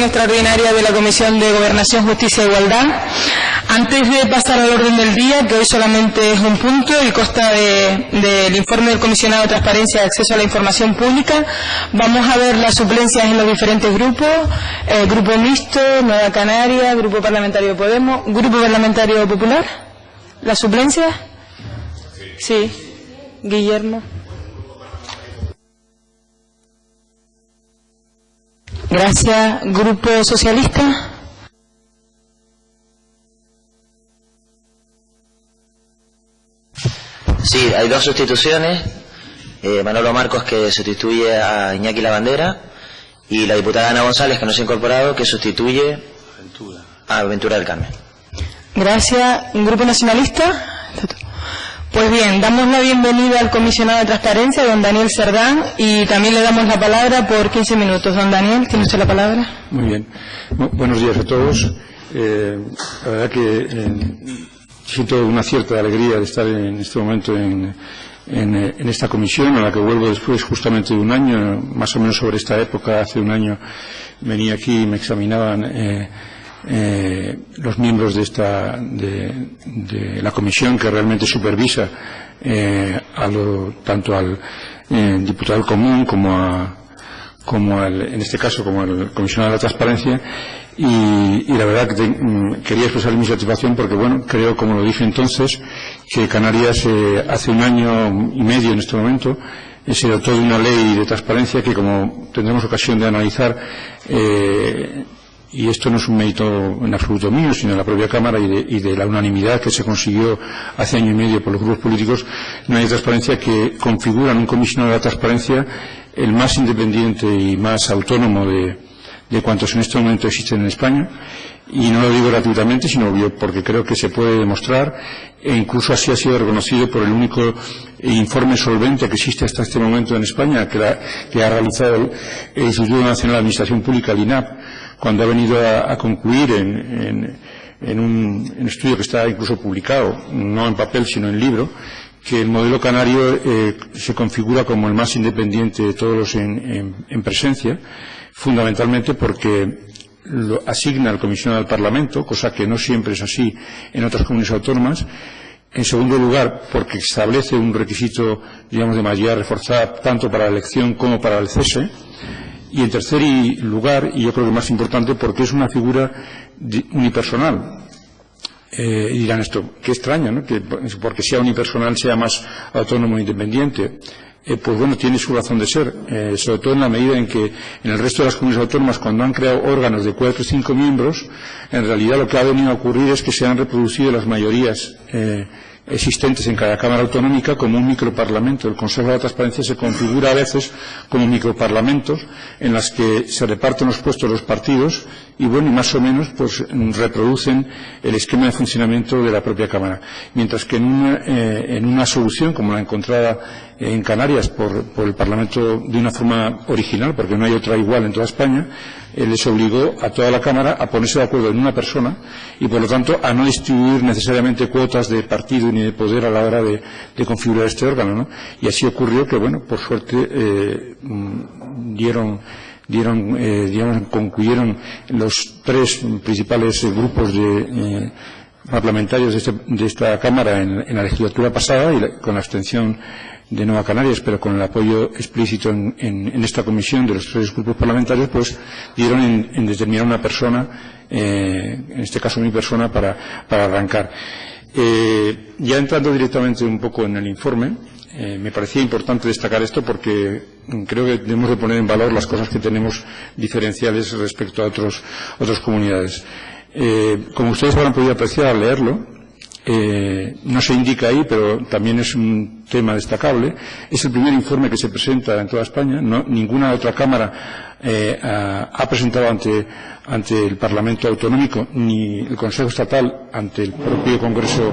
extraordinaria de la Comisión de Gobernación, Justicia e Igualdad. Antes de pasar al orden del día, que hoy solamente es un punto y consta del informe del Comisionado de Transparencia y Acceso a la Información Pública, vamos a ver las suplencias en los diferentes grupos. Grupo Mixto, Nueva Canaria, Grupo Parlamentario Podemos, Grupo Parlamentario Popular. ¿Las suplencias? Sí. Guillermo. Gracias. Grupo Socialista. Sí, hay dos sustituciones. Manolo Marcos, que sustituye a Iñaki Lavandera, y la diputada Ana González, que no se ha incorporado, que sustituye a Ventura del Carmen. Gracias. ¿Grupo Nacionalista? Pues bien, damos la bienvenida al Comisionado de Transparencia, don Daniel Cerdán, y también le damos la palabra por 15 minutos. Don Daniel, ¿tiene usted la palabra? Muy bien. Buenos días a todos. La verdad que siento una cierta alegría de estar en este momento en esta comisión, a la que vuelvo después justamente de un año, más o menos sobre esta época. Hace un año venía aquí y me examinaban los miembros de la comisión que realmente supervisa tanto al diputado común como en este caso como al comisionado de la transparencia, y la verdad que quería expresar mi satisfacción porque, bueno, creo, como lo dije entonces, que Canarias hace un año y medio en este momento se dotó de una ley de transparencia que, como tendremos ocasión de analizar, y esto no es un mérito en absoluto mío, sino de la propia Cámara y de la unanimidad que se consiguió hace año y medio por los grupos políticos, una ley de transparencia que configura en un comisionado de la transparencia el más independiente y más autónomo de cuantos en este momento existen en España. Y no lo digo gratuitamente, sino porque creo que se puede demostrar, e incluso así ha sido reconocido por el único informe solvente que existe hasta este momento en España, que ha realizado el Instituto Nacional de Administración Pública, el INAP, cuando ha venido a concluir en un estudio que está incluso publicado, no en papel sino en libro, que el modelo canario se configura como el más independiente de todos los en presencia, fundamentalmente porque lo asigna el comisionado del Parlamento, cosa que no siempre es así en otras comunidades autónomas. En segundo lugar, porque establece un requisito, digamos, de mayoría reforzada tanto para la elección como para el cese. Y en tercer lugar, y yo creo que más importante, porque es una figura unipersonal. Y dirán esto, qué extraño, ¿no? Que porque sea unipersonal sea más autónomo e independiente. Pues bueno, tiene su razón de ser, sobre todo en la medida en que en el resto de las comunidades autónomas, cuando han creado órganos de 4 o 5 miembros, en realidad lo que ha venido a ocurrir es que se han reproducido las mayorías existentes en cada Cámara Autonómica como un microparlamento. El Consejo de la Transparencia se configura a veces como microparlamentos en las que se reparten los puestos de los partidos y, bueno, más o menos pues reproducen el esquema de funcionamiento de la propia Cámara. Mientras que en una solución como la encontrada en Canarias por el Parlamento de una forma original, porque no hay otra igual en toda España, les obligó a toda la Cámara a ponerse de acuerdo en una persona y, por lo tanto, a no distribuir necesariamente cuotas de partido ni de poder a la hora de configurar este órgano, ¿no? Y así ocurrió que, bueno, por suerte concluyeron los 3 principales grupos parlamentarios de esta Cámara en la legislatura pasada, y con la abstención de Nueva Canarias, pero con el apoyo explícito en esta comisión de los 3 grupos parlamentarios, pues dieron en determinar una persona, en este caso mi persona, para arrancar. Ya entrando directamente un poco en el informe, me parecía importante destacar esto porque creo que debemos de poner en valor las cosas que tenemos diferenciales respecto a otras comunidades. Como ustedes habrán podido apreciar al leerlo, no se indica ahí, pero también es un tema destacable. Es el primer informe que se presenta en toda España. Ninguna otra Cámara ha presentado ante el Parlamento Autonómico, ni el Consejo Estatal ante el propio Congreso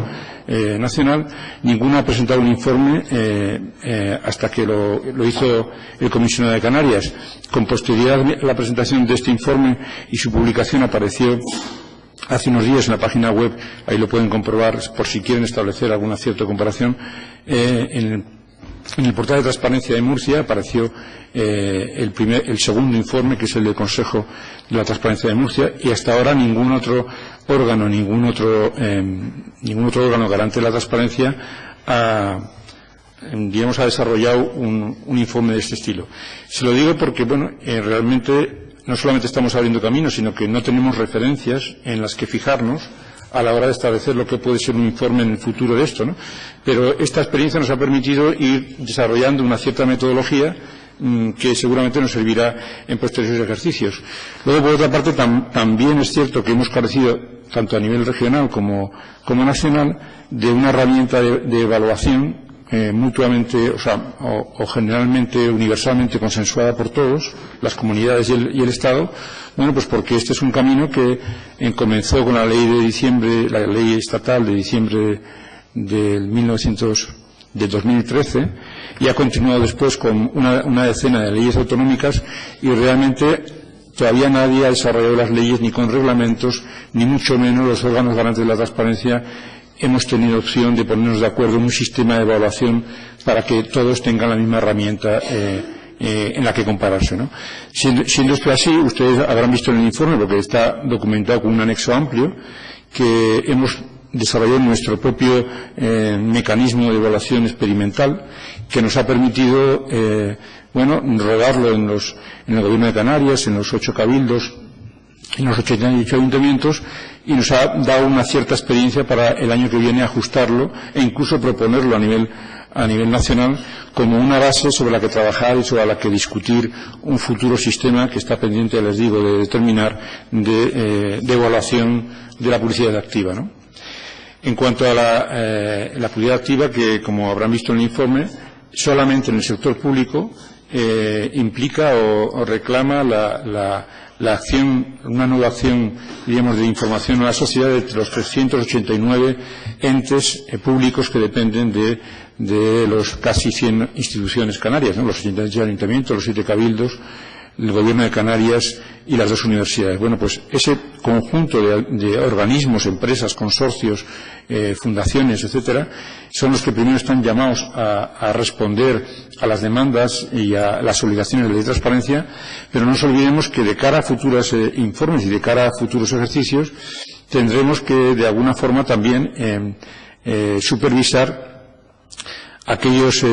Nacional. Ninguna ha presentado un informe hasta que lo hizo el Comisionado de Canarias. Con posterioridad a la presentación de este informe y su publicación apareció hace unos días en la página web, ahí lo pueden comprobar por si quieren establecer alguna cierta comparación, en En el portal de transparencia de Murcia apareció el segundo informe, que es el del Consejo de la Transparencia de Murcia, y hasta ahora ningún otro órgano, ningún otro órgano garante de la transparencia ha desarrollado un informe de este estilo. Se lo digo porque, bueno, realmente no solamente estamos abriendo caminos, sino que no tenemos referencias en las que fijarnos a la hora de establecer lo que puede ser un informe en el futuro de esto, ¿no? Pero esta experiencia nos ha permitido ir desarrollando una cierta metodología que seguramente nos servirá en posteriores ejercicios. Luego, por otra parte, también es cierto que hemos carecido, tanto a nivel regional como nacional, de una herramienta de evaluación mutuamente, o generalmente, universalmente consensuada por todos, las comunidades y el Estado. Bueno, pues porque este es un camino que comenzó con la ley de diciembre, la ley estatal de diciembre del 2013, y ha continuado después con una decena de leyes autonómicas, y realmente todavía nadie ha desarrollado las leyes ni con reglamentos, ni mucho menos los órganos garantes de la transparencia hemos tenido opción de ponernos de acuerdo en un sistema de evaluación para que todos tengan la misma herramienta en la que compararse, ¿no? Siendo esto así, ustedes habrán visto en el informe, porque está documentado con un anexo amplio, que hemos desarrollado nuestro propio mecanismo de evaluación experimental, que nos ha permitido rodarlo en el Gobierno de Canarias, en los 8 cabildos, en los 88 ayuntamientos, y nos ha dado una cierta experiencia para el año que viene ajustarlo e incluso proponerlo a nivel nacional como una base sobre la que trabajar y sobre la que discutir un futuro sistema que está pendiente, les digo, de determinar de evaluación de la publicidad activa, ¿no? En cuanto a la publicidad activa, que como habrán visto en el informe, solamente en el sector público implica o reclama la acción, una nueva acción, diríamos, de información a la sociedad de los 389 entes públicos que dependen de los casi 100 instituciones canarias, ¿no? Los 88 ayuntamientos, los 7 cabildos, el Gobierno de Canarias y las 2 universidades. Bueno, pues ese conjunto de organismos, empresas, consorcios, fundaciones, etcétera, son los que primero están llamados a responder a las demandas y a las obligaciones de la ley de transparencia, pero no nos olvidemos que de cara a futuros informes y de cara a futuros ejercicios tendremos que de alguna forma también supervisar aquellos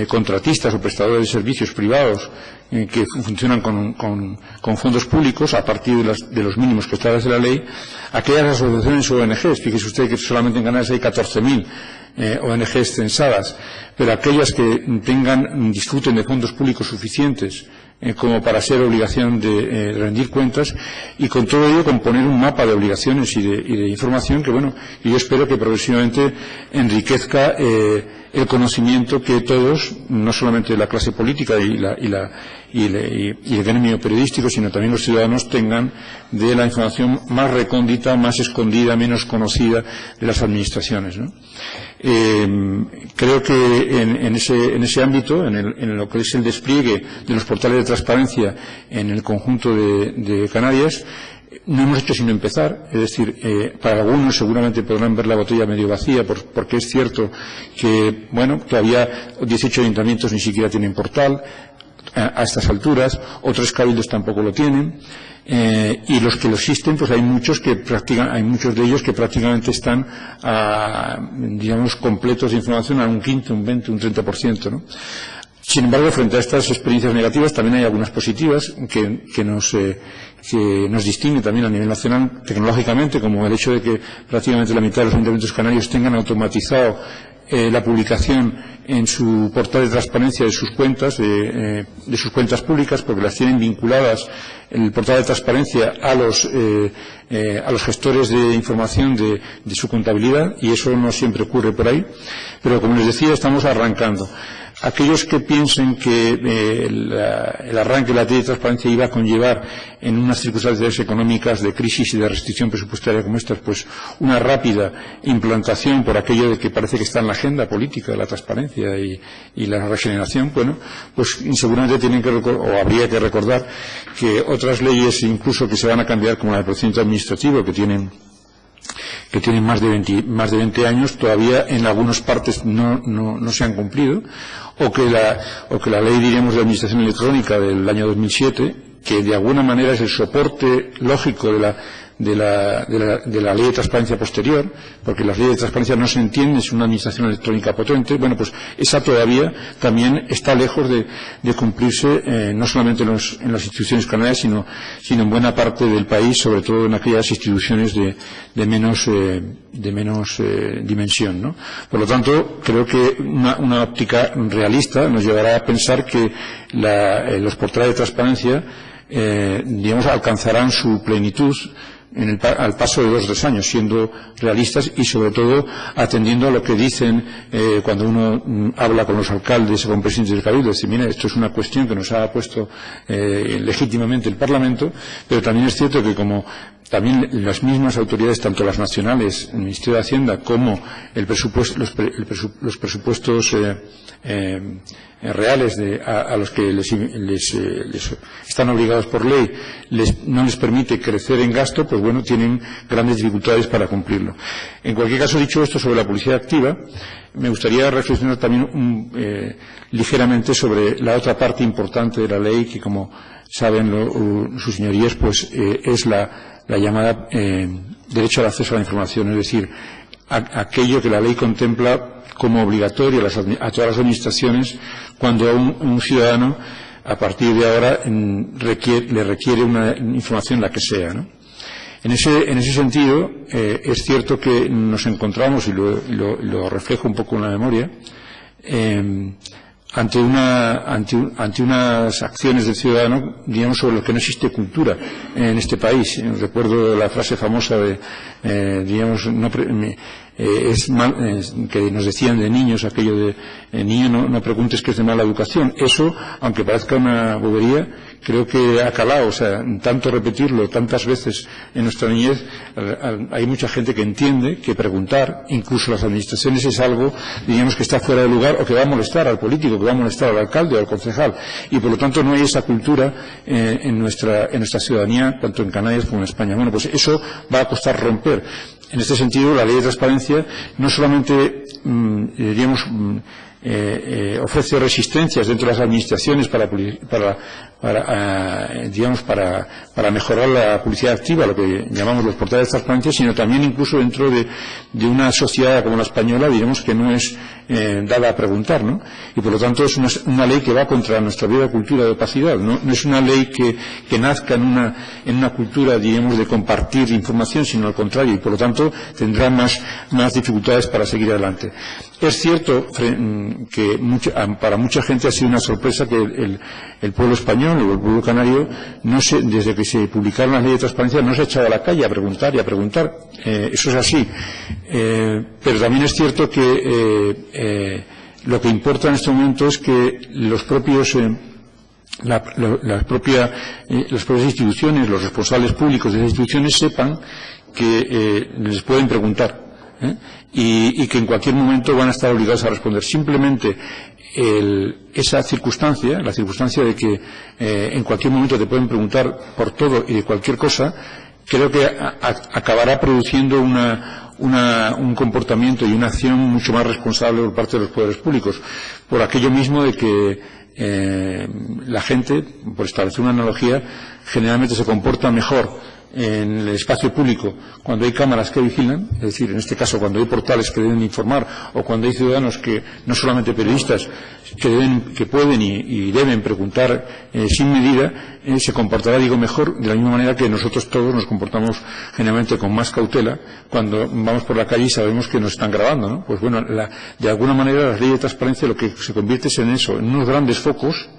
contratistas o prestadores de servicios privados que funcionan con fondos públicos a partir de los mínimos que establece la ley, aquellas asociaciones o ONGs. Fíjese usted que solamente en Canarias hay 14.000 ONGs censadas, pero aquellas que disfruten de fondos públicos suficientes como para ser obligación de rendir cuentas, y con todo ello componer un mapa de obligaciones y de información que, bueno, yo espero que progresivamente enriquezca el conocimiento que todos, no solamente la clase política y el gremio periodístico, sino también los ciudadanos, tengan de la información más recóndita, más escondida, menos conocida de las administraciones, ¿no? Creo que en ese ámbito, en lo que es el despliegue de los portales de transparencia en el conjunto de Canarias, no hemos hecho sino empezar. Es decir, para algunos seguramente podrán ver la botella medio vacía, porque es cierto que, bueno, todavía 18 ayuntamientos ni siquiera tienen portal a estas alturas, otros cabildos tampoco lo tienen, y los que lo existen, pues hay muchos de ellos que prácticamente están digamos, completos de información a un 15, un 20, un 30%, ¿no? Sin embargo, frente a estas experiencias negativas también hay algunas positivas que nos distinguen también a nivel nacional tecnológicamente, como el hecho de que prácticamente la mitad de los ayuntamientos canarios tengan automatizado la publicación en su portal de transparencia de sus cuentas, de sus cuentas públicas, porque las tienen vinculadas en el portal de transparencia a los gestores de información de su contabilidad, y eso no siempre ocurre por ahí. Pero, como les decía, estamos arrancando. Aquellos que piensen que el arranque de la ley de transparencia iba a conllevar, en unas circunstancias económicas de crisis y de restricción presupuestaria como estas, pues una rápida implantación por aquello de que parece que está en la agenda política de la transparencia y la regeneración, bueno, pues seguramente habría que recordar que otras leyes, incluso que se van a cambiar, como la del procedimiento administrativo, que que tienen más de 20 años, todavía en algunas partes no se han cumplido, o que la ley, diríamos, de administración electrónica del año 2007, que de alguna manera es el soporte lógico de la ley de transparencia posterior, porque las leyes de transparencia no se entienden sin una administración electrónica potente. Bueno, pues esa todavía también está lejos de cumplirse, no solamente en las instituciones canarias, sino en buena parte del país, sobre todo en aquellas instituciones de menos dimensión, ¿no? Por lo tanto, creo que una óptica realista nos llevará a pensar que los portales de transparencia digamos, alcanzarán su plenitud al paso de 2 o 3 años, siendo realistas y sobre todo atendiendo a lo que dicen cuando uno habla con los alcaldes o con presidentes del Cabildo. Decir, mira, esto es una cuestión que nos ha puesto legítimamente el Parlamento, pero también es cierto que como también las mismas autoridades, tanto las nacionales, el Ministerio de Hacienda, como los presupuestos reales a los que les están obligados por ley, no les permite crecer en gasto, pues bueno, tienen grandes dificultades para cumplirlo. En cualquier caso, dicho esto sobre la publicidad activa, me gustaría reflexionar también ligeramente sobre la otra parte importante de la ley, que como saben sus señorías, pues es la llamada derecho al acceso a la información, es decir, aquello que la ley contempla como obligatorio a todas las administraciones cuando a un ciudadano, a partir de ahora, le requiere una información, la que sea, ¿no? En ese sentido, es cierto que nos encontramos, y lo reflejo un poco en la memoria, ante unas acciones del ciudadano, digamos, sobre lo que no existe cultura en este país. Recuerdo la frase famosa de, digamos, que nos decían de niños, aquello de niño, no preguntes que es de mala educación. Eso, aunque parezca una bobería, creo que ha calado. O sea, tanto repetirlo tantas veces en nuestra niñez, hay mucha gente que entiende que preguntar, incluso las administraciones, es algo, digamos, que está fuera de lugar o que va a molestar al político, que va a molestar al alcalde o al concejal, y por lo tanto no hay esa cultura en nuestra ciudadanía, tanto en Canarias como en España. Bueno, pues eso va a costar romper. En este sentido, la ley de transparencia no solamente, diríamos, ofrece resistencias dentro de las administraciones para mejorar la publicidad activa, lo que llamamos los portales de transparencia, sino también incluso dentro de una sociedad como la española, digamos, que no es dada a preguntar, ¿no? Y por lo tanto es una ley que va contra nuestra vieja cultura de opacidad, no es una ley que nazca en una cultura, digamos, de compartir información, sino al contrario, y por lo tanto tendrá más dificultades para seguir adelante. Es cierto que para mucha gente ha sido una sorpresa que el pueblo español o el pueblo canario, desde que se publicaron las leyes de transparencia, no se ha echado a la calle a preguntar y a preguntar. Eso es así. Pero también es cierto que lo que importa en este momento es que las propias instituciones, los responsables públicos de esas instituciones sepan que les pueden preguntar. Y que en cualquier momento van a estar obligados a responder. Simplemente esa circunstancia, la circunstancia de que en cualquier momento te pueden preguntar por todo y de cualquier cosa, creo que acabará produciendo un comportamiento y una acción mucho más responsable por parte de los poderes públicos, por aquello mismo de que la gente, por establecer una analogía, generalmente se comporta mejor en el espacio público cuando hay cámaras que vigilan, es decir, en este caso cuando hay portales que deben informar, o cuando hay ciudadanos que, no solamente periodistas, que pueden y deben preguntar sin medida, se comportará, digo, mejor, de la misma manera que nosotros todos nos comportamos generalmente con más cautela cuando vamos por la calle y sabemos que nos están grabando, ¿no? Pues bueno, de alguna manera las leyes de transparencia lo que se convierte es en eso, en unos grandes focos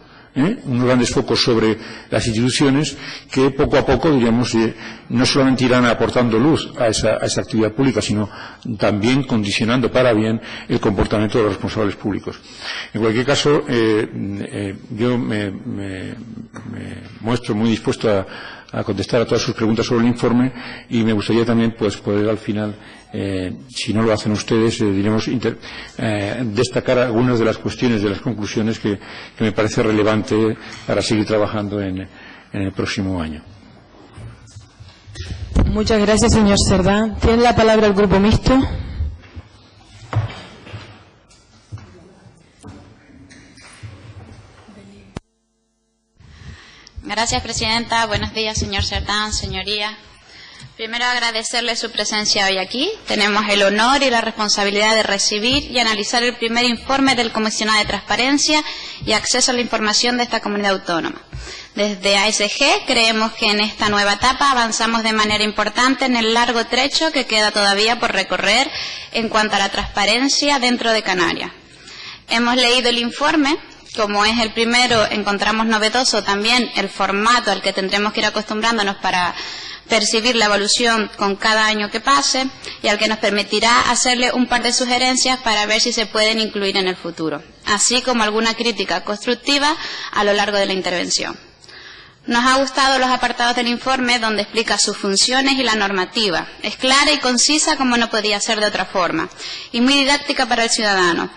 sobre las instituciones que poco a poco, diríamos, no solamente irán aportando luz a esa actividad pública, sino también condicionando para bien el comportamiento de los responsables públicos. En cualquier caso, yo me muestro muy dispuesto a contestar a todas sus preguntas sobre el informe, y me gustaría también pues poder al final, si no lo hacen ustedes, diremos, destacar algunas de las cuestiones, de las conclusiones que me parece relevante para seguir trabajando en el próximo año. Muchas gracias, señor Cerdá. Tiene la palabra el Grupo Mixto. Gracias, presidenta. Buenos días, señor Cerdán, señorías. Primero, agradecerle su presencia hoy aquí. Tenemos el honor y la responsabilidad de recibir y analizar el primer informe del Comisionado de Transparencia y Acceso a la Información de esta comunidad autónoma. Desde ASG creemos que en esta nueva etapa avanzamos de manera importante en el largo trecho que queda todavía por recorrer en cuanto a la transparencia dentro de Canarias. Hemos leído el informe. Como es el primero, encontramos novedoso también el formato al que tendremos que ir acostumbrándonos para percibir la evolución con cada año que pase y al que nos permitirá hacerle un par de sugerencias para ver si se pueden incluir en el futuro, así como alguna crítica constructiva a lo largo de la intervención. Nos ha gustado los apartados del informe donde explica sus funciones y la normativa. Es clara y concisa como no podía ser de otra forma y muy didáctica para el ciudadano.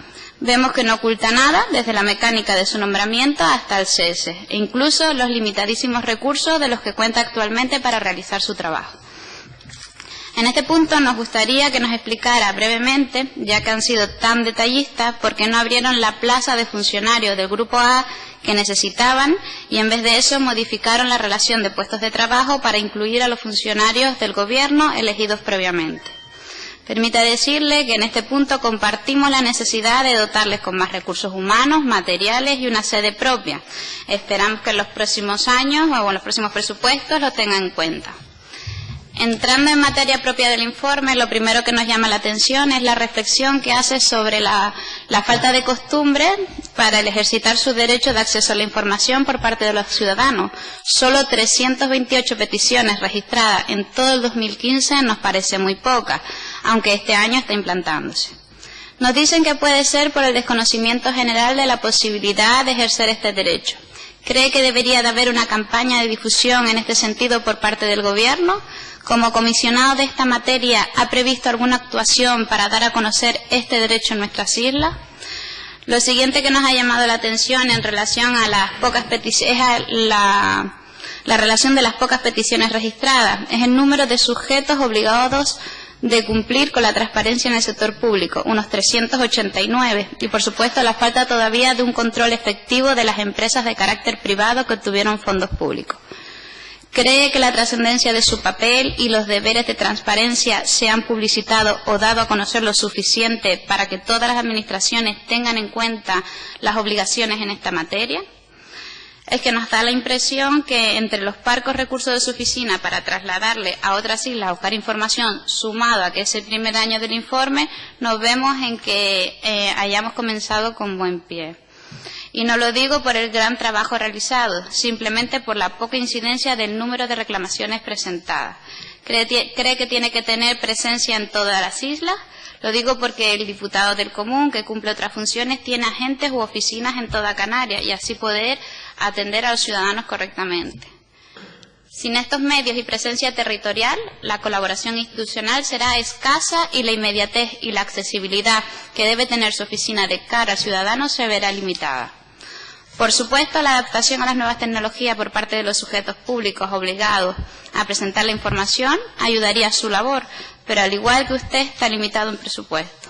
Vemos que no oculta nada, desde la mecánica de su nombramiento hasta el cese, e incluso los limitadísimos recursos de los que cuenta actualmente para realizar su trabajo. En este punto nos gustaría que nos explicara brevemente, ya que han sido tan detallistas, por qué no abrieron la plaza de funcionarios del Grupo A que necesitaban y en vez de eso modificaron la relación de puestos de trabajo para incluir a los funcionarios del Gobierno elegidos previamente. Permita decirle que en este punto compartimos la necesidad de dotarles con más recursos humanos, materiales y una sede propia. Esperamos que en los próximos años o en los próximos presupuestos lo tengan en cuenta. Entrando en materia propia del informe, lo primero que nos llama la atención es la reflexión que hace sobre la falta de costumbre para el ejercitar su derecho de acceso a la información por parte de los ciudadanos. Solo 328 peticiones registradas en todo el 2015 nos parece muy poca, aunque este año está implantándose. Nos dicen que puede ser por el desconocimiento general de la posibilidad de ejercer este derecho. ¿Cree que debería de haber una campaña de difusión en este sentido por parte del Gobierno? Como comisionado de esta materia, ¿ha previsto alguna actuación para dar a conocer este derecho en nuestras islas? Lo siguiente que nos ha llamado la atención en relación a las pocas peticiones es la relación de las pocas peticiones registradas, es el número de sujetos obligados de cumplir con la transparencia en el sector público, unos 389, y por supuesto la falta todavía de un control efectivo de las empresas de carácter privado que obtuvieron fondos públicos. ¿Cree que la trascendencia de su papel y los deberes de transparencia se han publicitado o dado a conocer lo suficiente para que todas las administraciones tengan en cuenta las obligaciones en esta materia? Es que nos da la impresión que entre los parcos recursos de su oficina para trasladarle a otras islas a buscar información, sumado a que es el primer año del informe, nos vemos en que hayamos comenzado con buen pie. Y no lo digo por el gran trabajo realizado, simplemente por la poca incidencia del número de reclamaciones presentadas. ¿Cree que tiene que tener presencia en todas las islas? Lo digo porque el diputado del Común, que cumple otras funciones, tiene agentes u oficinas en toda Canarias y así poder atender a los ciudadanos correctamente. Sin estos medios y presencia territorial, la colaboración institucional será escasa y la inmediatez y la accesibilidad que debe tener su oficina de cara al ciudadano se verá limitada. Por supuesto, la adaptación a las nuevas tecnologías por parte de los sujetos públicos obligados a presentar la información ayudaría a su labor, pero al igual que usted está limitado en presupuesto.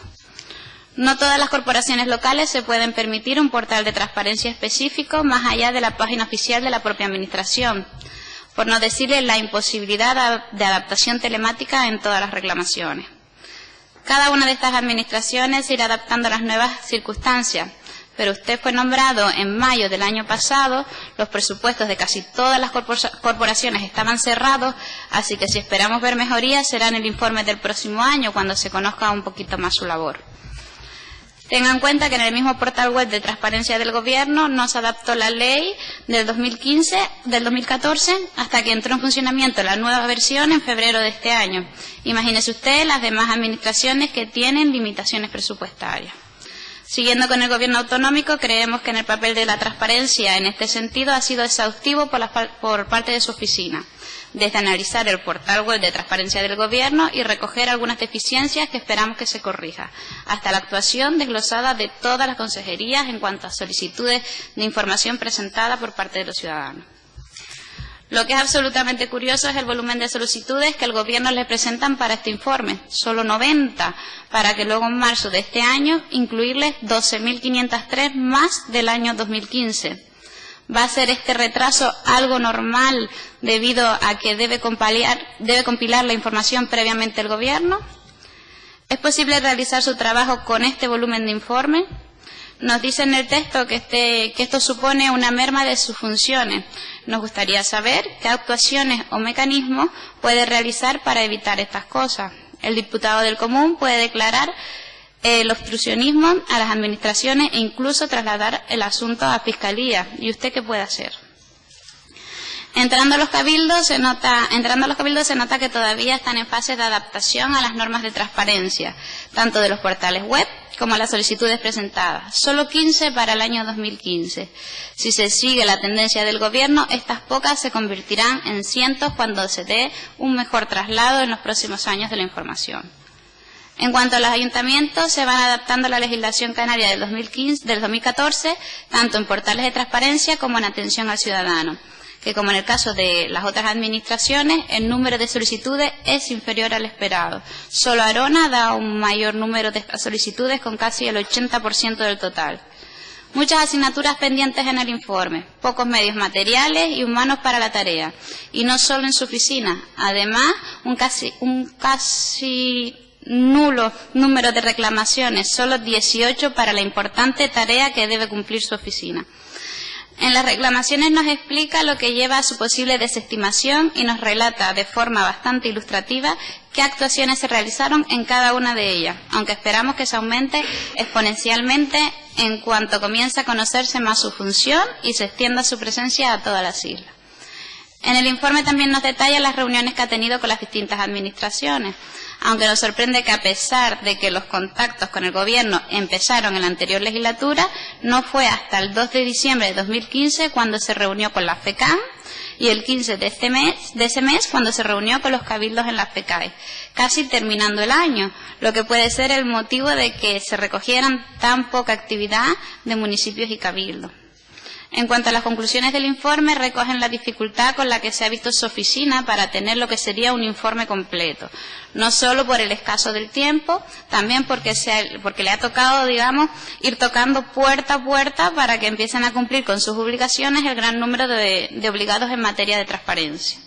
No todas las corporaciones locales se pueden permitir un portal de transparencia específico más allá de la página oficial de la propia Administración, por no decirle la imposibilidad de adaptación telemática en todas las reclamaciones. Cada una de estas administraciones irá adaptando a las nuevas circunstancias, pero usted fue nombrado en mayo del año pasado, los presupuestos de casi todas las corporaciones estaban cerrados, así que si esperamos ver mejorías será en el informe del próximo año, cuando se conozca un poquito más su labor. Tenga en cuenta que en el mismo portal web de transparencia del Gobierno no se adaptó la ley del 2014, hasta que entró en funcionamiento la nueva versión en febrero de este año. Imagínese usted las demás administraciones que tienen limitaciones presupuestarias. Siguiendo con el Gobierno autonómico, creemos que en el papel de la transparencia en este sentido ha sido exhaustivo por parte de su oficina, desde analizar el portal web de transparencia del Gobierno y recoger algunas deficiencias que esperamos que se corrija, hasta la actuación desglosada de todas las consejerías en cuanto a solicitudes de información presentada por parte de los ciudadanos. Lo que es absolutamente curioso es el volumen de solicitudes que el Gobierno le presentan para este informe, solo 90, para que luego en marzo de este año incluirles 12.503 más del año 2015. ¿Va a ser este retraso algo normal debido a que debe compilar la información previamente el Gobierno? ¿Es posible realizar su trabajo con este volumen de informe? Nos dice en el texto que esto supone una merma de sus funciones. Nos gustaría saber qué actuaciones o mecanismos puede realizar para evitar estas cosas. El diputado del Común puede declarar el obstruccionismo a las administraciones e incluso trasladar el asunto a Fiscalía. ¿Y usted qué puede hacer? Entrando a los cabildos se nota que todavía están en fase de adaptación a las normas de transparencia, tanto de los portales web como las solicitudes presentadas. Solo 15 para el año 2015. Si se sigue la tendencia del Gobierno, estas pocas se convertirán en cientos cuando se dé un mejor traslado en los próximos años de la información. En cuanto a los ayuntamientos, se van adaptando a la legislación canaria del 2014, tanto en portales de transparencia como en atención al ciudadano, que como en el caso de las otras administraciones, el número de solicitudes es inferior al esperado. Solo Arona da un mayor número de solicitudes con casi el 80% del total. Muchas asignaturas pendientes en el informe, pocos medios materiales y humanos para la tarea, y no solo en su oficina, además un casi nulo número de reclamaciones, solo 18 para la importante tarea que debe cumplir su oficina. En las reclamaciones nos explica lo que lleva a su posible desestimación y nos relata de forma bastante ilustrativa qué actuaciones se realizaron en cada una de ellas, aunque esperamos que se aumente exponencialmente en cuanto comience a conocerse más su función y se extienda su presencia a todas las islas. En el informe también nos detalla las reuniones que ha tenido con las distintas administraciones, aunque nos sorprende que a pesar de que los contactos con el Gobierno empezaron en la anterior legislatura, no fue hasta el 2 de diciembre de 2015 cuando se reunió con la FECAM y el 15 de ese mes cuando se reunió con los cabildos en la FECAE, casi terminando el año, lo que puede ser el motivo de que se recogieran tan poca actividad de municipios y cabildos. En cuanto a las conclusiones del informe, recogen la dificultad con la que se ha visto su oficina para tener lo que sería un informe completo. No solo por el escaso del tiempo, también porque le ha tocado, digamos, ir tocando puerta a puerta para que empiecen a cumplir con sus obligaciones el gran número de obligados en materia de transparencia.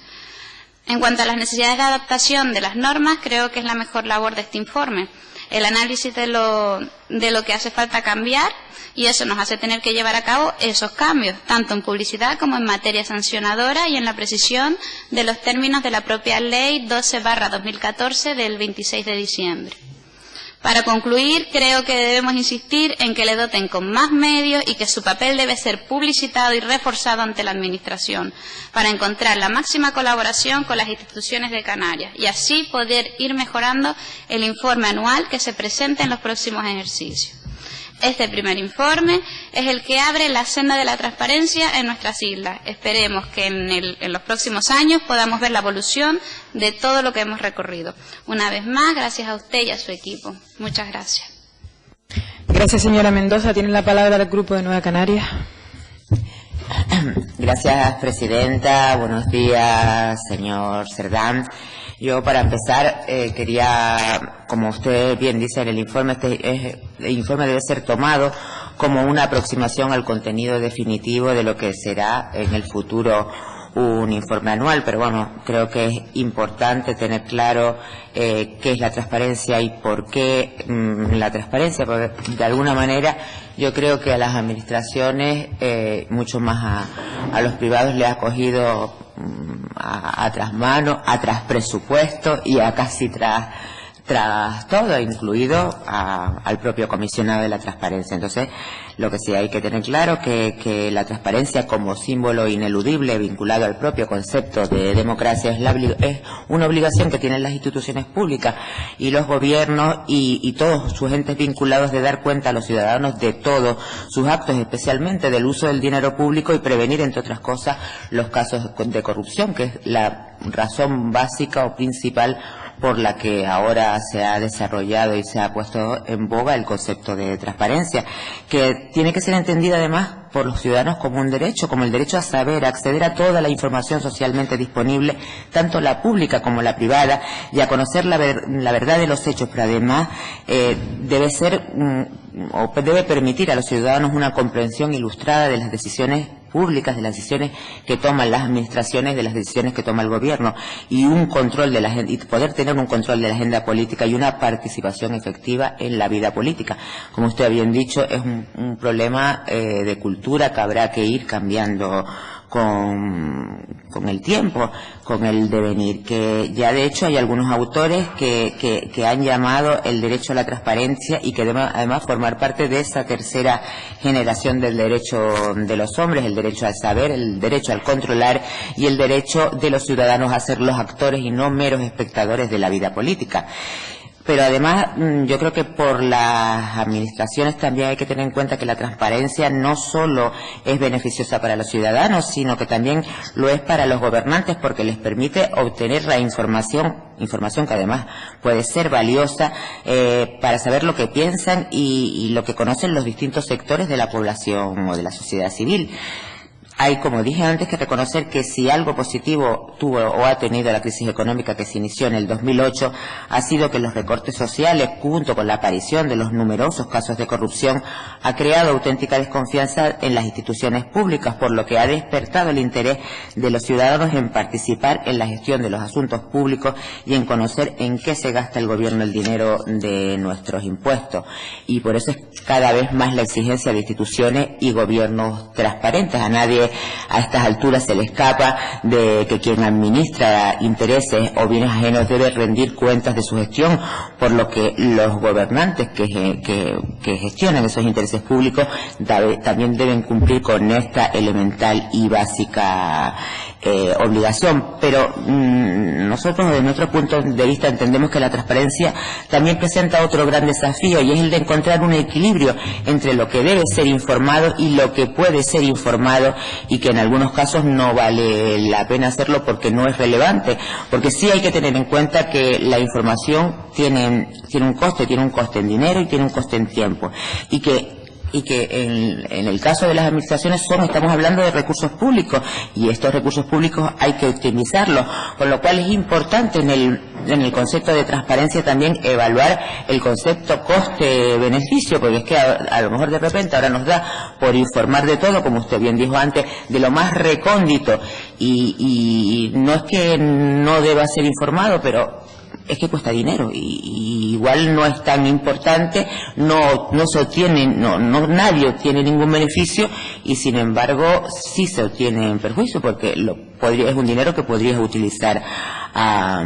En cuanto a las necesidades de adaptación de las normas, creo que es la mejor labor de este informe. El análisis de lo que hace falta cambiar, y eso nos hace tener que llevar a cabo esos cambios, tanto en publicidad como en materia sancionadora y en la precisión de los términos de la propia Ley 12/2014 del 26 de diciembre. Para concluir, creo que debemos insistir en que le doten con más medios y que su papel debe ser publicitado y reforzado ante la Administración, para encontrar la máxima colaboración con las instituciones de Canarias y así poder ir mejorando el informe anual que se presente en los próximos ejercicios. Este primer informe es el que abre la senda de la transparencia en nuestras islas. Esperemos que en los próximos años podamos ver la evolución de todo lo que hemos recorrido. Una vez más, gracias a usted y a su equipo. Muchas gracias. Gracias, señora Mendoza. Tiene la palabra el Grupo de Nueva Canarias. Gracias, presidenta. Buenos días, señor Cerdán. Yo, para empezar, quería, como usted bien dice en el informe, el informe debe ser tomado como una aproximación al contenido definitivo de lo que será en el futuro un informe anual, pero bueno, creo que es importante tener claro qué es la transparencia y por qué la transparencia, porque de alguna manera yo creo que a las administraciones, mucho más a los privados, le ha cogido a trasmano, a tras presupuesto y a casi tras todo, incluido al propio comisionado de la transparencia. Entonces, lo que sí hay que tener claro que la transparencia como símbolo ineludible vinculado al propio concepto de democracia es una obligación que tienen las instituciones públicas y los gobiernos y todos sus entes vinculados de dar cuenta a los ciudadanos de todos sus actos, especialmente del uso del dinero público y prevenir, entre otras cosas, los casos de corrupción, que es la razón básica o principal por la que ahora se ha desarrollado y se ha puesto en boga el concepto de transparencia, que tiene que ser entendida además por los ciudadanos como un derecho, como el derecho a saber, a acceder a toda la información socialmente disponible, tanto la pública como la privada, y a conocer la verdad de los hechos, pero además debe ser o debe permitir a los ciudadanos una comprensión ilustrada de las decisiones públicas, de las decisiones que toman las administraciones, de las decisiones que toma el gobierno, y un control de la y poder tener un control de la agenda política y una participación efectiva en la vida política. Como usted ha bien dicho, es un problema de cultura que habrá que ir cambiando con el tiempo, con el devenir, que ya de hecho hay algunos autores que han llamado el derecho a la transparencia y que deben además formar parte de esa tercera generación del derecho de los hombres, el derecho al saber, el derecho al controlar y el derecho de los ciudadanos a ser los actores y no meros espectadores de la vida política. Pero además yo creo que por las administraciones también hay que tener en cuenta que la transparencia no solo es beneficiosa para los ciudadanos, sino que también lo es para los gobernantes, porque les permite obtener la información que además puede ser valiosa para saber lo que piensan y lo que conocen los distintos sectores de la población o de la sociedad civil. Hay, como dije antes, que reconocer que si algo positivo tuvo o ha tenido la crisis económica que se inició en el 2008, ha sido que los recortes sociales, junto con la aparición de los numerosos casos de corrupción, ha creado auténtica desconfianza en las instituciones públicas, por lo que ha despertado el interés de los ciudadanos en participar en la gestión de los asuntos públicos y en conocer en qué se gasta el gobierno el dinero de nuestros impuestos. Y por eso es cada vez más la exigencia de instituciones y gobiernos transparentes. A nadie a estas alturas se le escapa de que quien administra intereses o bienes ajenos debe rendir cuentas de su gestión, por lo que los gobernantes que gestionan esos intereses públicos también deben cumplir con esta elemental y básica obligación. Pero nosotros, desde nuestro punto de vista, entendemos que la transparencia también presenta otro gran desafío, y es el de encontrar un equilibrio entre lo que debe ser informado y lo que puede ser informado, y que en algunos casos no vale la pena hacerlo porque no es relevante, porque sí hay que tener en cuenta que la información tiene un coste en dinero y tiene un coste en tiempo, y que en el caso de las administraciones estamos hablando de recursos públicos, y estos recursos públicos hay que optimizarlos, con lo cual es importante en el concepto de transparencia también evaluar el concepto coste-beneficio, porque es que a lo mejor de repente ahora nos da por informar de todo, como usted bien dijo antes, de lo más recóndito, y no es que no deba ser informado, pero es que cuesta dinero, y igual no es tan importante, no se obtiene, nadie obtiene ningún beneficio, y sin embargo sí se obtiene en perjuicio, porque es un dinero que podrías utilizar a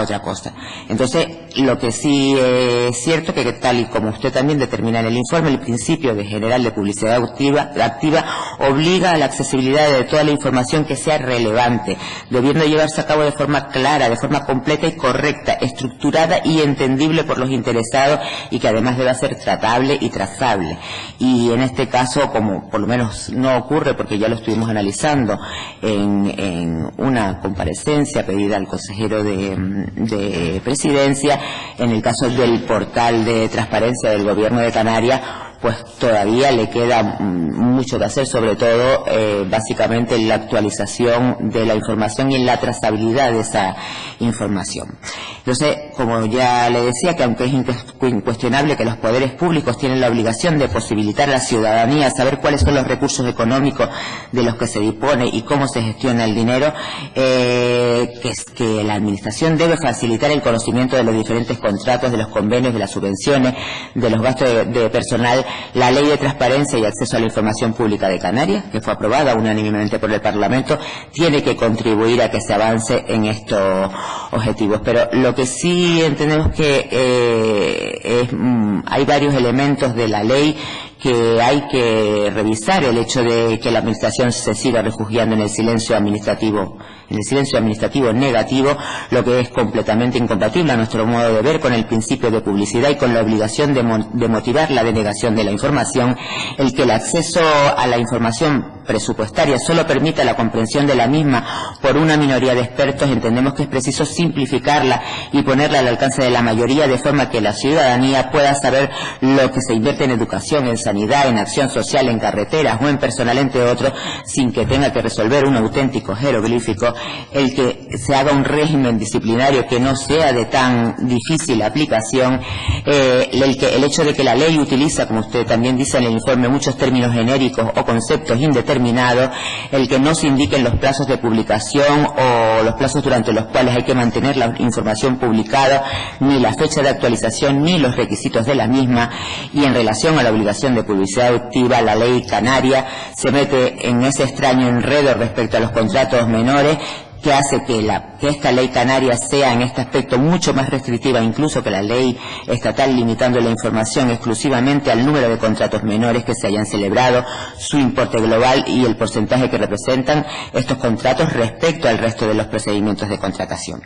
otra cosa. Entonces, lo que sí es cierto que tal y como usted también determina en el informe, el principio general de publicidad activa obliga a la accesibilidad de toda la información que sea relevante, debiendo llevarse a cabo de forma clara, de forma completa y correcta, estructurada y entendible por los interesados, y que además deba ser tratable y trazable. Y en este caso, como por lo menos no ocurre, porque ya lo estuvimos analizando en una comparecencia pedida al consejero de Presidencia, en el caso del portal de transparencia del Gobierno de Canarias, pues todavía le queda mucho que hacer, sobre todo básicamente en la actualización de la información y en la trazabilidad de esa información. Entonces, como ya le decía, que aunque es incuestionable que los poderes públicos tienen la obligación de posibilitar a la ciudadanía saber cuáles son los recursos económicos de los que se dispone y cómo se gestiona el dinero, que la administración debe facilitar el conocimiento de los diferentes contratos, de los convenios, de las subvenciones, de los gastos de personal. La Ley de Transparencia y Acceso a la Información Pública de Canarias, que fue aprobada unánimemente por el Parlamento, tiene que contribuir a que se avance en estos objetivos. Pero lo que sí entendemos que hay varios elementos de la ley que hay que revisar el hecho de que la administración se siga refugiando en el silencio administrativo negativo, lo que es completamente incompatible a nuestro modo de ver con el principio de publicidad y con la obligación de motivar la denegación de la información. El que el acceso a la información presupuestaria solo permita la comprensión de la misma por una minoría de expertos, entendemos que es preciso simplificarla y ponerla al alcance de la mayoría, de forma que la ciudadanía pueda saber lo que se invierte en educación, en sanidad, en acción social, en carreteras o en personal, entre otros, sin que tenga que resolver un auténtico jeroglífico. El que se haga un régimen disciplinario que no sea de tan difícil aplicación, el hecho de que la ley utiliza, como usted también dice en el informe, muchos términos genéricos o conceptos indeterminados, el que no se indiquen los plazos de publicación o los plazos durante los cuales hay que mantener la información publicada, ni la fecha de actualización, ni los requisitos de la misma. Y en relación a la obligación de publicidad activa, la ley canaria se mete en ese extraño enredo respecto a los contratos menores, que hace que esta ley canaria sea en este aspecto mucho más restrictiva incluso que la ley estatal, limitando la información exclusivamente al número de contratos menores que se hayan celebrado, su importe global y el porcentaje que representan estos contratos respecto al resto de los procedimientos de contratación.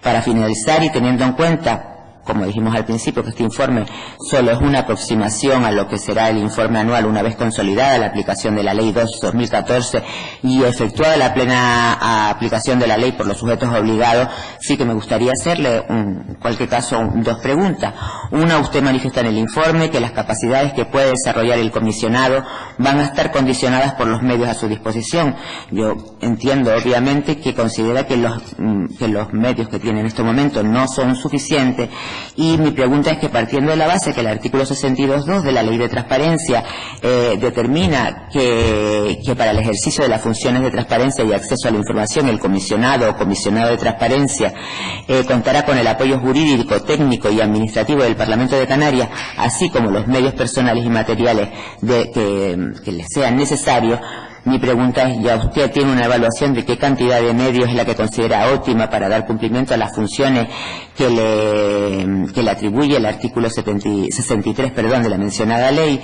Para finalizar, y teniendo en cuenta, como dijimos al principio, que este informe solo es una aproximación a lo que será el informe anual una vez consolidada la aplicación de la Ley 2/2014 y efectuada la plena aplicación de la ley por los sujetos obligados, sí que me gustaría hacerle, en cualquier caso, dos preguntas. Una, usted manifiesta en el informe que las capacidades que puede desarrollar el comisionado van a estar condicionadas por los medios a su disposición. Yo entiendo, obviamente, que considera que los medios que tiene en este momento no son suficientes. Y mi pregunta es que, partiendo de la base que el artículo 62.2 de la Ley de Transparencia determina que para el ejercicio de las funciones de transparencia y acceso a la información, el comisionado o comisionado de transparencia contará con el apoyo jurídico, técnico y administrativo del Parlamento de Canarias, así como los medios personales y materiales que les sean necesarios. Mi pregunta es, ¿ya usted tiene una evaluación de qué cantidad de medios es la que considera óptima para dar cumplimiento a las funciones que le atribuye el artículo 63 de la mencionada ley?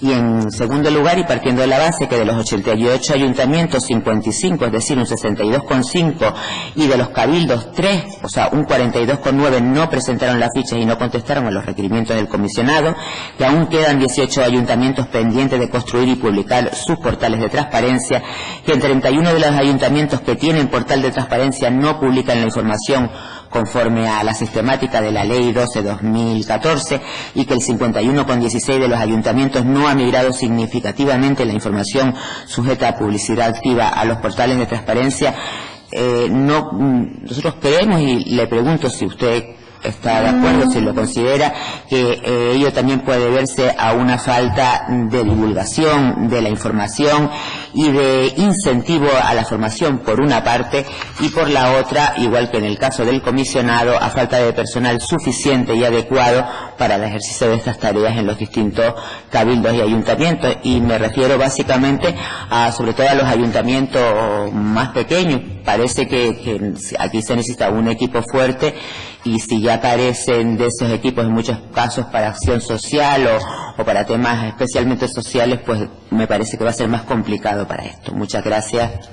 Y en segundo lugar, y partiendo de la base que de los 88 ayuntamientos, 55, es decir, un 62,5, y de los cabildos 3, o sea, un 42,9, no presentaron las fichas y no contestaron a los requerimientos del comisionado, que aún quedan 18 ayuntamientos pendientes de construir y publicar sus portales de transparencia, que en 31 de los ayuntamientos que tienen portal de transparencia no publican la información conforme a la sistemática de la Ley 12/2014 y que el 51,16 de los ayuntamientos no ha migrado significativamente la información sujeta a publicidad activa a los portales de transparencia. Nosotros creemos, y le pregunto si usted está de acuerdo, si lo considera, que ello también puede verse a una falta de divulgación de la información y de incentivo a la formación por una parte, y por la otra, igual que en el caso del comisionado, a falta de personal suficiente y adecuado para el ejercicio de estas tareas en los distintos cabildos y ayuntamientos. Y me refiero básicamente sobre todo a los ayuntamientos más pequeños. Parece que aquí se necesita un equipo fuerte, y si ya carecen de esos equipos en muchos casos para acción social o para temas especialmente sociales, pues me parece que va a ser más complicado para esto. Muchas gracias.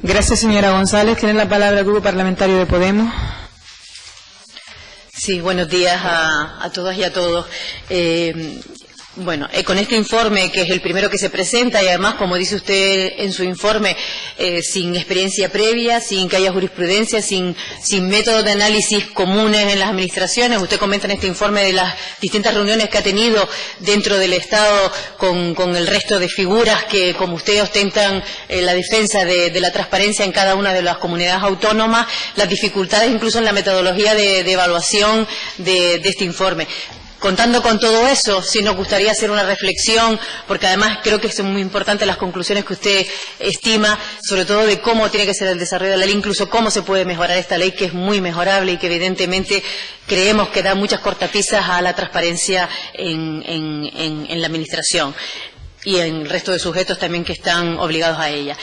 Gracias, señora González. Tiene la palabra el Grupo Parlamentario de Podemos. Sí, buenos días a todas y a todos. Bueno, con este informe, que es el primero que se presenta, y además, como dice usted en su informe, sin experiencia previa, sin que haya jurisprudencia, sin métodos de análisis comunes en las administraciones. Usted comenta en este informe de las distintas reuniones que ha tenido dentro del Estado con el resto de figuras que, como usted, ostentan la defensa de la transparencia en cada una de las comunidades autónomas, las dificultades incluso en la metodología de evaluación de este informe. Contando con todo eso, sí nos gustaría hacer una reflexión, porque además creo que son muy importantes las conclusiones que usted estima, sobre todo de cómo tiene que ser el desarrollo de la ley, incluso cómo se puede mejorar esta ley, que es muy mejorable y que evidentemente creemos que da muchas cortapisas a la transparencia en la administración y en el resto de sujetos también que están obligados a ella.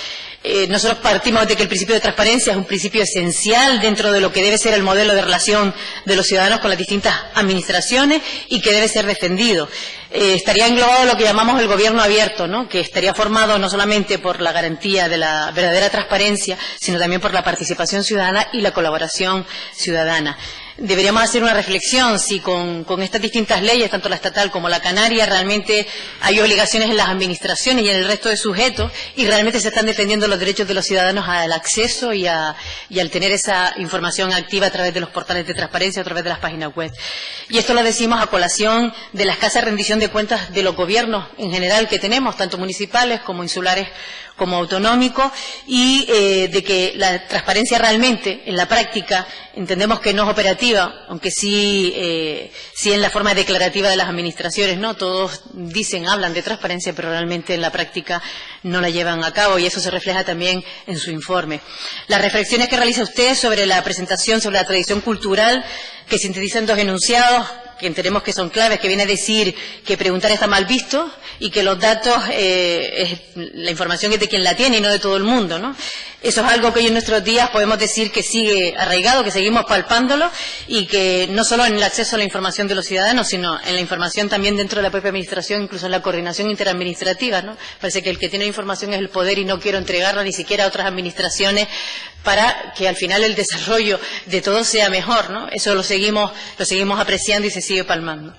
Nosotros partimos de que el principio de transparencia es un principio esencial dentro de lo que debe ser el modelo de relación de los ciudadanos con las distintas administraciones y que debe ser defendido. Estaría englobado lo que llamamos el gobierno abierto, ¿no? Que estaría formado no solamente por la garantía de la verdadera transparencia, sino también por la participación ciudadana y la colaboración ciudadana. Deberíamos hacer una reflexión si con estas distintas leyes, tanto la estatal como la canaria, realmente hay obligaciones en las administraciones y en el resto de sujetos y realmente se están defendiendo los derechos de los ciudadanos al acceso y al tener esa información activa a través de los portales de transparencia, a través de las páginas web. Y esto lo decimos a colación de la escasa rendición de cuentas de los gobiernos en general que tenemos, tanto municipales como insulares como autonómicos, y de que la transparencia realmente, en la práctica, entendemos que no es operativa, aunque sí en la forma declarativa de las administraciones, ¿no? Todos hablan de transparencia, pero realmente en la práctica no la llevan a cabo, y eso se refleja también en su informe. Las reflexiones que realiza usted sobre la presentación sobre la tradición cultural, que sintetizan dos enunciados, que entendemos que son claves, que viene a decir que preguntar está mal visto y que los datos, la información es de quien la tiene y no de todo el mundo, ¿no? Eso es algo que hoy en nuestros días podemos decir que sigue arraigado, que seguimos palpándolo y que no solo en el acceso a la información de los ciudadanos, sino en la información también dentro de la propia administración, incluso en la coordinación interadministrativa, ¿no? Parece que el que tiene información es el poder y no quiero entregarla ni siquiera a otras administraciones para que al final el desarrollo de todo sea mejor, ¿no? Eso lo seguimos apreciando y se sigue palmando.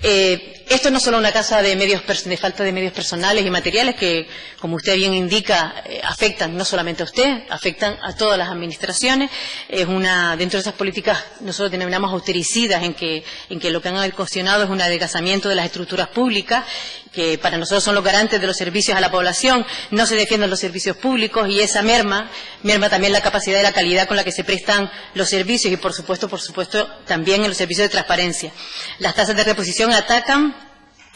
Esto no es solo una causa de falta de medios personales y materiales que, como usted bien indica, afectan no solamente a usted, afectan a todas las administraciones. Dentro de esas políticas nosotros denominamos austericidas, en que lo que han cuestionado es un adelgazamiento de las estructuras públicas, que para nosotros son los garantes de los servicios a la población. No se defienden los servicios públicos y esa merma también la capacidad y la calidad con la que se prestan los servicios y, por supuesto, también en los servicios de transparencia. Las tasas de reposición atacan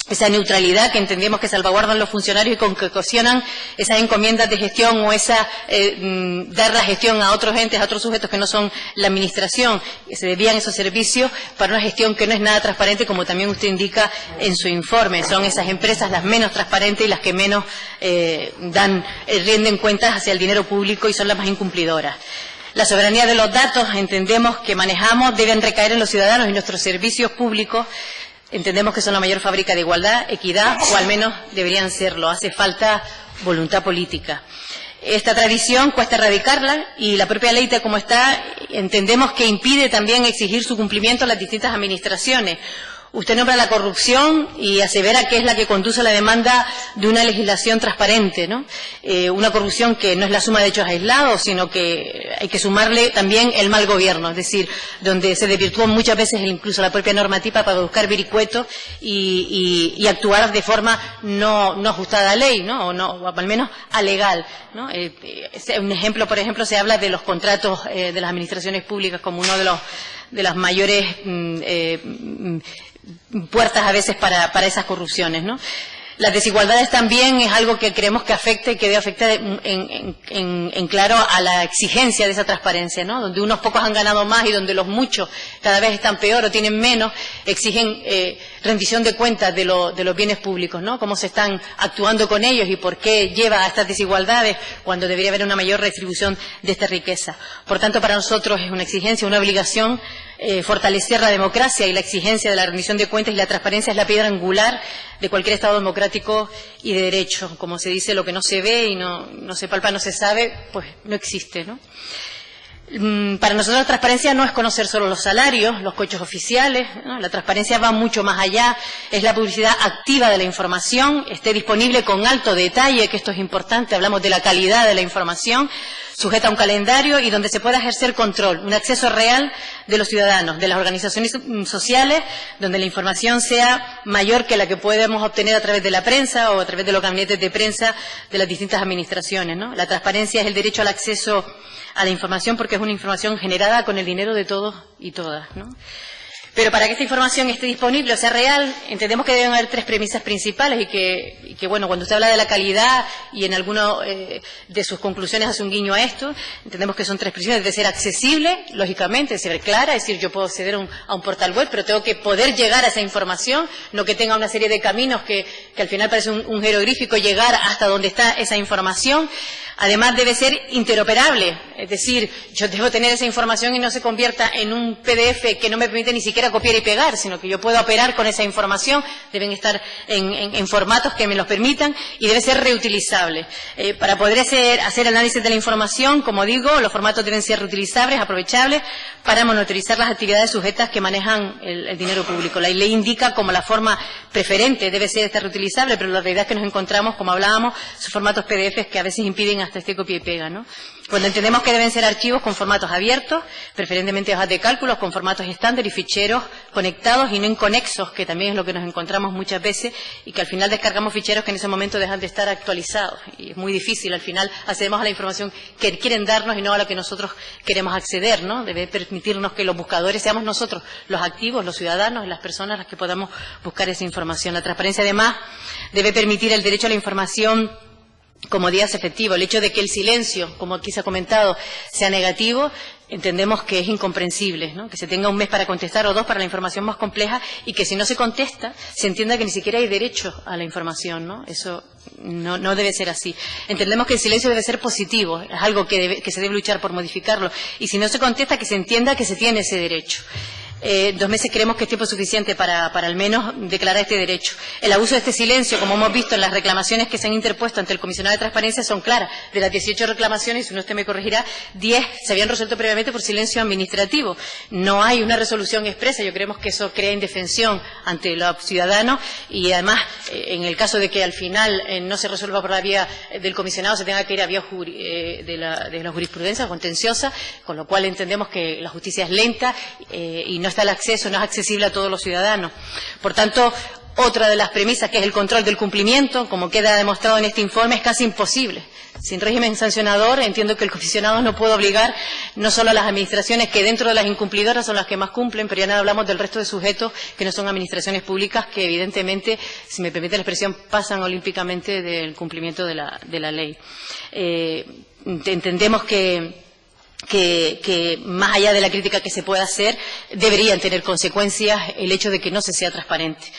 esa neutralidad que entendemos que salvaguardan los funcionarios y con que ocasionan esas encomiendas de gestión o dar la gestión a otros entes, a otros sujetos que no son la administración, que se desvían esos servicios para una gestión que no es nada transparente, como también usted indica en su informe. Son esas empresas las menos transparentes y las que menos rinden cuentas hacia el dinero público y son las más incumplidoras. La soberanía de los datos, entendemos que manejamos, deben recaer en los ciudadanos y nuestros servicios públicos. Entendemos que son la mayor fábrica de igualdad, equidad, o al menos deberían serlo. Hace falta voluntad política. Esta tradición cuesta erradicarla y la propia ley, como está, entendemos que impide también exigir su cumplimiento a las distintas administraciones. Usted nombra la corrupción y asevera que es la que conduce a la demanda de una legislación transparente, ¿no? Una corrupción que no es la suma de hechos aislados, sino que hay que sumarle también el mal gobierno, es decir, donde se desvirtuó muchas veces incluso la propia normativa para buscar vericuetos y actuar de forma no ajustada a ley, ¿no? O al menos alegal, ¿no? Un ejemplo, por ejemplo, se habla de los contratos de las administraciones públicas como uno de las mayores puertas a veces para esas corrupciones, ¿no? Las desigualdades también es algo que creemos que afecta y que debe afectar en claro a la exigencia de esa transparencia, ¿no? Donde unos pocos han ganado más y donde los muchos cada vez están peor o tienen menos, exigen rendición de cuentas de los bienes públicos, ¿no? Cómo se están actuando con ellos y por qué lleva a estas desigualdades cuando debería haber una mayor redistribución de esta riqueza. Por tanto, para nosotros es una exigencia, una obligación fortalecer la democracia y la exigencia de la rendición de cuentas, y la transparencia es la piedra angular de cualquier Estado democrático y de derecho. Como se dice, lo que no se ve y no se palpa, no se sabe, pues no existe, ¿no? Para nosotros la transparencia no es conocer solo los salarios, los coches oficiales, ¿no? La transparencia va mucho más allá, es la publicidad activa de la información, esté disponible con alto detalle, que esto es importante, hablamos de la calidad de la información, sujeta a un calendario y donde se pueda ejercer control, un acceso real de los ciudadanos, de las organizaciones sociales, donde la información sea mayor que la que podemos obtener a través de la prensa o a través de los gabinetes de prensa de las distintas administraciones, ¿no? La transparencia es el derecho al acceso a la información porque es una información generada con el dinero de todos y todas, ¿no? Pero para que esta información esté disponible o sea real, entendemos que deben haber 3 premisas principales y que bueno, cuando usted habla de la calidad y en alguno de sus conclusiones hace un guiño a esto, entendemos que son 3 premisas. Debe ser accesible, lógicamente, ser clara, es decir, yo puedo acceder a un portal web, pero tengo que poder llegar a esa información, no que tenga una serie de caminos que al final parece un jeroglífico llegar hasta donde está esa información. Además debe ser interoperable, es decir, yo debo tener esa información y no se convierta en un PDF que no me permite ni siquiera copiar y pegar, sino que yo puedo operar con esa información, deben estar en formatos que me los permitan y debe ser reutilizable. Para poder hacer análisis de la información, como digo, los formatos deben ser reutilizables, aprovechables, para monitorizar las actividades sujetas que manejan el dinero público. La ley indica como la forma preferente debe ser esta reutilizable, pero la realidad es que nos encontramos, como hablábamos, son formatos PDF que a veces impiden hasta este copia y pega, ¿no? Cuando entendemos que deben ser archivos con formatos abiertos, preferentemente hojas de cálculos con formatos estándar y ficheros conectados y no inconexos, que también es lo que nos encontramos muchas veces y que al final descargamos ficheros que en ese momento dejan de estar actualizados y es muy difícil, al final accedemos a la información que quieren darnos y no a la que nosotros queremos acceder, ¿no? Debe permitirnos que los buscadores seamos nosotros, los activos, los ciudadanos y las personas las que podamos buscar esa información. La transparencia además debe permitir el derecho a la información como días efectivo. El hecho de que el silencio, como aquí se ha comentado, sea negativo, entendemos que es incomprensible, ¿no? Que se tenga un mes para contestar o 2 para la información más compleja y que si no se contesta, se entienda que ni siquiera hay derecho a la información, ¿no? Eso no debe ser así. Entendemos que el silencio debe ser positivo, es algo que se debe luchar por modificarlo. Y si no se contesta, que se entienda que se tiene ese derecho. 2 meses creemos que es tiempo suficiente para al menos declarar este derecho. El abuso de este silencio, como hemos visto en las reclamaciones que se han interpuesto ante el Comisionado de Transparencia, son claras. De las 18 reclamaciones, si no usted me corregirá, 10 se habían resuelto previamente por silencio administrativo. No hay una resolución expresa. Yo creemos que eso crea indefensión ante los ciudadanos y además, en el caso de que al final no se resuelva por la vía del comisionado, se tenga que ir a vía de la jurisprudencia contenciosa, con lo cual entendemos que la justicia es lenta y no está el acceso, no es accesible a todos los ciudadanos. Por tanto, otra de las premisas, que es el control del cumplimiento, como queda demostrado en este informe, es casi imposible. Sin régimen sancionador, entiendo que el comisionado no puede obligar no solo a las administraciones, que dentro de las incumplidoras son las que más cumplen, pero ya nada hablamos del resto de sujetos que no son administraciones públicas, que evidentemente, si me permite la expresión, pasan olímpicamente del cumplimiento de la ley. Entendemos que más allá de la crítica que se pueda hacer, deberían tener consecuencias el hecho de que no se sea transparente.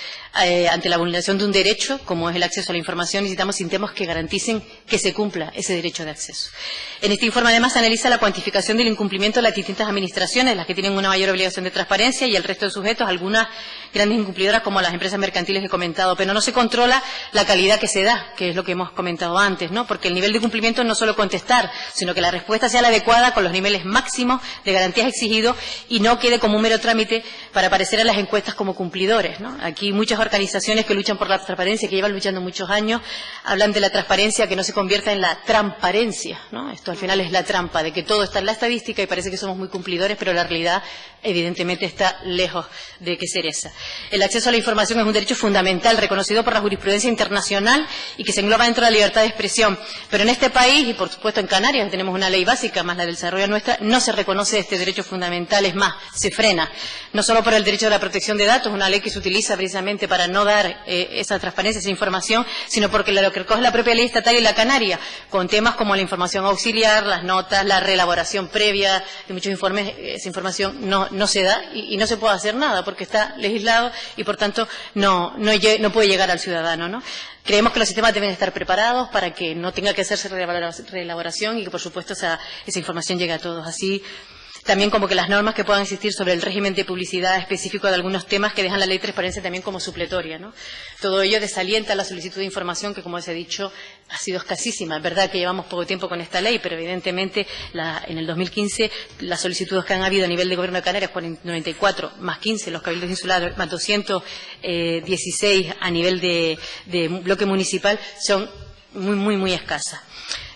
Ante la vulneración de un derecho, como es el acceso a la información, necesitamos sistemas que garanticen que se cumpla ese derecho de acceso. En este informe, además, se analiza la cuantificación del incumplimiento de las distintas administraciones, las que tienen una mayor obligación de transparencia, y el resto de sujetos, algunas grandes incumplidoras como las empresas mercantiles que he comentado, pero no se controla la calidad que se da, que es lo que hemos comentado antes, ¿no? Porque el nivel de cumplimiento no es solo contestar, sino que la respuesta sea la adecuada con los niveles máximos de garantías exigidos y no quede como un mero trámite para aparecer en las encuestas como cumplidores, ¿no? Aquí muchas organizaciones que luchan por la transparencia, que llevan luchando muchos años, hablan de la transparencia que no se convierta en la transparencia, ¿no? Esto al final es la trampa, de que todo está en la estadística y parece que somos muy cumplidores, pero la realidad evidentemente está lejos de que ser esa. El acceso a la información es un derecho fundamental, reconocido por la jurisprudencia internacional y que se engloba dentro de la libertad de expresión. Pero en este país, y por supuesto en Canarias, tenemos una ley básica, más la del desarrollo nuestra, no se reconoce este derecho fundamental, es más, se frena. No solo por el derecho a la protección de datos, una ley que se utiliza precisamente para no dar esa transparencia, esa información, sino porque lo que recoge la propia ley estatal y la canaria, con temas como la información auxiliar, las notas, la reelaboración previa de muchos informes, esa información no se da y no se puede hacer nada porque está legislado y por tanto no puede llegar al ciudadano, ¿no? Creemos que los sistemas deben estar preparados para que no tenga que hacerse reelaboración y que por supuesto esa información llegue a todos. Así también como que las normas que puedan existir sobre el régimen de publicidad específico de algunos temas que dejan la ley de transparencia también como supletoria, ¿no? Todo ello desalienta la solicitud de información que, como se ha dicho, ha sido escasísima. Es verdad que llevamos poco tiempo con esta ley, pero evidentemente en el 2015 las solicitudes que han habido a nivel de Gobierno de Canarias, 94 más 15 los cabildos insulares, más 216 a nivel de bloque municipal, son muy escasas.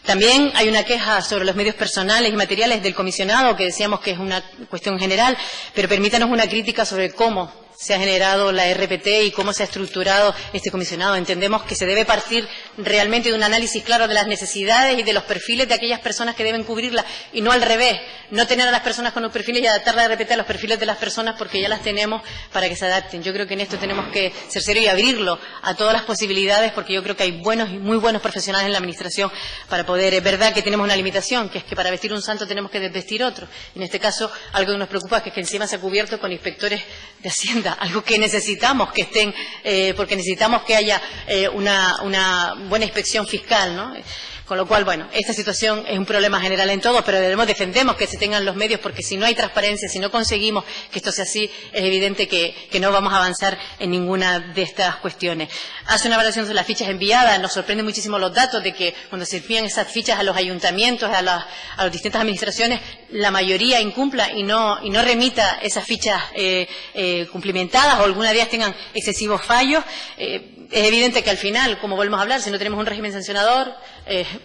También hay una queja sobre los medios personales y materiales del comisionado, que decíamos que es una cuestión general, pero permítanos una crítica sobre cómo se ha generado la RPT y cómo se ha estructurado este comisionado. Entendemos que se debe partir realmente de un análisis claro de las necesidades y de los perfiles de aquellas personas que deben cubrirla, y no al revés, no tener a las personas con los perfiles y adaptarlas de repente a los perfiles de las personas porque ya las tenemos para que se adapten. Yo creo que en esto tenemos que ser serios y abrirlo a todas las posibilidades, porque yo creo que hay buenos y muy buenos profesionales en la Administración para poder. Es verdad que tenemos una limitación, que es que para vestir un santo tenemos que desvestir otro. En este caso, algo que nos preocupa es que encima se ha cubierto con inspectores de Hacienda, algo que necesitamos que estén, porque necesitamos que haya una buena inspección fiscal, ¿no? Con lo cual, bueno, esta situación es un problema general en todos, pero defendemos que se tengan los medios, porque si no hay transparencia, si no conseguimos que esto sea así, es evidente que no vamos a avanzar en ninguna de estas cuestiones. Hace una valoración sobre las fichas enviadas. Nos sorprenden muchísimo los datos de que cuando se envían esas fichas a los ayuntamientos, a las distintas administraciones, la mayoría incumpla y no remita esas fichas cumplimentadas, o alguna de ellas tengan excesivos fallos. Es evidente que al final, como volvemos a hablar, si no tenemos un régimen sancionador,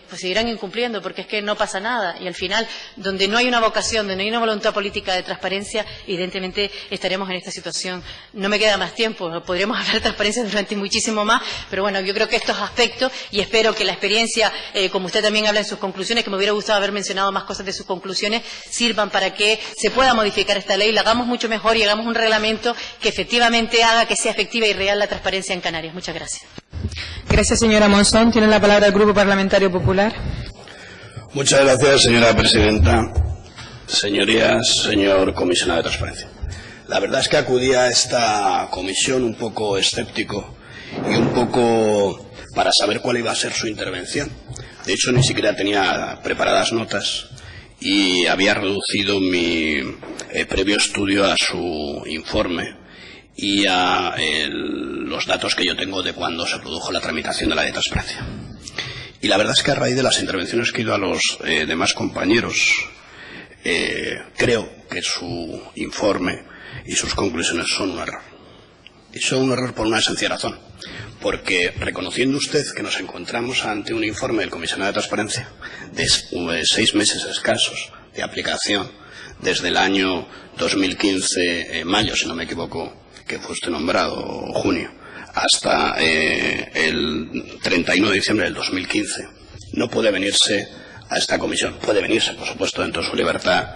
pues seguirán incumpliendo, porque es que no pasa nada. Y al final, donde no hay una vocación, donde no hay una voluntad política de transparencia, evidentemente estaremos en esta situación. No me queda más tiempo, podríamos hablar de transparencia durante muchísimo más, pero bueno, yo creo que estos aspectos, y espero que la experiencia, como usted también habla en sus conclusiones, que me hubiera gustado haber mencionado más cosas de sus conclusiones, sirvan para que se pueda modificar esta ley, la hagamos mucho mejor y hagamos un reglamento que efectivamente haga que sea efectiva y real la transparencia en Canarias. Muchas gracias. Gracias, señora Monzón. Tiene la palabra el Grupo Parlamentario Popular. Muchas gracias, señora presidenta. Señorías, señor comisionado de Transparencia. La verdad es que acudí a esta comisión un poco escéptico y un poco para saber cuál iba a ser su intervención. De hecho, ni siquiera tenía preparadas notas y había reducido mi previo estudio a su informe y a los datos que yo tengo de cuando se produjo la tramitación de la ley de transparencia. Y la verdad es que a raíz de las intervenciones que he ido a los demás compañeros, creo que su informe y sus conclusiones son un error. Y son un error por una sencilla razón. Porque reconociendo usted que nos encontramos ante un informe del comisionado de Transparencia de 6 meses escasos de aplicación, desde el año 2015, mayo, si no me equivoco, que fue usted nombrado, junio, hasta el 31 de diciembre del 2015, no puede venirse a esta comisión. Puede venirse, por supuesto, dentro de su libertad,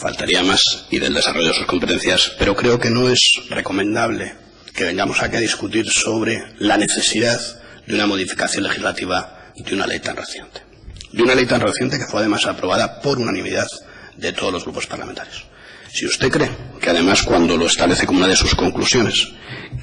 faltaría más, y del desarrollo de sus competencias, pero creo que no es recomendable que vengamos aquí a discutir sobre la necesidad de una modificación legislativa de una ley tan reciente. De una ley tan reciente que fue además aprobada por unanimidad de todos los grupos parlamentarios. Si usted cree que además cuando lo establece como una de sus conclusiones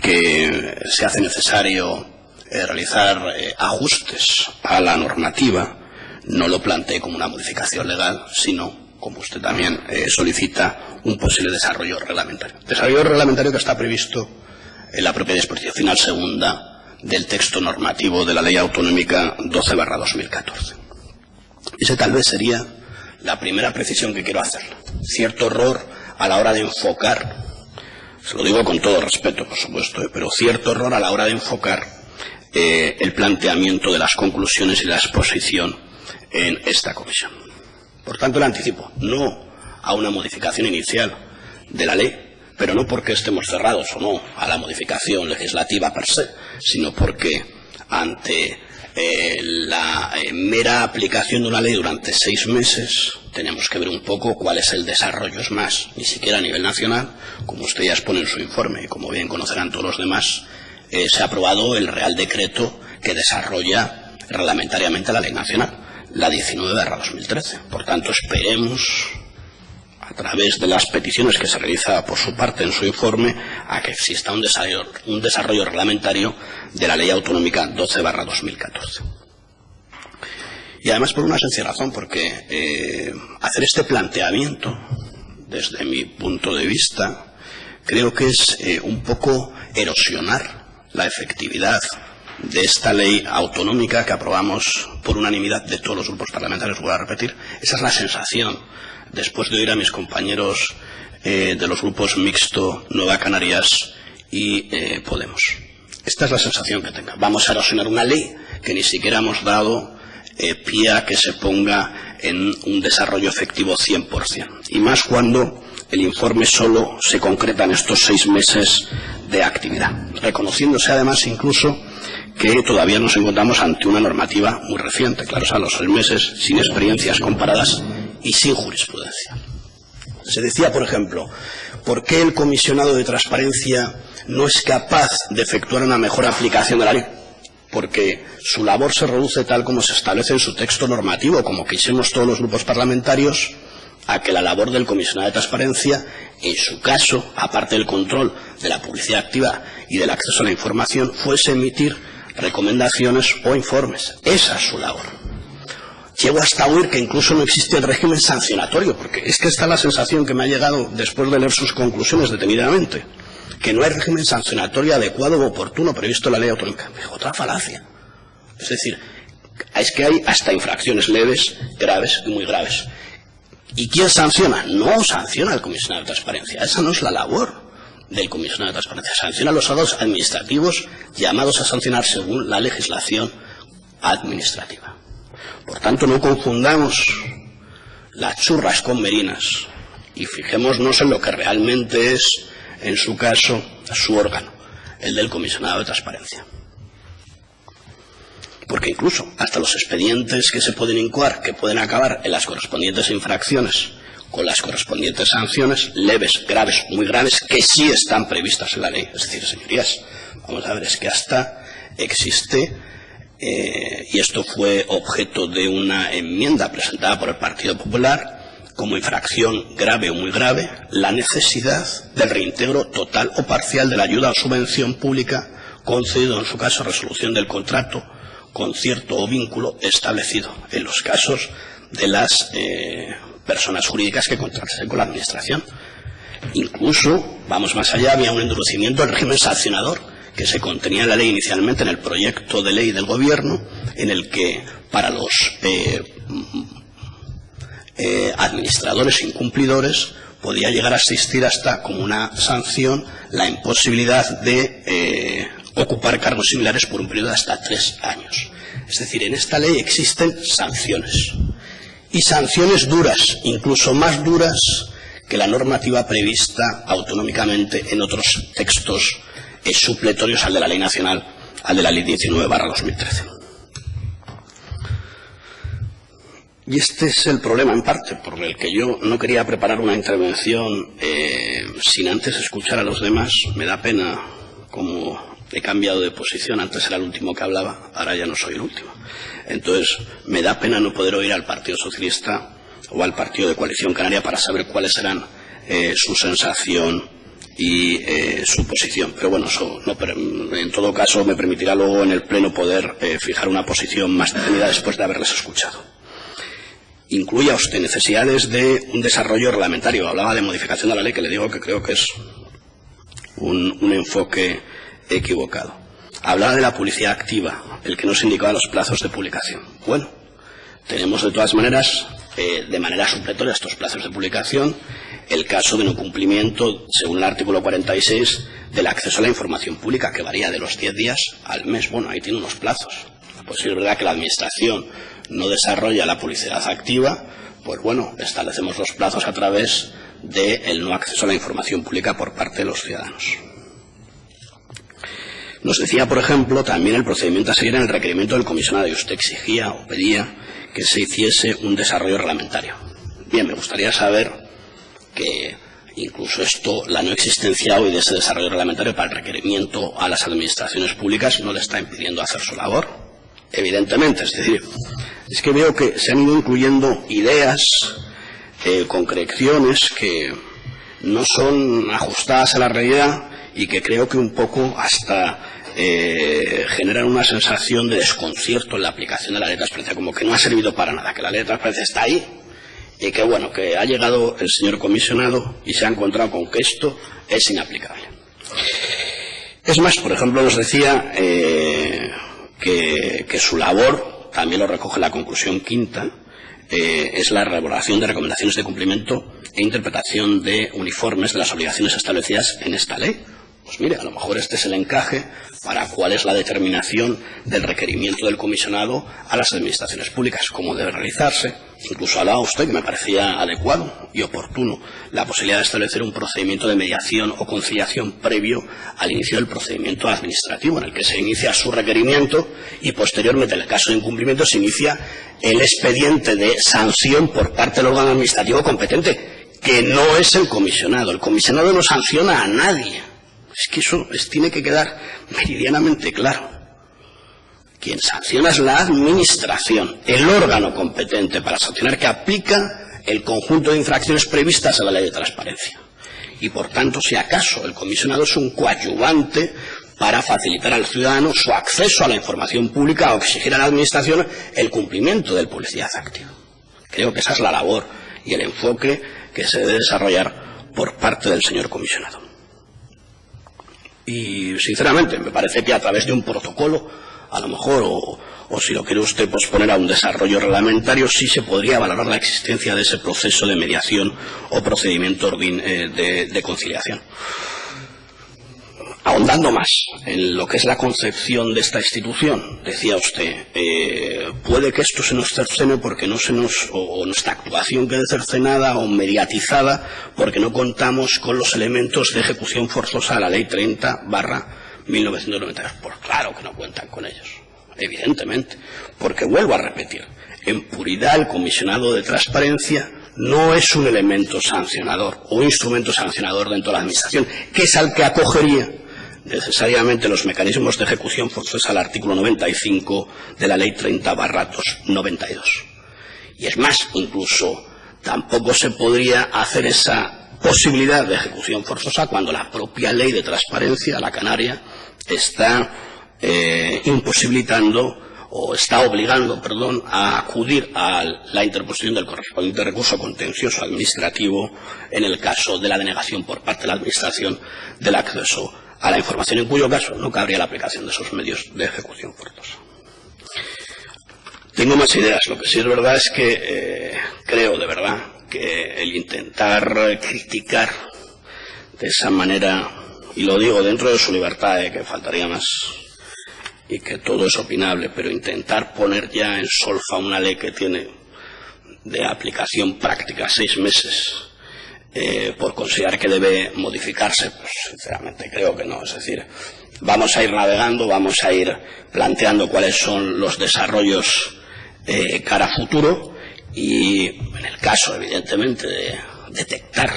que se hace necesario realizar ajustes a la normativa, no lo plantee como una modificación legal, sino, como usted también solicita, un posible desarrollo reglamentario. Desarrollo reglamentario que está previsto en la propia disposición final segunda del texto normativo de la Ley Autonómica 12/2014. Ese tal vez sería la primera precisión que quiero hacer. Cierto error a la hora de enfocar, se lo digo con todo respeto, por supuesto, pero cierto error a la hora de enfocar el planteamiento de las conclusiones y la exposición en esta comisión. Por tanto, le anticipo, no a una modificación inicial de la ley, pero no porque estemos cerrados o no a la modificación legislativa per se, sino porque ante la mera aplicación de una ley durante 6 meses tenemos que ver un poco cuál es el desarrollo. Es más, ni siquiera a nivel nacional, como usted ya expone en su informe y como bien conocerán todos los demás, se ha aprobado el Real Decreto que desarrolla reglamentariamente la ley nacional, la 19/2013. Por tanto, esperemos, a través de las peticiones que se realiza por su parte en su informe, a que exista un desarrollo reglamentario de la Ley Autonómica 12/2014. Y además por una sencilla razón, porque hacer este planteamiento, desde mi punto de vista, creo que es un poco erosionar la efectividad de esta ley autonómica que aprobamos por unanimidad de todos los grupos parlamentarios. Voy a repetir, esa es la sensación después de oír a mis compañeros de los grupos Mixto, Nueva Canarias y Podemos. Esta es la sensación que tenga. Vamos a erosionar una ley que ni siquiera hemos dado pie a que se ponga en un desarrollo efectivo 100%. Y más cuando el informe solo se concreta en estos 6 meses de actividad. Reconociéndose además incluso que todavía nos encontramos ante una normativa muy reciente, claro, a los 6 meses, sin experiencias comparadas y sin jurisprudencia. Se decía, por ejemplo, ¿por qué el comisionado de transparencia no es capaz de efectuar una mejor aplicación de la ley? Porque su labor se reduce, tal como se establece en su texto normativo, como quisimos todos los grupos parlamentarios, a que la labor del comisionado de transparencia, en su caso, aparte del control de la publicidad activa y del acceso a la información, fuese emitir recomendaciones o informes. Esa es su labor. Llego hasta oír que incluso no existe el régimen sancionatorio, porque es que esta es la sensación que me ha llegado después de leer sus conclusiones detenidamente, que no hay régimen sancionatorio adecuado o oportuno previsto en la ley autonómica. Otra falacia. Es decir, es que hay hasta infracciones leves, graves y muy graves. ¿Y quién sanciona? No sanciona al comisionado de transparencia. Esa no es la labor del comisionado de transparencia. Sanciona a los órganos administrativos llamados a sancionar según la legislación administrativa. Por tanto, no confundamos las churras con merinas y fijémonos en lo que realmente es, en su caso, su órgano, el del comisionado de transparencia. Porque incluso hasta los expedientes que se pueden incoar, que pueden acabar en las correspondientes infracciones, con las correspondientes sanciones, leves, graves, muy graves, que sí están previstas en la ley. Es decir, señorías, vamos a ver, es que hasta existe, y esto fue objeto de una enmienda presentada por el Partido Popular, como infracción grave o muy grave, la necesidad del reintegro total o parcial de la ayuda o subvención pública concedido, en su caso, resolución del contrato, concierto o vínculo establecido en los casos de las personas jurídicas que contraten con la Administración. Incluso, vamos más allá, había un endurecimiento del régimen sancionador que se contenía en la ley inicialmente, en el proyecto de ley del Gobierno, en el que para los administradores incumplidores podía llegar a existir hasta como una sanción la imposibilidad de ocupar cargos similares por un periodo de hasta 3 años. Es decir, en esta ley existen sanciones, y sanciones duras, incluso más duras que la normativa prevista autonómicamente en otros textos supletorios al de la Ley Nacional, al de la Ley 19/2013. Y este es el problema, en parte, por el que yo no quería preparar una intervención sin antes escuchar a los demás. Me da pena, como he cambiado de posición, antes era el último que hablaba, ahora ya no soy el último. Entonces, me da pena no poder oír al Partido Socialista o al Partido de Coalición Canaria para saber cuáles eran su sensación y su posición. Pero bueno, eso no, en todo caso me permitirá luego en el Pleno poder fijar una posición más detenida después de haberles escuchado. Incluya usted necesidades de un desarrollo reglamentario. Hablaba de modificación de la ley, que le digo que creo que es un enfoque equivocado. Hablaba de la publicidad activa, el que nos indicaba los plazos de publicación. Bueno, tenemos de todas maneras, de manera supletoria estos plazos de publicación, el caso de no cumplimiento, según el artículo 46, del acceso a la información pública, que varía de los 10 días al mes. Bueno, ahí tiene unos plazos. Pues si es verdad que la Administración no desarrolla la publicidad activa, pues bueno, establecemos los plazos a través del no acceso a la información pública por parte de los ciudadanos. Nos decía, por ejemplo, también el procedimiento a seguir en el requerimiento del comisionado, y usted exigía o pedía que se hiciese un desarrollo reglamentario. Bien, me gustaría saber que incluso esto, la no existencia hoy de ese desarrollo reglamentario para el requerimiento a las administraciones públicas, no le está impidiendo hacer su labor. Evidentemente, es decir, es que veo que se han ido incluyendo ideas, concreciones que no son ajustadas a la realidad y que creo que un poco hasta generan una sensación de desconcierto en la aplicación de la ley de transparencia, como que no ha servido para nada, que la ley de transparencia está ahí y que bueno, que ha llegado el señor comisionado y se ha encontrado con que esto es inaplicable. Es más, por ejemplo, nos decía que su labor, también lo recoge la conclusión quinta, es la elaboración de recomendaciones de cumplimiento e interpretación de uniformes de las obligaciones establecidas en esta ley. Pues mire, a lo mejor este es el encaje para cuál es la determinación del requerimiento del comisionado a las administraciones públicas, cómo debe realizarse. Incluso hablaba usted, que me parecía adecuado y oportuno, la posibilidad de establecer un procedimiento de mediación o conciliación previo al inicio del procedimiento administrativo, en el que se inicia su requerimiento y posteriormente, en el caso de incumplimiento, se inicia el expediente de sanción por parte del órgano administrativo competente, que no es el comisionado. El comisionado no sanciona a nadie. Es que eso tiene que quedar meridianamente claro. Quien sanciona es la administración, el órgano competente para sancionar, que aplica el conjunto de infracciones previstas en la ley de transparencia. Y por tanto, si acaso el comisionado es un coadyuvante para facilitar al ciudadano su acceso a la información pública o exigir a la administración el cumplimiento del publicidad activa. Creo que esa es la labor y el enfoque que se debe desarrollar por parte del señor comisionado. Y sinceramente me parece que a través de un protocolo, a lo mejor, o si lo quiere usted posponer a un desarrollo reglamentario, sí se podría valorar la existencia de ese proceso de mediación o procedimiento de conciliación. Ahondando más en lo que es la concepción de esta institución, decía usted, puede que esto se nos cercene porque o nuestra actuación quede cercenada o mediatizada porque no contamos con los elementos de ejecución forzosa de la Ley 30/1992. Pues claro que no cuentan con ellos, evidentemente, porque vuelvo a repetir, en puridad el comisionado de transparencia no es un elemento sancionador o instrumento sancionador dentro de la administración, que es al que acogería necesariamente los mecanismos de ejecución forzosa al artículo 95 de la Ley 30/92. Y es más, incluso tampoco se podría hacer esa posibilidad de ejecución forzosa cuando la propia Ley de Transparencia, la canaria, está imposibilitando o está obligando, a acudir a la interposición del correspondiente recurso contencioso administrativo en el caso de la denegación por parte de la Administración del acceso a la información, en cuyo caso no cabría la aplicación de esos medios de ejecución forzosa. Tengo más ideas. Lo que sí es verdad es que creo de verdad que el intentar criticar de esa manera, y lo digo dentro de su libertad, que faltaría más, y que todo es opinable, pero intentar poner ya en solfa una ley que tiene de aplicación práctica 6 meses, por considerar que debe modificarse, pues sinceramente creo que no. Es decir, vamos a ir navegando, vamos a ir planteando cuáles son los desarrollos cara a futuro, y en el caso, evidentemente, de detectar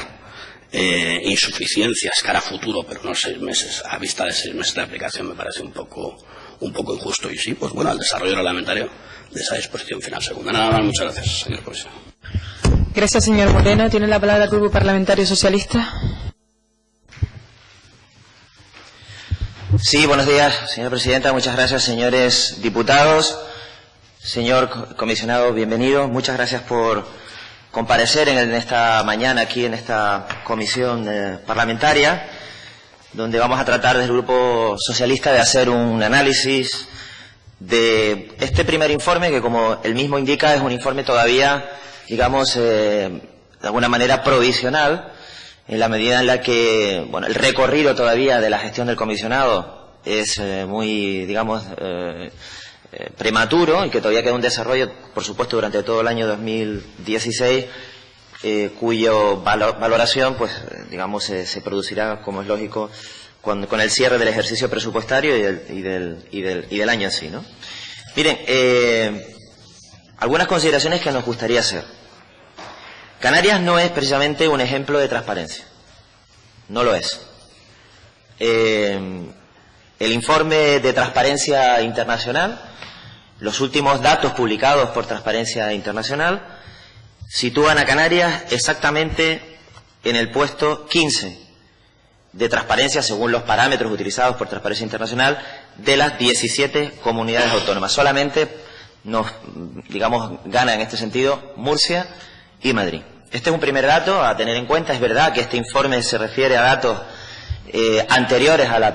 insuficiencias cara a futuro, pero no 6 meses, a vista de 6 meses de aplicación, me parece un poco injusto. Y sí, pues bueno, al desarrollo reglamentario de esa disposición final segunda. Nada más, muchas gracias, señor comisionado. Gracias, señor Moreno. Tiene la palabra el Grupo Parlamentario Socialista. Sí, buenos días, señora presidenta. Muchas gracias, señores diputados. Señor comisionado, bienvenido. Muchas gracias por comparecer en esta mañana aquí en esta comisión parlamentaria, donde vamos a tratar desde el Grupo Socialista de hacer un análisis de este primer informe, que como el mismo indica es un informe todavía, digamos, de alguna manera provisional, en la medida en la que, bueno, el recorrido todavía de la gestión del comisionado es muy, digamos, prematuro, y que todavía queda un desarrollo, por supuesto, durante todo el año 2016, cuyo valoración, pues, digamos, se producirá, como es lógico, con el cierre del ejercicio presupuestario y del año en sí, ¿no? Miren, algunas consideraciones que nos gustaría hacer. Canarias no es precisamente un ejemplo de transparencia. No lo es. El informe de Transparencia Internacional, los últimos datos publicados por Transparencia Internacional, sitúan a Canarias exactamente en el puesto 15 de transparencia, según los parámetros utilizados por Transparencia Internacional, de las 17 comunidades autónomas. Solamente nos, digamos, gana en este sentido Murcia y Madrid. Este es un primer dato a tener en cuenta. Es verdad que este informe se refiere a datos anteriores a la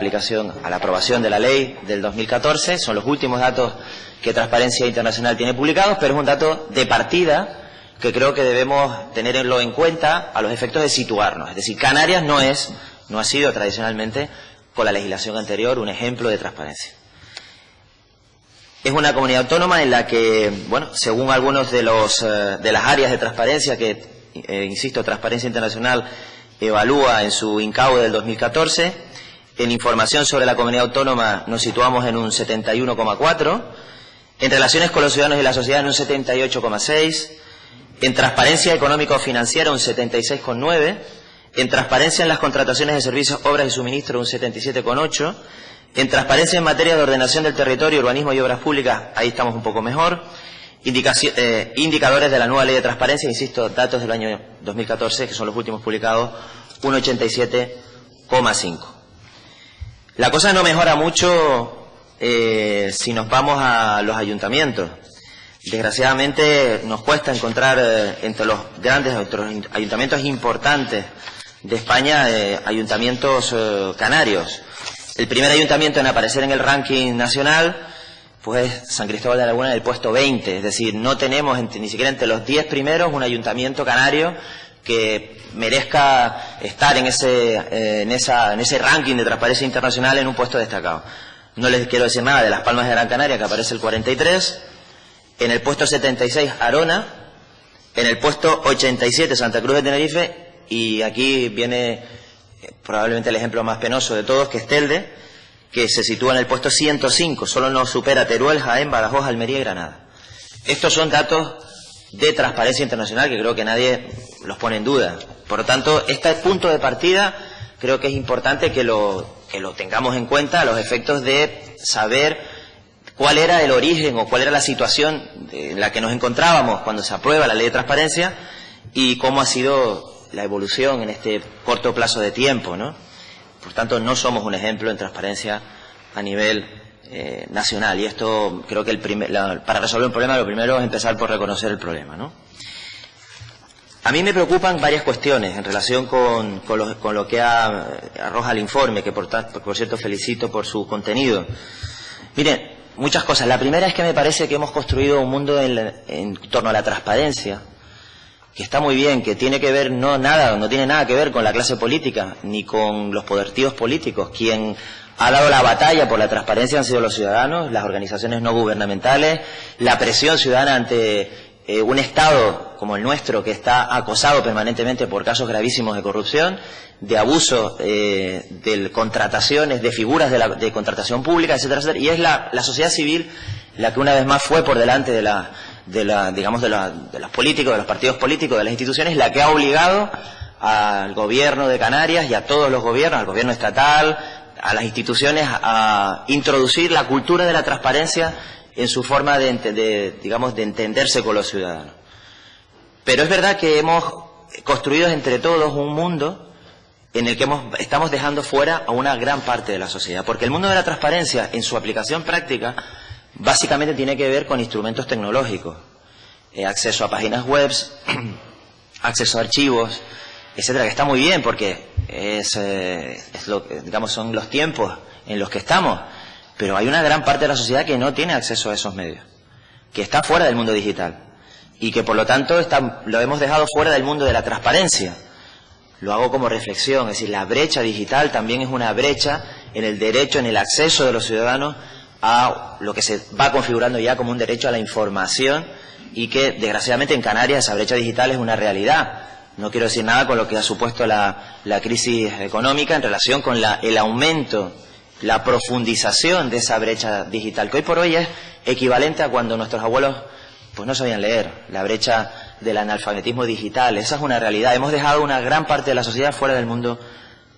aprobación de la ley del 2014. Son los últimos datos que Transparencia Internacional tiene publicados, pero es un dato de partida que creo que debemos tenerlo en cuenta a los efectos de situarnos. Es decir, Canarias no ha sido tradicionalmente con la legislación anterior, un ejemplo de transparencia. Es una comunidad autónoma en la que, bueno, según algunos de las áreas de transparencia que, insisto, Transparencia Internacional evalúa en su INCAO del 2014, en información sobre la comunidad autónoma nos situamos en un 71,4, en relaciones con los ciudadanos y la sociedad en un 78,6, en transparencia económico-financiera un 76,9, en transparencia en las contrataciones de servicios, obras y suministros un 77,8, en transparencia en materia de ordenación del territorio, urbanismo y obras públicas, ahí estamos un poco mejor. Indicadores de la nueva ley de transparencia, insisto, datos del año 2014, que son los últimos publicados, un 87,5. La cosa no mejora mucho si nos vamos a los ayuntamientos. Desgraciadamente nos cuesta encontrar entre los ayuntamientos importantes de España, ayuntamientos canarios. El primer ayuntamiento en aparecer en el ranking nacional pues San Cristóbal de la Laguna en el puesto 20, es decir, no tenemos ni siquiera entre los 10 primeros un ayuntamiento canario que merezca estar en ese ranking de transparencia internacional en un puesto destacado. No les quiero decir nada de Las Palmas de Gran Canaria, que aparece el 43, en el puesto 76 Arona, en el puesto 87 Santa Cruz de Tenerife, y aquí viene probablemente el ejemplo más penoso de todos, que es Telde, que se sitúa en el puesto 105, solo nos supera Teruel, Jaén, Badajoz, Almería y Granada. Estos son datos de transparencia internacional que creo que nadie los pone en duda. Por lo tanto, este punto de partida creo que es importante que lo tengamos en cuenta a los efectos de saber cuál era el origen o cuál era la situación en la que nos encontrábamos cuando se aprueba la ley de transparencia y cómo ha sido la evolución en este corto plazo de tiempo, ¿no? Por tanto, no somos un ejemplo en transparencia a nivel nacional. Y esto creo que para resolver un problema lo primero es empezar por reconocer el problema, ¿no? A mí me preocupan varias cuestiones en relación con lo que arroja el informe, que por cierto felicito por su contenido. Miren, muchas cosas. La primera es que me parece que hemos construido un mundo en torno a la transparencia que está muy bien, que tiene que ver no tiene nada que ver con la clase política ni con los poderíos políticos. Quien ha dado la batalla por la transparencia han sido los ciudadanos, las organizaciones no gubernamentales, la presión ciudadana ante un Estado como el nuestro que está acosado permanentemente por casos gravísimos de corrupción, de abuso de contrataciones, de figuras de contratación pública, etcétera, etcétera. Y es la sociedad civil la que una vez más fue por delante de los políticos, de los partidos políticos, de las instituciones, la que ha obligado al gobierno de Canarias y a todos los gobiernos, al gobierno estatal, a las instituciones, a introducir la cultura de la transparencia en su forma de entenderse con los ciudadanos. Pero es verdad que hemos construido entre todos un mundo en el que estamos dejando fuera a una gran parte de la sociedad, porque el mundo de la transparencia, en su aplicación práctica, básicamente tiene que ver con instrumentos tecnológicos, acceso a páginas web, acceso a archivos, etcétera, que está muy bien porque son los tiempos en los que estamos, pero hay una gran parte de la sociedad que no tiene acceso a esos medios, que está fuera del mundo digital y que por lo tanto lo hemos dejado fuera del mundo de la transparencia. Lo hago como reflexión, es decir, la brecha digital también es una brecha en el derecho, en el acceso de los ciudadanos a lo que se va configurando ya como un derecho a la información y que desgraciadamente en Canarias esa brecha digital es una realidad. No quiero decir nada con lo que ha supuesto la crisis económica en relación con el aumento, la profundización de esa brecha digital, que hoy por hoy es equivalente a cuando nuestros abuelos pues no sabían leer, la brecha del analfabetismo digital. Esa es una realidad. Hemos dejado una gran parte de la sociedad fuera del mundo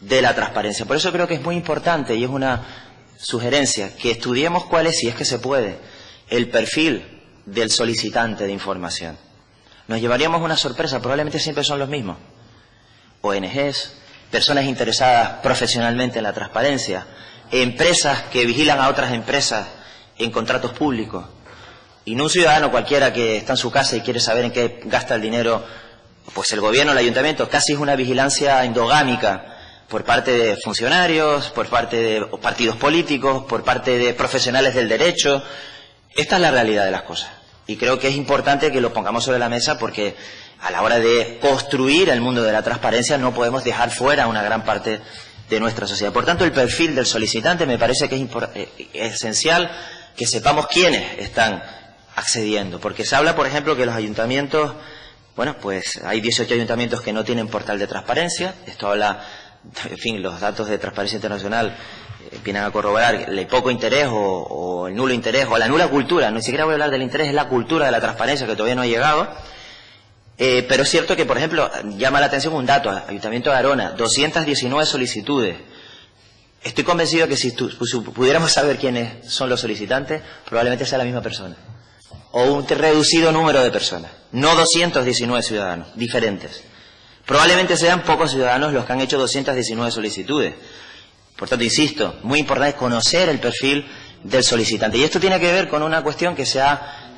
de la transparencia. Por eso creo que es muy importante y es una sugerencia que estudiemos cuál es, si es que se puede, el perfil del solicitante de información. Nos llevaríamos una sorpresa, probablemente siempre son los mismos. ONGs, personas interesadas profesionalmente en la transparencia, empresas que vigilan a otras empresas en contratos públicos, y no un ciudadano cualquiera que está en su casa y quiere saber en qué gasta el dinero, pues el gobierno, el ayuntamiento. Casi es una vigilancia endogámica por parte de funcionarios, por parte de partidos políticos, por parte de profesionales del derecho. Esta es la realidad de las cosas. Y creo que es importante que lo pongamos sobre la mesa porque a la hora de construir el mundo de la transparencia no podemos dejar fuera una gran parte de nuestra sociedad. Por tanto, el perfil del solicitante me parece que es esencial que sepamos quiénes están accediendo, porque se habla, por ejemplo, que los ayuntamientos, bueno, pues hay 18 ayuntamientos que no tienen portal de transparencia. Esto habla, en fin, los datos de Transparencia Internacional vienen a corroborar el poco interés o el nulo interés o la nula cultura, ni siquiera voy a hablar del interés, es la cultura de la transparencia que todavía no ha llegado. Pero es cierto que, por ejemplo, llama la atención un dato: Ayuntamiento de Arona, 219 solicitudes. Estoy convencido que si pudiéramos saber quiénes son los solicitantes, probablemente sea la misma persona, o un reducido número de personas, no 219 ciudadanos diferentes. Probablemente sean pocos ciudadanos los que han hecho 219 solicitudes. Por tanto, insisto, muy importante es conocer el perfil del solicitante. Y esto tiene que ver con una cuestión que se ha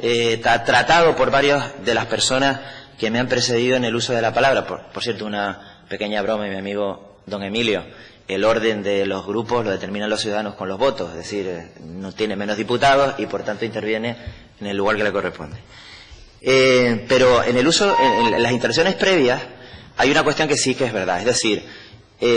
tratado por varias de las personas que me han precedido en el uso de la palabra. Por cierto, una pequeña broma de mi amigo don Emilio: el orden de los grupos lo determinan los ciudadanos con los votos, es decir, no tiene menos diputados y por tanto interviene en el lugar que le corresponde. Pero en el uso, en las interacciones previas, hay una cuestión que sí que es verdad, es decir,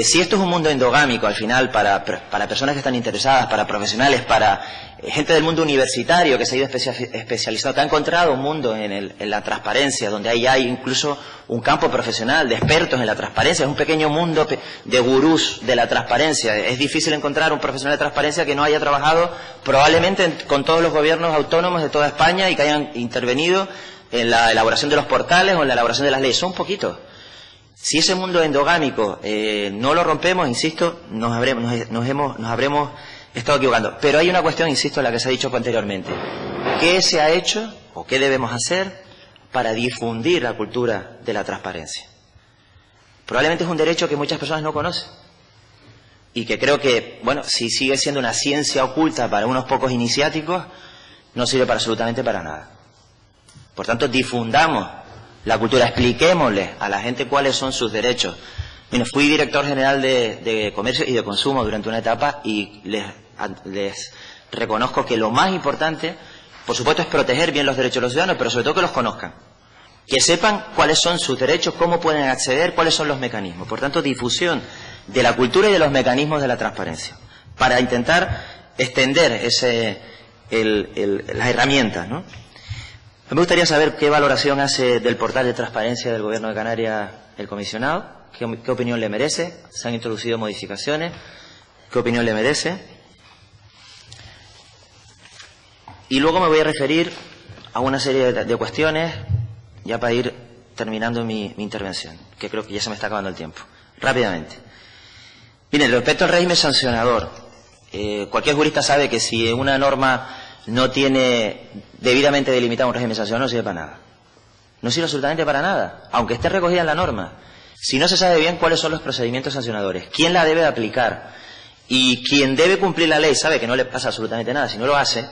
si esto es un mundo endogámico al final para personas que están interesadas, para profesionales, para gente del mundo universitario que se ha ido especializado, que ha encontrado un mundo en la transparencia, donde ahí hay incluso un campo profesional de expertos en la transparencia, es un pequeño mundo de gurús de la transparencia. Es difícil encontrar un profesional de transparencia que no haya trabajado probablemente con todos los gobiernos autónomos de toda España y que hayan intervenido en la elaboración de los portales o en la elaboración de las leyes. Son poquitos. Si ese mundo endogámico no lo rompemos, insisto, nos habremos estado equivocando. Pero hay una cuestión, insisto, en la que se ha dicho anteriormente. ¿Qué se ha hecho o qué debemos hacer para difundir la cultura de la transparencia? Probablemente es un derecho que muchas personas no conocen y que creo que, bueno, si sigue siendo una ciencia oculta para unos pocos iniciáticos, no sirve para absolutamente para nada. Por tanto, difundamos la cultura, expliquémosle a la gente cuáles son sus derechos. Bueno, fui director general de Comercio y de Consumo durante una etapa y les reconozco que lo más importante, por supuesto, es proteger bien los derechos de los ciudadanos, pero sobre todo que los conozcan, que sepan cuáles son sus derechos, cómo pueden acceder, cuáles son los mecanismos. Por tanto, difusión de la cultura y de los mecanismos de la transparencia, para intentar extender las herramientas, ¿no? Me gustaría saber qué valoración hace del portal de transparencia del Gobierno de Canarias el comisionado, qué opinión le merece, se han introducido modificaciones, qué opinión le merece. Y luego me voy a referir a una serie de cuestiones, ya para ir terminando mi intervención, que creo que ya se me está acabando el tiempo. Rápidamente. Miren, respecto al régimen sancionador, cualquier jurista sabe que si una norma no tiene debidamente delimitado un régimen sancionador, no sirve para nada. No sirve absolutamente para nada, aunque esté recogida en la norma. Si no se sabe bien cuáles son los procedimientos sancionadores, quién la debe de aplicar, y quien debe cumplir la ley sabe que no le pasa absolutamente nada si no lo hace,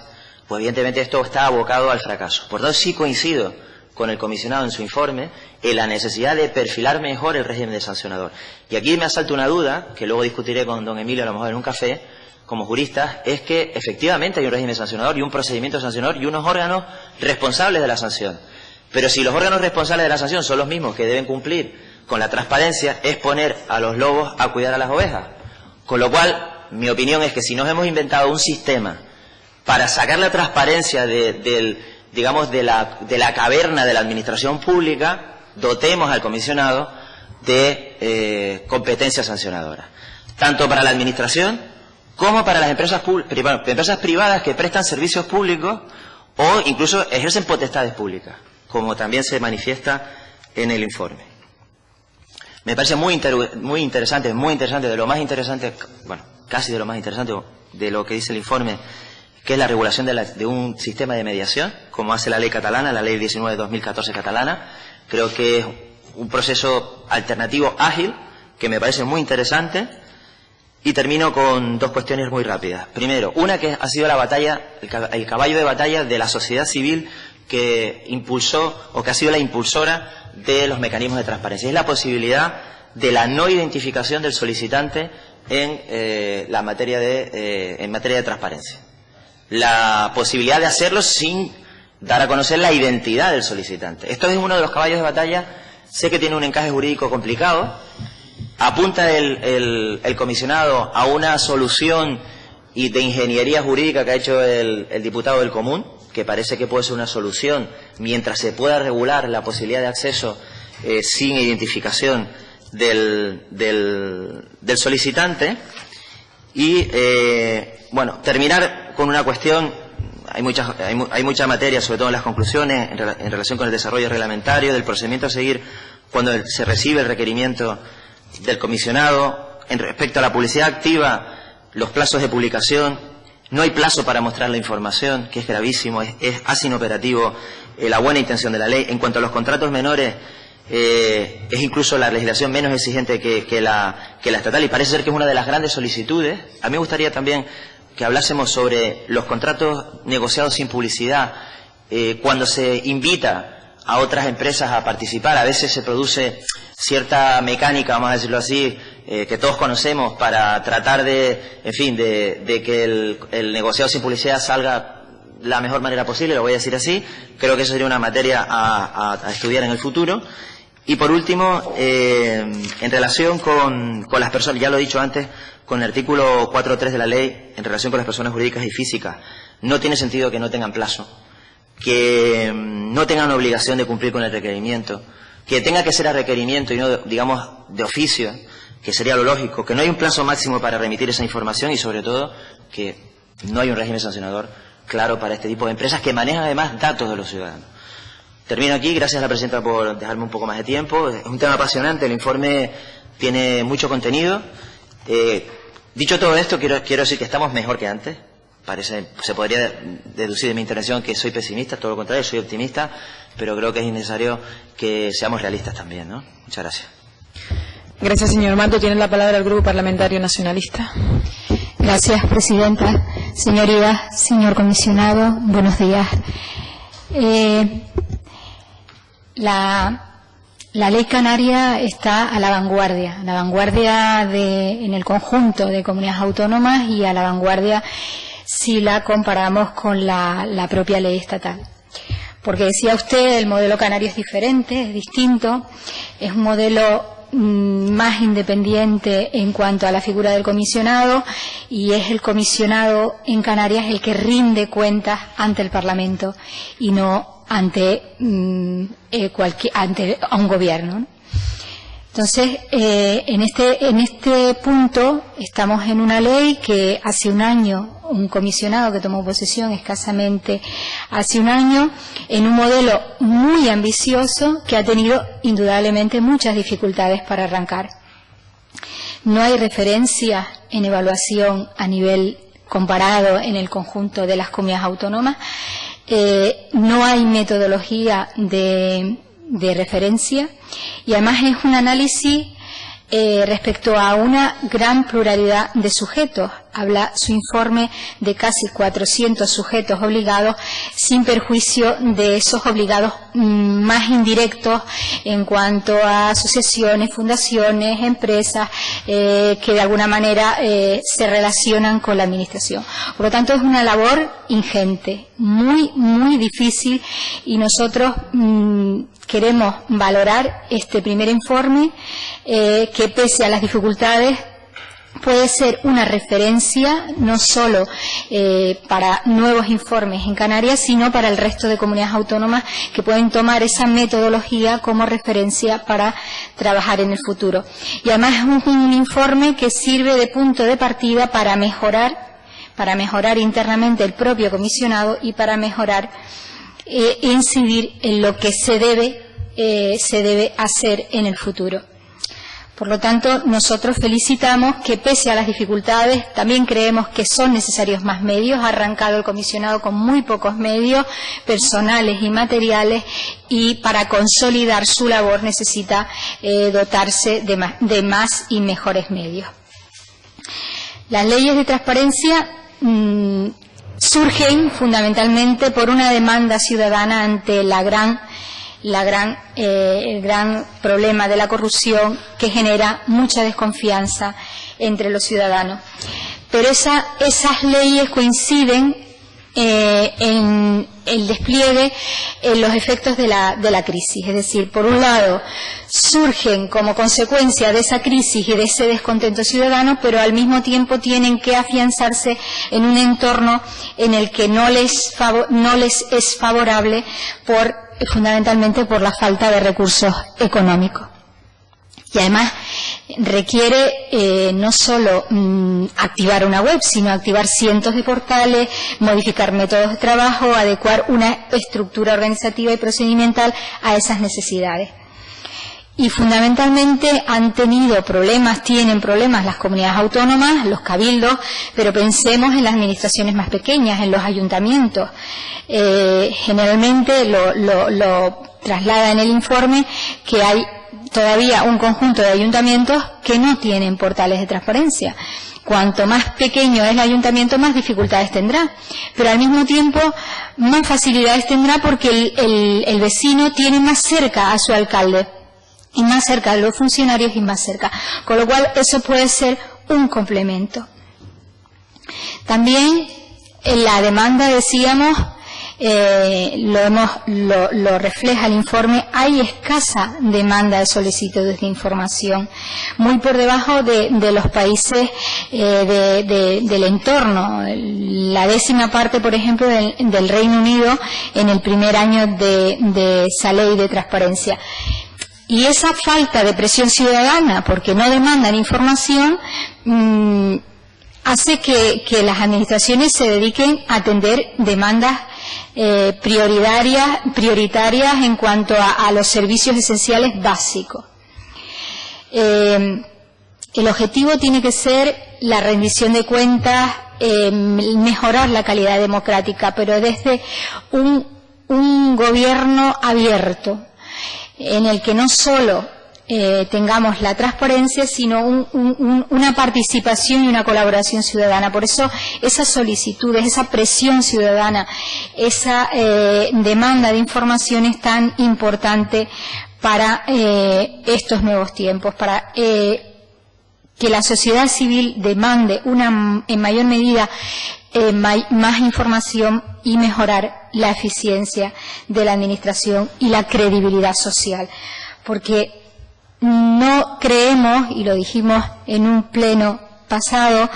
pues evidentemente esto está abocado al fracaso. Por tanto, sí coincido con el comisionado en su informe en la necesidad de perfilar mejor el régimen de sancionador. Y aquí me asalta una duda, que luego discutiré con don Emilio a lo mejor en un café, como juristas, es que efectivamente hay un régimen sancionador y un procedimiento sancionador y unos órganos responsables de la sanción. Pero si los órganos responsables de la sanción son los mismos que deben cumplir con la transparencia, es poner a los lobos a cuidar a las ovejas. Con lo cual, mi opinión es que si nos hemos inventado un sistema para sacar la transparencia de la caverna de la administración pública, dotemos al comisionado de competencia sancionadora, tanto para la administración como para las empresas privadas que prestan servicios públicos o incluso ejercen potestades públicas, como también se manifiesta en el informe. Me parece muy interesante, de lo más interesante, bueno, casi de lo más interesante de lo que dice el informe, que es la regulación de un sistema de mediación, como hace la ley catalana, la ley 19 de 2014 catalana. Creo que es un proceso alternativo ágil, que me parece muy interesante. Y termino con dos cuestiones muy rápidas. Primero, una que ha sido la batalla, el caballo de batalla de la sociedad civil que impulsó o que ha sido la impulsora de los mecanismos de transparencia. Es la posibilidad de la no identificación del solicitante en materia de transparencia. La posibilidad de hacerlo sin dar a conocer la identidad del solicitante. Esto es uno de los caballos de batalla. Sé que tiene un encaje jurídico complicado, ¿Apunta el comisionado a una solución y de ingeniería jurídica que ha hecho el diputado del Común, que parece que puede ser una solución mientras se pueda regular la posibilidad de acceso sin identificación del solicitante? Y, bueno, terminar con una cuestión. Hay mucha materia, sobre todo en las conclusiones, en relación con el desarrollo reglamentario, del procedimiento a seguir cuando se recibe el requerimiento del comisionado. En respecto a la publicidad activa, los plazos de publicación, no hay plazo para mostrar la información, que es gravísimo, hace inoperativo la buena intención de la ley. En cuanto a los contratos menores, es incluso la legislación menos exigente que la estatal, y parece ser que es una de las grandes solicitudes. A mí me gustaría también que hablásemos sobre los contratos negociados sin publicidad. Cuando se invita a otras empresas a participar, a veces se produce cierta mecánica, vamos a decirlo así, que todos conocemos, para tratar de que el negociado sin publicidad salga la mejor manera posible, lo voy a decir así. Creo que eso sería una materia a estudiar en el futuro. Y por último, en relación con las personas, ya lo he dicho antes, con el artículo 4.3 de la ley, en relación con las personas jurídicas y físicas, no tiene sentido que no tengan plazo, que no tengan obligación de cumplir con el requerimiento, que tenga que ser a requerimiento y no, digamos, de oficio, que sería lo lógico, que no hay un plazo máximo para remitir esa información y, sobre todo, que no hay un régimen sancionador claro para este tipo de empresas que manejan además datos de los ciudadanos. Termino aquí, gracias a la presidenta por dejarme un poco más de tiempo. Es un tema apasionante, el informe tiene mucho contenido. Dicho todo esto, quiero decir que estamos mejor que antes. Se podría deducir de mi intervención que soy pesimista, todo lo contrario, soy optimista, pero creo que es necesario que seamos realistas también, ¿no? Muchas gracias. Gracias, señor Mato. Tiene la palabra el Grupo Parlamentario Nacionalista. Gracias, presidenta. Señorías, señor comisionado, buenos días. La ley canaria está a la vanguardia en el conjunto de comunidades autónomas y a la vanguardia si la comparamos con la propia ley estatal. Porque decía usted, el modelo canario es diferente, es distinto, es un modelo más independiente en cuanto a la figura del comisionado, y es el comisionado en Canarias el que rinde cuentas ante el Parlamento y no ante a un gobierno, ¿no? Entonces, en este punto estamos en una ley que hace un año, un comisionado que tomó posesión escasamente hace un año, en un modelo muy ambicioso que ha tenido indudablemente muchas dificultades para arrancar. No hay referencia en evaluación a nivel comparado en el conjunto de las comunidades autónomas, no hay metodología de referencia, y además es un análisis respecto a una gran pluralidad de sujetos. Habla su informe de casi 400 sujetos obligados, sin perjuicio de esos obligados más indirectos en cuanto a asociaciones, fundaciones, empresas que de alguna manera se relacionan con la administración. Por lo tanto, es una labor ingente, muy, muy difícil, y nosotros queremos valorar este primer informe que, pese a las dificultades, puede ser una referencia no solo para nuevos informes en Canarias, sino para el resto de comunidades autónomas que pueden tomar esa metodología como referencia para trabajar en el futuro. Y además es un informe que sirve de punto de partida para mejorar internamente el propio comisionado y para mejorar incidir en lo que se debe hacer en el futuro. Por lo tanto, nosotros felicitamos que, pese a las dificultades, también creemos que son necesarios más medios. Ha arrancado el comisionado con muy pocos medios personales y materiales, y para consolidar su labor necesita dotarse de más y mejores medios. Las leyes de transparencia surgen fundamentalmente por una demanda ciudadana ante el gran problema de la corrupción, que genera mucha desconfianza entre los ciudadanos. Pero esas leyes coinciden en el despliegue los efectos de la crisis. Es decir, por un lado, surgen como consecuencia de esa crisis y de ese descontento ciudadano, pero al mismo tiempo tienen que afianzarse en un entorno en el que no les es favorable fundamentalmente por la falta de recursos económicos. Y además requiere no solo activar una web, sino activar cientos de portales, modificar métodos de trabajo, adecuar una estructura organizativa y procedimental a esas necesidades. Y fundamentalmente tienen problemas las comunidades autónomas, los cabildos, pero pensemos en las administraciones más pequeñas, en los ayuntamientos. Generalmente lo traslada en el informe que hay todavía un conjunto de ayuntamientos que no tienen portales de transparencia. Cuanto más pequeño es el ayuntamiento, más dificultades tendrá, pero al mismo tiempo más facilidades tendrá porque el vecino tiene más cerca a su alcalde y más cerca a los funcionarios y más cerca, con lo cual eso puede ser un complemento. También en la demanda, decíamos, lo refleja el informe, hay escasa demanda de solicitudes de información, muy por debajo de los países del entorno. La 10ª parte, por ejemplo, del Reino Unido en el primer año de esa ley de transparencia. Y esa falta de presión ciudadana, porque no demandan información, hace que las administraciones se dediquen a atender demandas prioritarias en cuanto a los servicios esenciales básicos. El objetivo tiene que ser la rendición de cuentas, mejorar la calidad democrática, pero desde un gobierno abierto, en el que no solo tengamos la transparencia, sino una participación y una colaboración ciudadana. Por eso esas solicitudes, esa presión ciudadana, esa demanda de información es tan importante para estos nuevos tiempos, para que la sociedad civil demande en mayor medida más información y mejorar la eficiencia de la administración y la credibilidad social. Porque no creemos, y lo dijimos en un pleno pasado,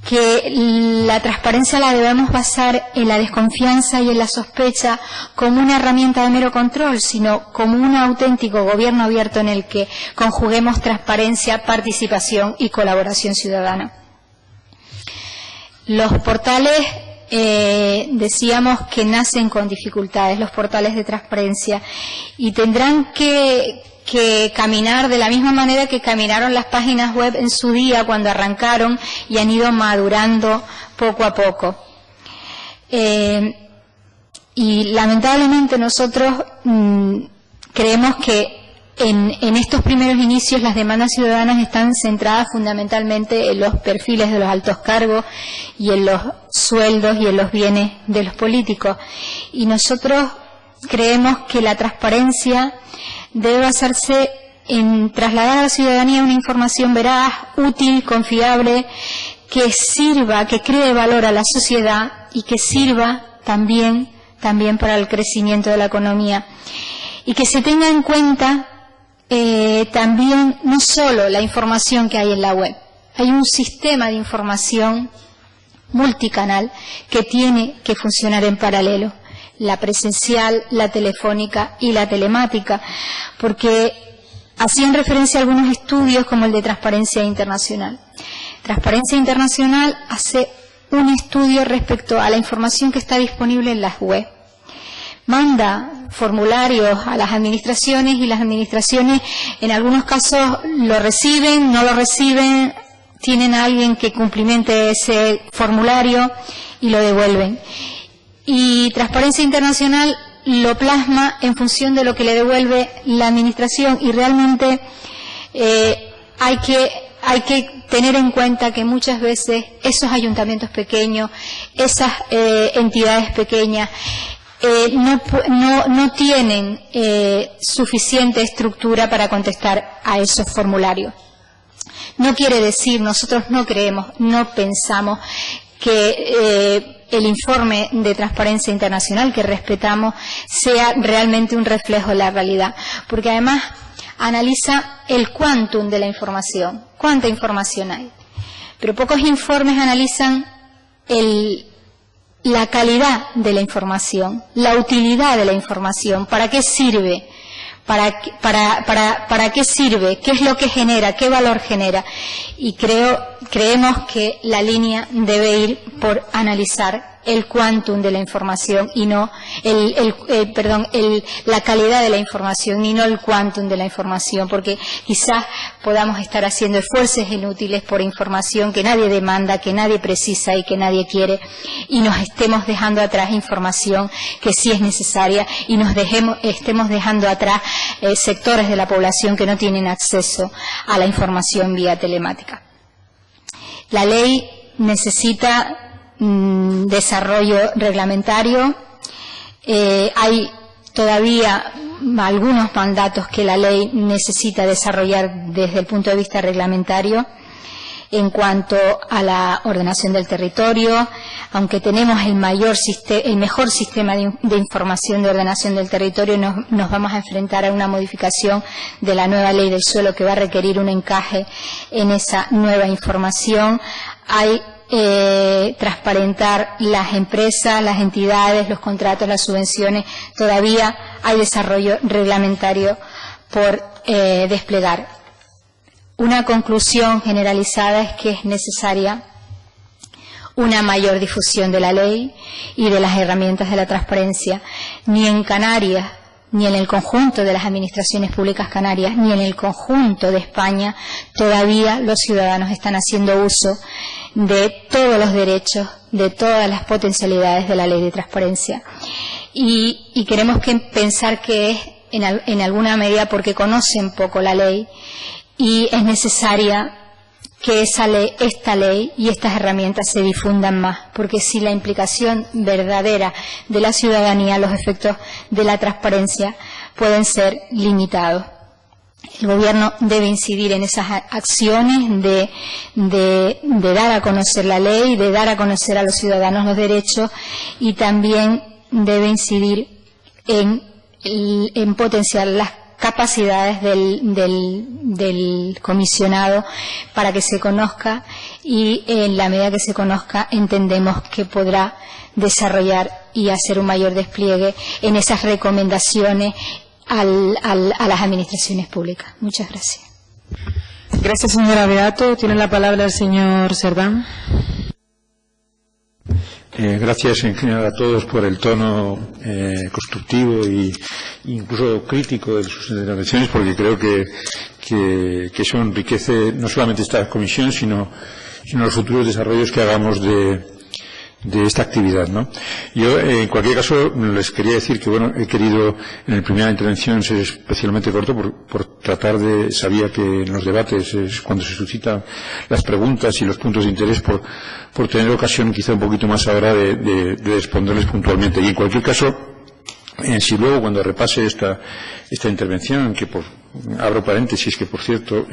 que la transparencia la debemos basar en la desconfianza y en la sospecha como una herramienta de mero control, sino como un auténtico gobierno abierto en el que conjuguemos transparencia, participación y colaboración ciudadana. Los portales, decíamos que nacen con dificultades, los portales de transparencia, y tendrán que caminar de la misma manera que caminaron las páginas web en su día cuando arrancaron y han ido madurando poco a poco. Y lamentablemente nosotros creemos que en estos primeros inicios las demandas ciudadanas están centradas fundamentalmente en los perfiles de los altos cargos y en los sueldos y en los bienes de los políticos. Y nosotros creemos que la transparencia debe basarse en trasladar a la ciudadanía una información veraz, útil, confiable, que sirva, que cree valor a la sociedad y que sirva también para el crecimiento de la economía. Y que se tenga en cuenta también no solo la información que hay en la web. Hay un sistema de información multicanal que tiene que funcionar en paralelo. La presencial, la telefónica y la telemática, porque hacían referencia a algunos estudios como el de Transparencia Internacional. Transparencia Internacional hace un estudio respecto a la información que está disponible en las web. Manda formularios a las administraciones y las administraciones en algunos casos lo reciben, no lo reciben, tienen a alguien que cumplimente ese formulario y lo devuelven. Y Transparencia Internacional lo plasma en función de lo que le devuelve la administración, y realmente hay que tener en cuenta que muchas veces esos ayuntamientos pequeños, esas entidades pequeñas no tienen suficiente estructura para contestar a esos formularios. No quiere decir, nosotros no creemos, no pensamos que el informe de Transparencia Internacional que respetamos sea realmente un reflejo de la realidad, porque además analiza el quantum de la información, cuánta información hay, pero pocos informes analizan la calidad de la información, la utilidad de la información, para qué sirve, para qué sirve, qué es lo que genera, qué valor genera. Y creemos que la línea debe ir por analizar el quantum de la información y no la calidad de la información y no el quantum de la información, porque quizás podamos estar haciendo esfuerzos inútiles por información que nadie demanda, que nadie precisa y que nadie quiere, y nos estemos dejando atrás información que sí es necesaria y estemos dejando atrás sectores de la población que no tienen acceso a la información vía telemática. La ley necesita desarrollo reglamentario. Hay todavía algunos mandatos que la ley necesita desarrollar desde el punto de vista reglamentario en cuanto a la ordenación del territorio, aunque tenemos el mejor sistema de información de ordenación del territorio, nos vamos a enfrentar a una modificación de la nueva ley del suelo que va a requerir un encaje en esa nueva información. Hay transparentar las empresas, las entidades, los contratos, las subvenciones. Todavía hay desarrollo reglamentario por desplegar. Una conclusión generalizada es que es necesaria una mayor difusión de la ley y de las herramientas de la transparencia. Ni en Canarias, ni en el conjunto de las administraciones públicas canarias, ni en el conjunto de España, todavía los ciudadanos están haciendo uso de todos los derechos, de todas las potencialidades de la ley de transparencia. Y queremos pensar que es en alguna medida porque conocen poco la ley y es necesaria que esta ley y estas herramientas se difundan más, porque si la implicación verdadera de la ciudadanía, los efectos de la transparencia pueden ser limitados. El Gobierno debe incidir en esas acciones de dar a conocer la ley, de dar a conocer a los ciudadanos los derechos, y también debe incidir en potenciar las capacidades del comisionado para que se conozca, y en la medida que se conozca entendemos que podrá desarrollar y hacer un mayor despliegue en esas recomendaciones a las administraciones públicas. Muchas gracias. Gracias, señora Beato. Tiene la palabra el señor Cerdán. Gracias en general a todos por el tono constructivo e incluso crítico de sus intervenciones, porque creo que eso enriquece no solamente esta comisión, sino los futuros desarrollos que hagamos de esta actividad, ¿no? Yo, en cualquier caso, les quería decir que, bueno, he querido en la primera intervención ser especialmente corto por tratar sabía que en los debates es cuando se suscitan las preguntas y los puntos de interés, por tener ocasión quizá un poquito más ahora de responderles puntualmente. Y en cualquier caso, si luego cuando repase esta intervención, que abro paréntesis, que por cierto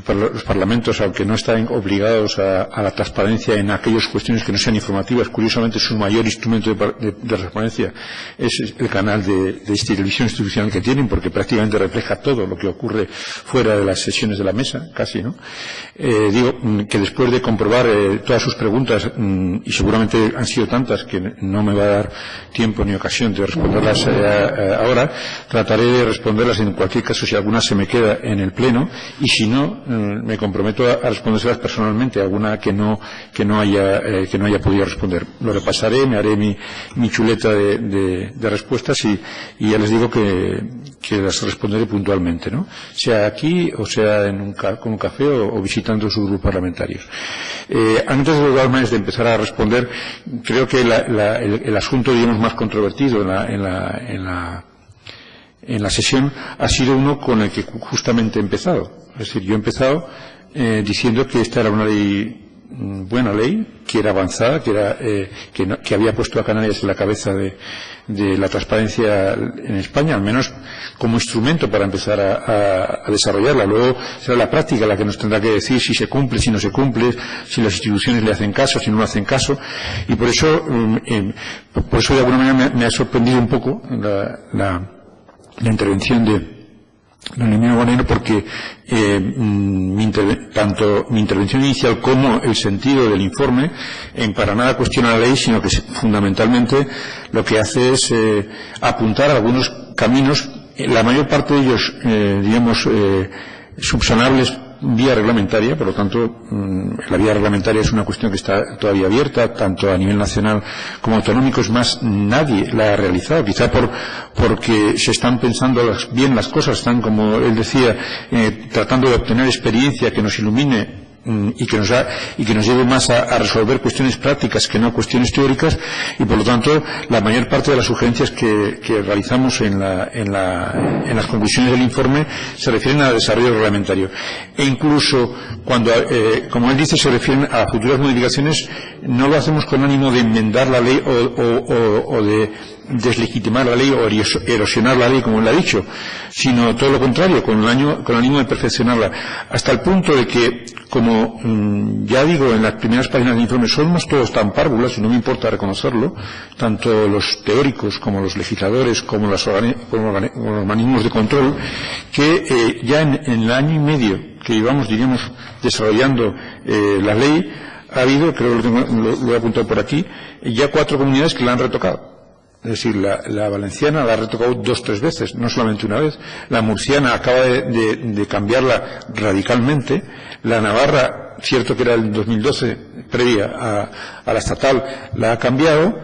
los parlamentos, aunque no están obligados a la transparencia en aquellas cuestiones que no sean informativas, curiosamente su mayor instrumento de transparencia es el canal de televisión institucional que tienen, porque prácticamente refleja todo lo que ocurre fuera de las sesiones de la mesa, casi, ¿no? Digo que después de comprobar todas sus preguntas, y seguramente han sido tantas que no me va a dar tiempo ni ocasión de responderlas ahora, trataré de responderlas en cualquier caso si alguna se me queda en el pleno, y si no, me comprometo a respondérselas personalmente, alguna que no haya podido responder. Lo repasaré, me haré mi chuleta de respuestas y ya les digo que las responderé puntualmente, ¿no? Sea aquí o sea con un café o visitando sus grupos parlamentarios. Antes de empezar a responder, creo que el asunto, digamos, más controvertido en la sesión ha sido uno con el que justamente he empezado. Es decir, yo he empezado diciendo que esta era una ley buena ley, que era avanzada, que había puesto a Canarias en la cabeza de la transparencia en España, al menos como instrumento para empezar a desarrollarla. Luego será la práctica la que nos tendrá que decir si se cumple, si no se cumple, si las instituciones le hacen caso, si no le hacen caso. Y por eso de alguna manera me ha sorprendido un poco la intervención de don Emilio Moreno, porque tanto mi intervención inicial como el sentido del informe para nada cuestiona la ley, sino que fundamentalmente lo que hace es apuntar a algunos caminos, la mayor parte de ellos subsanables vía reglamentaria. Por lo tanto, la vía reglamentaria es una cuestión que está todavía abierta, tanto a nivel nacional como autonómico. Es más, nadie la ha realizado, quizá porque se están pensando bien las cosas, están, como él decía, tratando de obtener experiencia que nos ilumine y que nos lleve más a resolver cuestiones prácticas que no cuestiones teóricas, y por lo tanto la mayor parte de las sugerencias que realizamos en las conclusiones del informe se refieren al desarrollo reglamentario, e incluso cuando, como él dice, se refieren a futuras modificaciones, no lo hacemos con ánimo de enmendar la ley o de deslegitimar la ley o erosionar la ley, como él ha dicho, sino todo lo contrario, con el ánimo de perfeccionarla, hasta el punto de que, como ya digo en las primeras páginas del informe, somos todos tan párvulas, y no me importa reconocerlo, tanto los teóricos como los legisladores como los organismos de control, que ya en el año y medio que llevamos, diríamos, desarrollando la ley, ha habido, creo que lo he apuntado por aquí, ya 4 comunidades que la han retocado. Es decir, la valenciana la ha retocado 2 o 3 veces, no solamente una vez. La murciana acaba de cambiarla radicalmente. La navarra, cierto que era el 2012, previa a la estatal, la ha cambiado.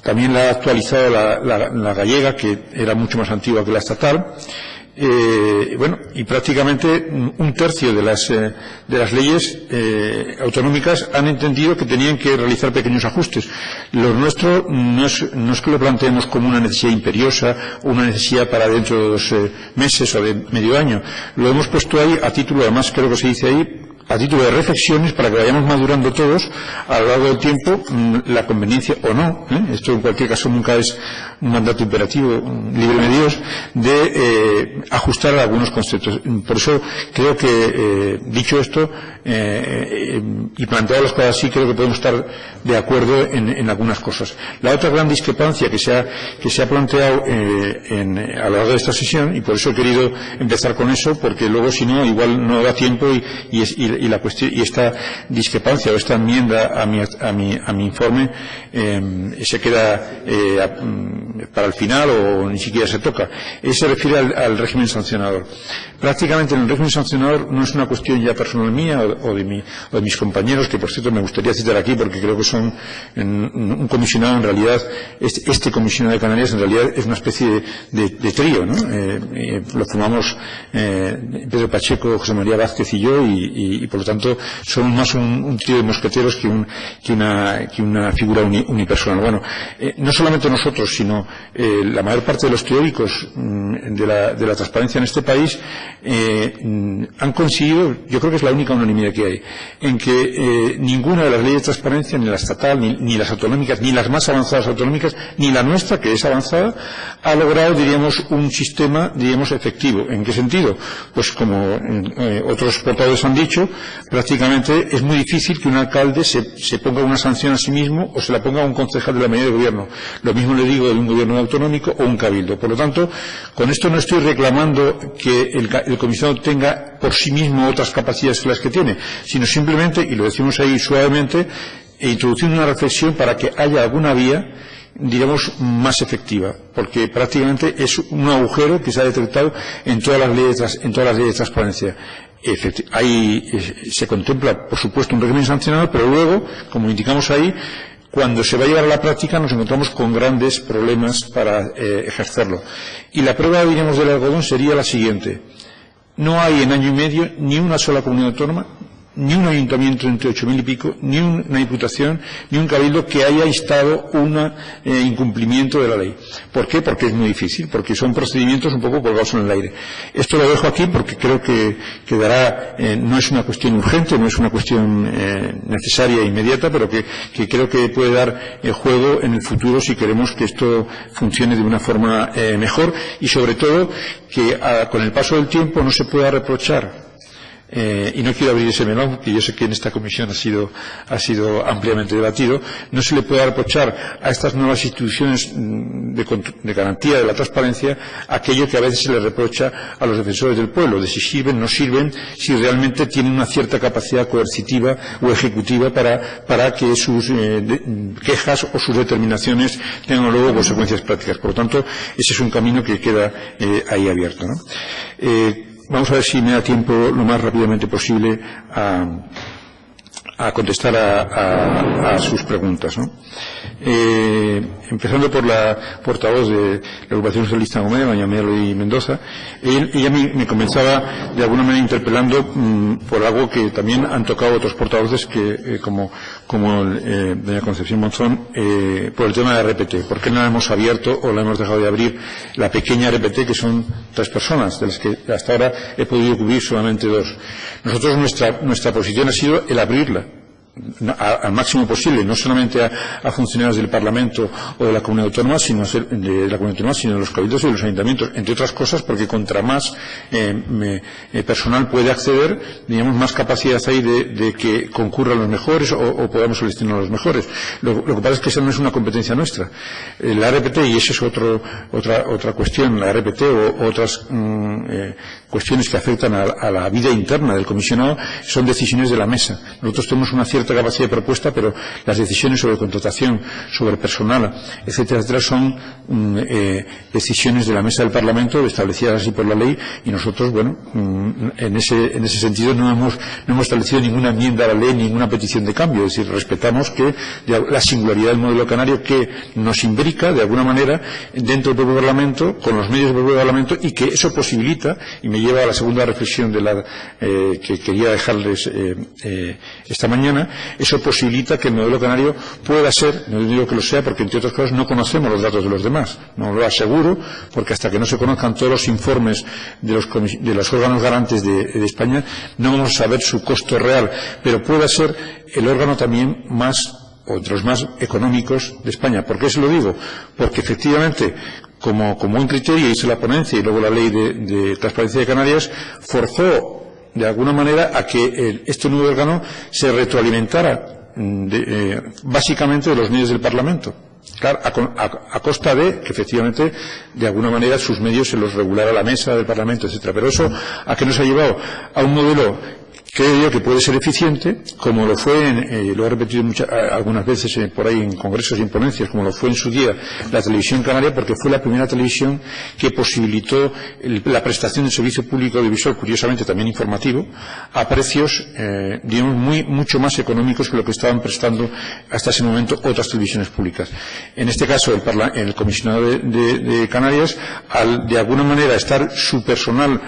También la ha actualizado la gallega, que era mucho más antigua que la estatal. Y prácticamente 1/3 de las leyes autonómicas han entendido que tenían que realizar pequeños ajustes. Lo nuestro no es que lo planteemos como una necesidad imperiosa o una necesidad para dentro de 2 meses o de medio año. Lo hemos puesto ahí a título, además creo que se dice ahí, a título de reflexiones, para que vayamos madurando todos a lo largo del tiempo la conveniencia o no, esto en cualquier caso nunca es un mandato imperativo, libre de Dios, de ajustar a algunos conceptos. Por eso creo que, dicho esto, y planteado las cosas así, creo que podemos estar de acuerdo en algunas cosas. La otra gran discrepancia que se ha planteado a lo largo de esta sesión, y por eso he querido empezar con eso, porque luego si no igual no da tiempo y la cuestión, y esta discrepancia o esta enmienda a mi informe se queda para el final o ni siquiera se toca. Se refiere al régimen sancionador. Prácticamente en el régimen sancionador no es una cuestión ya personal mía o de mis compañeros, que por cierto me gustaría citar aquí porque creo que son un comisionado, en realidad este comisionado de Canarias en realidad es una especie de trío, ¿no? Lo formamos Pedro Pacheco, José María Vázquez y yo, y por lo tanto somos más un trío de mosqueteros que una figura unipersonal. Bueno, no solamente nosotros, sino la mayor parte de los teóricos de la transparencia en este país han conseguido, yo creo que es la única unanimidad que hay, en que ninguna de las leyes de transparencia, ni la estatal, ni las autonómicas, ni las más avanzadas autonómicas, ni la nuestra, que es avanzada, ha logrado, diríamos, un sistema, diríamos, efectivo. ¿En qué sentido? Pues como otros portavoces han dicho, prácticamente es muy difícil que un alcalde se ponga una sanción a sí mismo o se la ponga a un concejal de la mayoría de gobierno. Lo mismo le digo de un gobierno autonómico o un cabildo. Por lo tanto, con esto no estoy reclamando que el comisionado tenga por sí mismo otras capacidades que las que tiene, sino simplemente, y lo decimos ahí suavemente, introduciendo una reflexión para que haya alguna vía, digamos, más efectiva, porque prácticamente es un agujero que se ha detectado en todas las leyes de transparencia. Se contempla, por supuesto, un régimen sancionador, pero luego, como indicamos ahí, cuando se va a llevar a la práctica nos encontramos con grandes problemas para ejercerlo. Y la prueba, diríamos, del algodón sería la siguiente. No hay en año y medio ni una sola comunidad autónoma, ni un ayuntamiento entre 8.000 y pico, ni una diputación, ni un cabildo que haya instado un incumplimiento de la ley. ¿Por qué? Porque es muy difícil, porque son procedimientos un poco colgados en el aire. Esto lo dejo aquí porque creo que quedará, no es una cuestión urgente, no es una cuestión necesaria e inmediata, pero que creo que puede dar juego en el futuro si queremos que esto funcione de una forma mejor y sobre todo que con el paso del tiempo no se pueda reprochar. Y no quiero abrir ese melón, que yo sé que en esta comisión ha sido ampliamente debatido, no se le puede reprochar a estas nuevas instituciones de garantía de la transparencia aquello que a veces se le reprocha a los defensores del pueblo, de si sirven, no sirven, si realmente tienen una cierta capacidad coercitiva o ejecutiva para que sus quejas o sus determinaciones tengan luego consecuencias prácticas. Por lo tanto, ese es un camino que queda ahí abierto, ¿no? Vamos a ver si me da tiempo lo más rápidamente posible a contestar a sus preguntas, ¿no? Empezando por la portavoz de la agrupación socialista Gomera, doña Melody Mendoza. Ella me comenzaba de alguna manera interpelando por algo que también han tocado otros portavoces que como doña Concepción Monzón, por el tema de la RPT. ¿Por qué no la hemos abierto o la hemos dejado de abrir la pequeña RPT, que son 3 personas, de las que hasta ahora he podido cubrir solamente 2? Nosotros nuestra posición ha sido el abrirla al máximo posible, no solamente a funcionarios del Parlamento o de la Comunidad Autónoma, sino de los cabildos y de los ayuntamientos, entre otras cosas porque contra más personal puede acceder, digamos, más capacidad hay de que concurran los mejores o podamos seleccionar a los mejores. Lo que pasa es que esa no es una competencia nuestra. La RPT, y esa es otra cuestión, la RPT o otras cuestiones que afectan a la vida interna del comisionado, son decisiones de la mesa. Nosotros tenemos una cierta capacidad de propuesta, pero las decisiones sobre contratación, sobre personal, etcétera, etcétera, son decisiones de la mesa del Parlamento, establecidas así por la ley, y nosotros, bueno, en ese sentido no hemos establecido ninguna enmienda a la ley, ninguna petición de cambio. Es decir, respetamos que la singularidad del modelo canario que nos imbrica de alguna manera dentro del propio Parlamento, con los medios del propio Parlamento, y que eso posibilita, y me lleva a la segunda reflexión que quería dejarles esta mañana, eso posibilita que el modelo canario pueda ser, no digo que lo sea porque entre otras cosas no conocemos los datos de los demás, no lo aseguro, porque hasta que no se conozcan todos los informes de los órganos garantes de España no vamos a saber su costo real, pero pueda ser el órgano también o entre los más económicos de España. ¿Por qué se lo digo? Porque efectivamente, como un criterio, hizo la ponencia y luego la ley de transparencia de Canarias, forzó de alguna manera a que este nuevo órgano se retroalimentara básicamente de los medios del Parlamento. Claro, a costa de que efectivamente de alguna manera sus medios se los regulara la mesa del Parlamento, etcétera. Pero eso a que nos ha llevado a un modelo, creo yo, que puede ser eficiente, como lo fue, lo he repetido algunas veces por ahí en congresos y en ponencias, como lo fue en su día la televisión canaria, porque fue la primera televisión que posibilitó la prestación de servicio público audiovisual, curiosamente también informativo, a precios, digamos, mucho más económicos que lo que estaban prestando hasta ese momento otras televisiones públicas. En este caso, el comisionado de Canarias, al de alguna manera estar su personal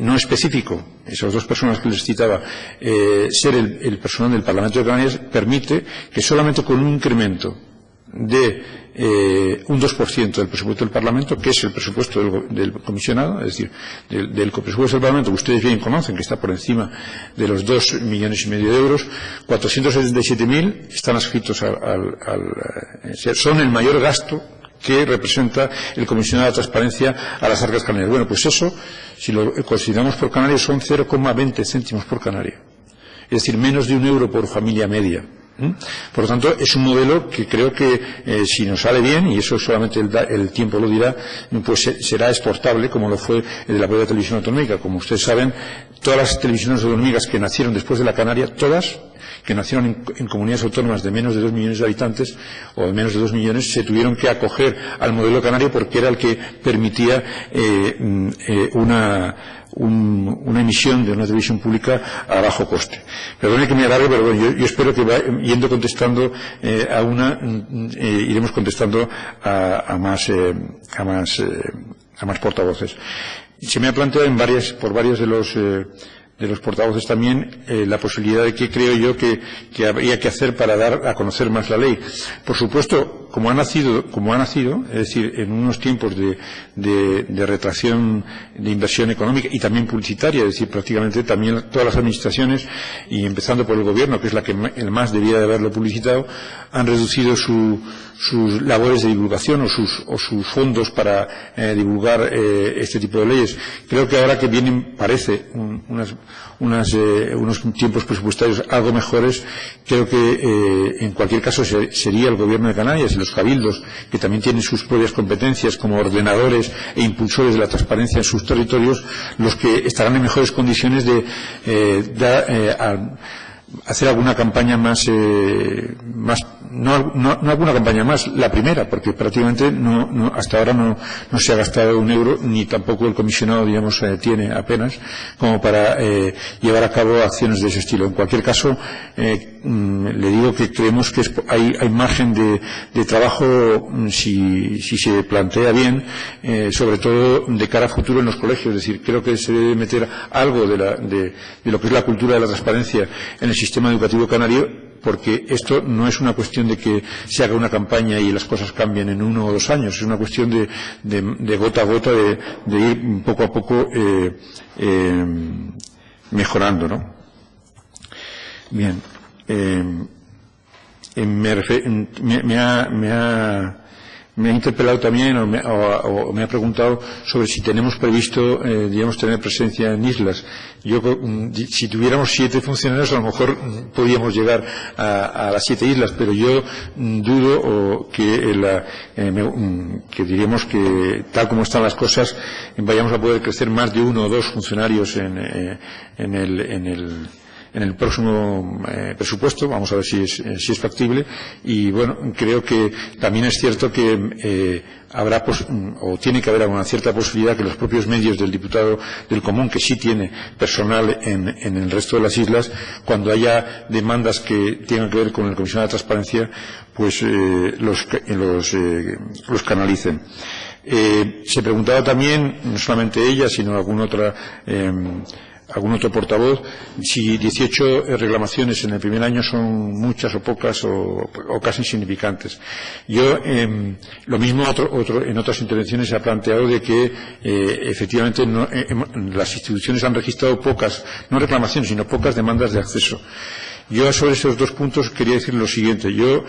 no específico, esas 2 personas que les citaba, ser el personal del Parlamento de Canarias, permite que solamente con un incremento de un 2% del presupuesto del Parlamento, que es el presupuesto del comisionado, es decir, del presupuesto del Parlamento, que ustedes bien conocen, que está por encima de los 2,5 millones de euros, 477.000 están adscritos son el mayor gasto que representa el comisionado de transparencia a las arcas canarias. Bueno, pues eso, si lo consideramos por canario, son 0,20 céntimos por canario. Es decir, menos de €1 por familia media. Por lo tanto, es un modelo que creo que si nos sale bien, y eso solamente el tiempo lo dirá, pues será exportable, como lo fue el de la propia televisión autonómica. Como ustedes saben, todas las televisiones autonómicas que nacieron después de la Canaria, todas que nacieron en comunidades autónomas de menos de 2 millones de habitantes o de menos de 2 millones, se tuvieron que acoger al modelo canario porque era el que permitía una emisión de una televisión pública a bajo coste. Perdone que me alargue, pero bueno, yo espero que yendo contestando iremos contestando a más portavoces. Se me ha planteado por varios de los portavoces también la posibilidad de qué creo yo que habría que hacer para dar a conocer más la ley. Por supuesto, como ha nacido, es decir, en unos tiempos de retracción de inversión económica y también publicitaria, es decir, prácticamente también todas las administraciones, y empezando por el Gobierno, que es la que más debía de haberlo publicitado, han reducido sus labores de divulgación o sus fondos para divulgar este tipo de leyes. Creo que ahora que vienen, parece, unos tiempos presupuestarios algo mejores, creo que en cualquier caso sería el Gobierno de Canarias y los cabildos, que también tienen sus propias competencias como ordenadores e impulsores de la transparencia en sus territorios, los que estarán en mejores condiciones de hacer alguna campaña más, no alguna campaña más, la primera, porque prácticamente hasta ahora no se ha gastado un euro, ni tampoco el comisionado, digamos, tiene apenas, como para llevar a cabo acciones de ese estilo. En cualquier caso, le digo que creemos que hay margen de trabajo si se plantea bien, sobre todo de cara a futuro en los colegios. Es decir, creo que se debe meter algo de lo que es la cultura de la transparencia en el sistema educativo canario, porque esto no es una cuestión de que se haga una campaña y las cosas cambien en 1 o 2 años, es una cuestión de gota a gota, de ir poco a poco mejorando, ¿no? Bien, me ha interpelado también o me ha preguntado sobre si tenemos previsto, digamos, tener presencia en islas. Yo, si tuviéramos 7 funcionarios, a lo mejor podíamos llegar a las 7 islas, pero yo dudo que diríamos que, tal como están las cosas, vayamos a poder crecer más de 1 o 2 funcionarios en el próximo presupuesto. Vamos a ver si es factible. Y bueno, creo que también es cierto que habrá o tiene que haber alguna cierta posibilidad que los propios medios del diputado del Común, que sí tiene personal en el resto de las islas, cuando haya demandas que tengan que ver con el comisionado de transparencia, pues los canalicen. Se preguntaba también, no solamente ella, sino algún otro portavoz, si 18 reclamaciones en el primer año son muchas o pocas o casi insignificantes. Yo, lo mismo en otras intervenciones se ha planteado de que efectivamente las instituciones han registrado pocas, no reclamaciones, sino pocas demandas de acceso. Yo sobre esos 2 puntos quería decir lo siguiente. Yo,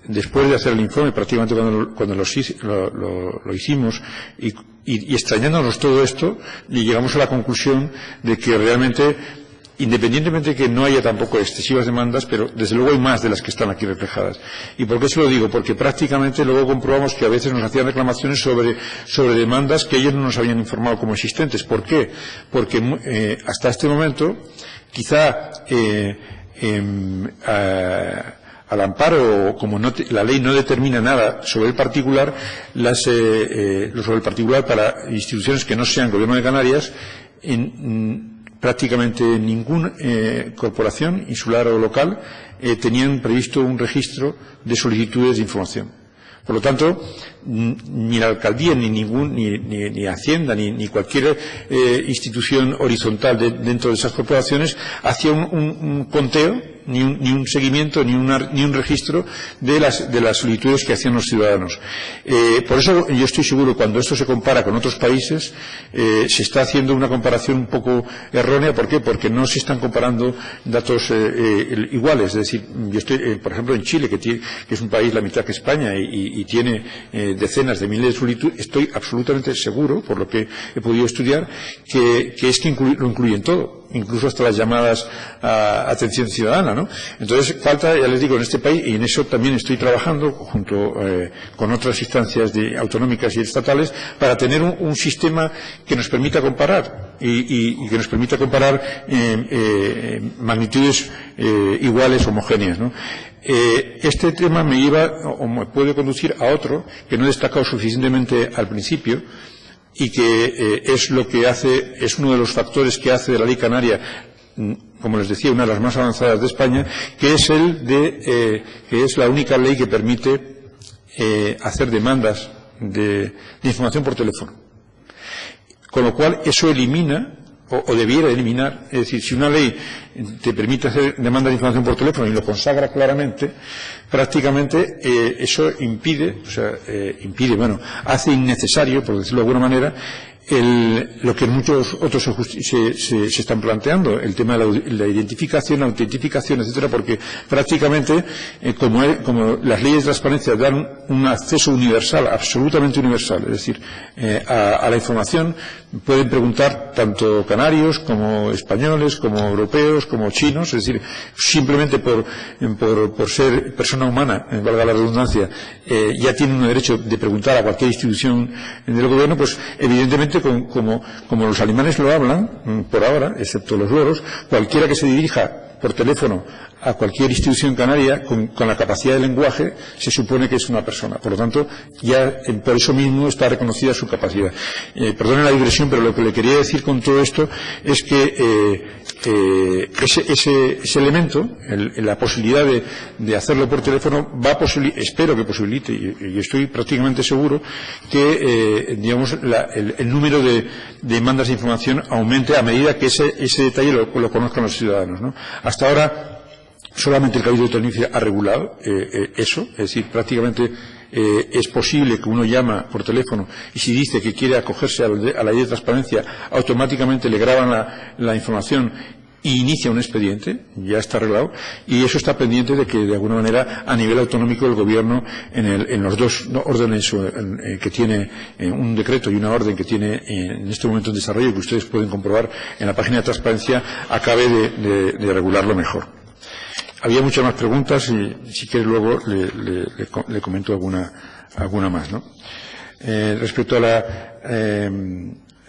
después de hacer el informe, prácticamente cuando lo hicimos, y extrañándonos todo esto, llegamos a la conclusión de que realmente, independientemente de que no haya tampoco excesivas demandas, pero desde luego hay más de las que están aquí reflejadas. ¿Y por qué se lo digo? Porque prácticamente luego comprobamos que a veces nos hacían reclamaciones sobre demandas que ellos no nos habían informado como existentes. ¿Por qué? Porque hasta este momento, quizá al amparo, como la ley no determina nada sobre el particular, sobre el particular para instituciones que no sean Gobierno de Canarias, prácticamente ninguna corporación insular o local tenían previsto un registro de solicitudes de información. Por lo tanto, ni la alcaldía, ni Hacienda, ni cualquier institución horizontal dentro de esas corporaciones hacía un conteo, ni un seguimiento, ni un registro de las solicitudes que hacían los ciudadanos. Por eso yo estoy seguro, cuando esto se compara con otros países, se está haciendo una comparación un poco errónea. ¿Por qué? Porque no se están comparando datos iguales. Es decir, yo estoy, por ejemplo, en Chile, que es un país la mitad que España y tiene decenas de miles de solicitudes, estoy absolutamente seguro, por lo que he podido estudiar, que lo incluyen todo, incluso hasta las llamadas a atención ciudadana, ¿no? Entonces, falta, ya les digo, en este país, y en eso también estoy trabajando junto con otras instancias autonómicas y estatales, para tener un sistema que nos permita comparar y que nos permita comparar magnitudes iguales, homogéneas, ¿no? Este tema me lleva o me puede conducir a otro que no he destacado suficientemente al principio, y que es uno de los factores que hace de la ley canaria, como les decía, una de las más avanzadas de España, que es que es la única ley que permite hacer demandas de información por teléfono. Con lo cual, eso elimina o debiera eliminar. Es decir, si una ley te permite hacer demanda de información por teléfono y lo consagra claramente, prácticamente eso impide, hace innecesario, por decirlo de alguna manera, lo que muchos otros se están planteando, el tema de la identificación, la autentificación, etcétera, porque prácticamente, como las leyes de transparencia dan un acceso universal, absolutamente universal, es decir, a la información, pueden preguntar tanto canarios como españoles, como europeos, como chinos, es decir, simplemente por ser persona humana, valga la redundancia, ya tienen un derecho de preguntar a cualquier institución del gobierno, pues evidentemente como los alemanes lo hablan, por ahora, excepto los loros, cualquiera que se dirija por teléfono a cualquier institución canaria con la capacidad de lenguaje se supone que es una persona. Por lo tanto, ya por eso mismo está reconocida su capacidad. Perdone la digresión, pero lo que le quería decir con todo esto es que ese elemento, la posibilidad de hacerlo por teléfono, espero que posibilite, y estoy prácticamente seguro, que el número de demandas de información aumente a medida que ese detalle lo conozcan los ciudadanos, ¿no? Hasta ahora solamente el Cabildo de Tenerife ha regulado eso, es decir, prácticamente es posible que uno llama por teléfono y si dice que quiere acogerse a la ley de transparencia, automáticamente le graban la información e inicia un expediente, ya está arreglado, y eso está pendiente de que de alguna manera a nivel autonómico el gobierno en los dos órdenes que tiene, un decreto y una orden que tiene en este momento en desarrollo, que ustedes pueden comprobar en la página de transparencia, acabe de regularlo mejor. Había muchas más preguntas y si quiere luego le comento alguna más, ¿no? Respecto a la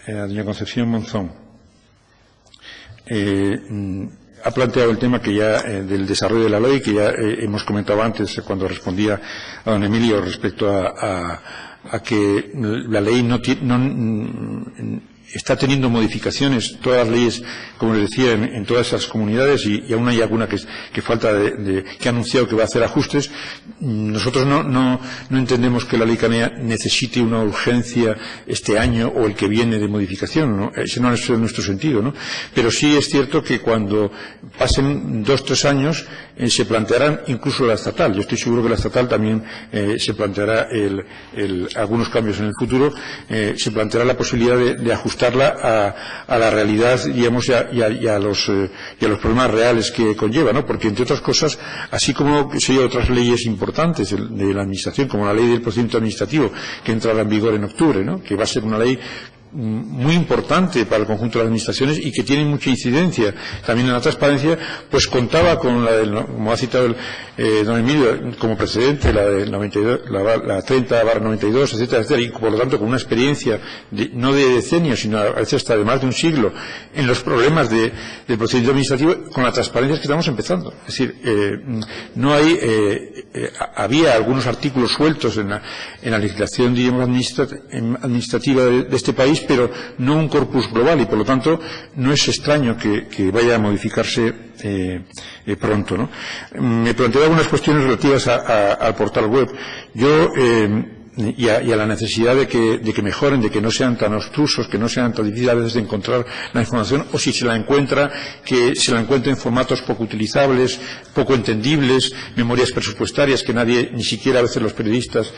doña Concepción Monzón, ha planteado el tema que ya del desarrollo de la ley, que ya hemos comentado antes cuando respondía a don Emilio respecto a que la ley no está teniendo modificaciones, todas las leyes, como les decía, en todas esas comunidades y aún hay alguna que falta que ha anunciado que va a hacer ajustes. Nosotros no entendemos que la ley canaria necesite una urgencia este año o el que viene de modificación, ¿no? Ese no es nuestro sentido, ¿no? Pero sí es cierto que cuando pasen 2 o 3 años se plantearán incluso la estatal. Yo estoy seguro que la estatal también se planteará algunos cambios en el futuro, se planteará la posibilidad de ajustarla a la realidad, digamos, y a los problemas reales que conlleva, ¿no? Porque, entre otras cosas, así como hay otras leyes importantes de la Administración, como la ley del procedimiento administrativo, que entrará en vigor en octubre, ¿no? Que va a ser una ley muy importante para el conjunto de las administraciones y que tiene mucha incidencia también en la transparencia, pues contaba con como ha citado don Emilio, como precedente, la del 92, la 30/92, etcétera, etcétera, y por lo tanto con una experiencia no de decenios, sino a veces hasta de más de un siglo en los problemas del procedimiento administrativo, con la transparencia es que estamos empezando. Es decir, no hay había algunos artículos sueltos en la legislación, digamos, administrativa de este país, pero no un corpus global, y por lo tanto no es extraño que vaya a modificarse pronto, ¿no? Me planteaba algunas cuestiones relativas al portal web. Yo y a la necesidad de que mejoren, de que no sean tan obstrusos, que no sean tan difíciles a veces de encontrar la información, o si se la encuentra, que se la encuentre en formatos poco utilizables, poco entendibles, memorias presupuestarias que nadie, ni siquiera a veces los periodistas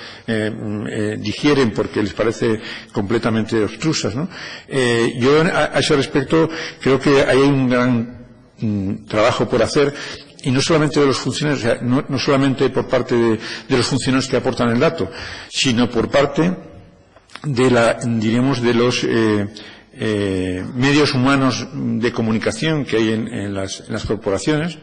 digieren porque les parece completamente obstrusas, ¿no? Yo a ese respecto creo que hay un gran trabajo por hacer, y no solamente de los funcionarios, o sea, no solamente por parte de los funcionarios que aportan el dato, sino por parte de los medios humanos de comunicación que hay en las corporaciones,